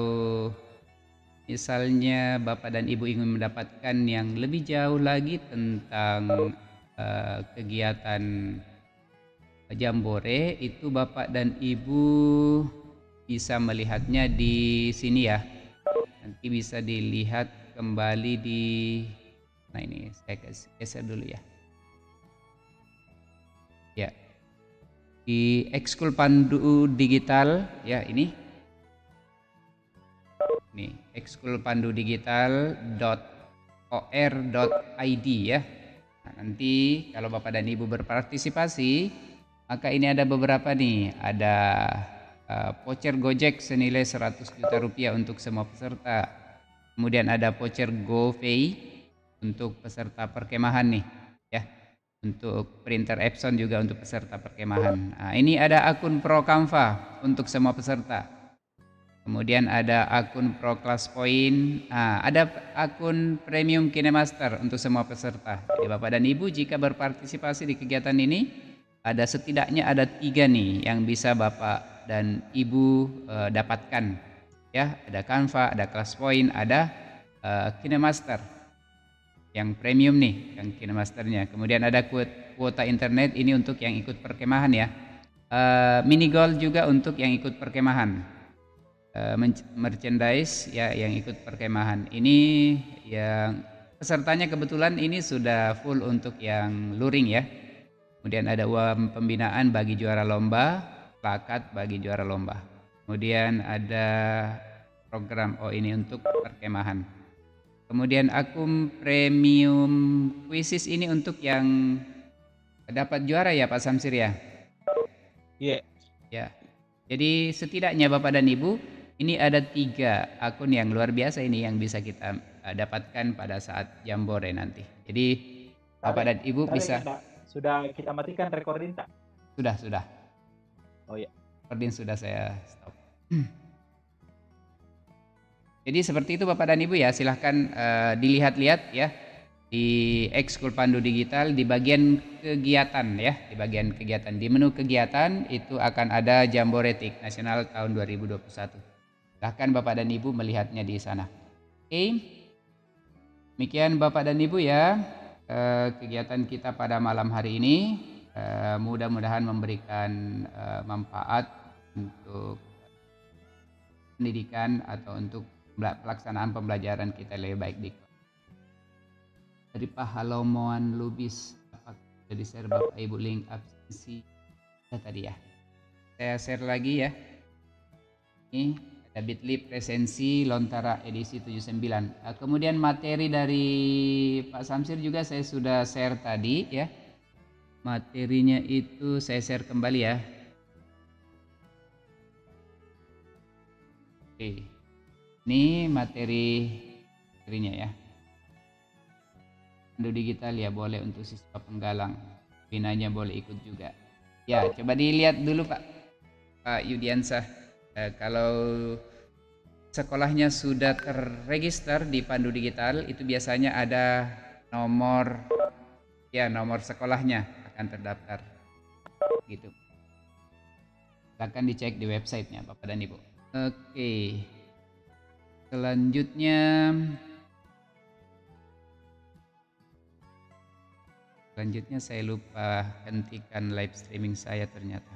misalnya Bapak dan Ibu ingin mendapatkan yang lebih jauh lagi tentang kegiatan Jambore, itu Bapak dan Ibu bisa melihatnya di sini ya. Nanti bisa dilihat kembali di, nah ini saya geser dulu ya. Ya, di Ekskul Pandu Digital ya ini. Nih, ekskulpandudigital.or.id ya. Nah, nanti kalau Bapak dan Ibu berpartisipasi, maka ini ada beberapa nih, ada voucher Gojek senilai 100 juta rupiah untuk semua peserta. Kemudian ada voucher GoPay untuk peserta perkemahan nih ya. Untuk printer Epson juga untuk peserta perkemahan. Nah, ini ada akun Pro Canva untuk semua peserta. Kemudian ada akun Pro Class Point, ada akun Premium KineMaster untuk semua peserta. Jadi Bapak dan Ibu jika berpartisipasi di kegiatan ini, ada setidaknya ada 3 nih yang bisa Bapak dan Ibu dapatkan. Ya, ada Canva, ada Class Point, ada KineMaster yang premium nih, yang KineMasternya. Kemudian ada kuota internet ini untuk yang ikut perkemahan ya. Mini Gold juga untuk yang ikut perkemahan. merchandise ya yang ikut perkemahan. Ini yang pesertanya kebetulan ini sudah full untuk yang luring ya. Kemudian ada uang pembinaan bagi juara lomba, plakat bagi juara lomba. Kemudian ada program ini untuk perkemahan. Kemudian akun premium Quizzes ini untuk yang dapat juara ya Pak Samsir ya.
Iya.
Ya. Jadi setidaknya Bapak dan Ibu ini ada 3 akun yang luar biasa ini yang bisa kita dapatkan pada saat Jambore nanti. Jadi Bapak dan Ibu bisa.
Sudah kita matikan recording tak?
Sudah.
Oh iya.
Recording sudah saya stop. Jadi seperti itu Bapak dan Ibu ya, silahkan dilihat-lihat ya di Ekskul Pandu Digital di bagian kegiatan ya, di bagian kegiatan di menu kegiatan itu akan ada Jamboretik Nasional tahun 2021. Silahkan Bapak dan Ibu melihatnya di sana. Oke, demikian Bapak dan Ibu ya kegiatan kita pada malam hari ini. Mudah-mudahan memberikan manfaat untuk pendidikan atau untuk pelaksanaan pembelajaran kita lebih baik dari Pahalomoan Lubis. Apakah sudah di-share Bapak Ibu link absensi tadi ya? Saya share lagi ya. Ini ada Bitly presensi Lontara edisi 79. Kemudian materi dari Pak Samsir juga saya sudah share tadi ya. Materinya itu saya share kembali ya. Oke. Ini materinya ya. Pandu digital ya boleh untuk siswa penggalang. Binanya boleh ikut juga. Ya, coba dilihat dulu Pak Yudiansah. Kalau sekolahnya sudah terregister di Pandu Digital itu biasanya ada nomor sekolahnya akan terdaftar. Gitu. Silakan dicek di websitenya Bapak dan Ibu. Oke. Selanjutnya saya lupa hentikan live streaming saya ternyata.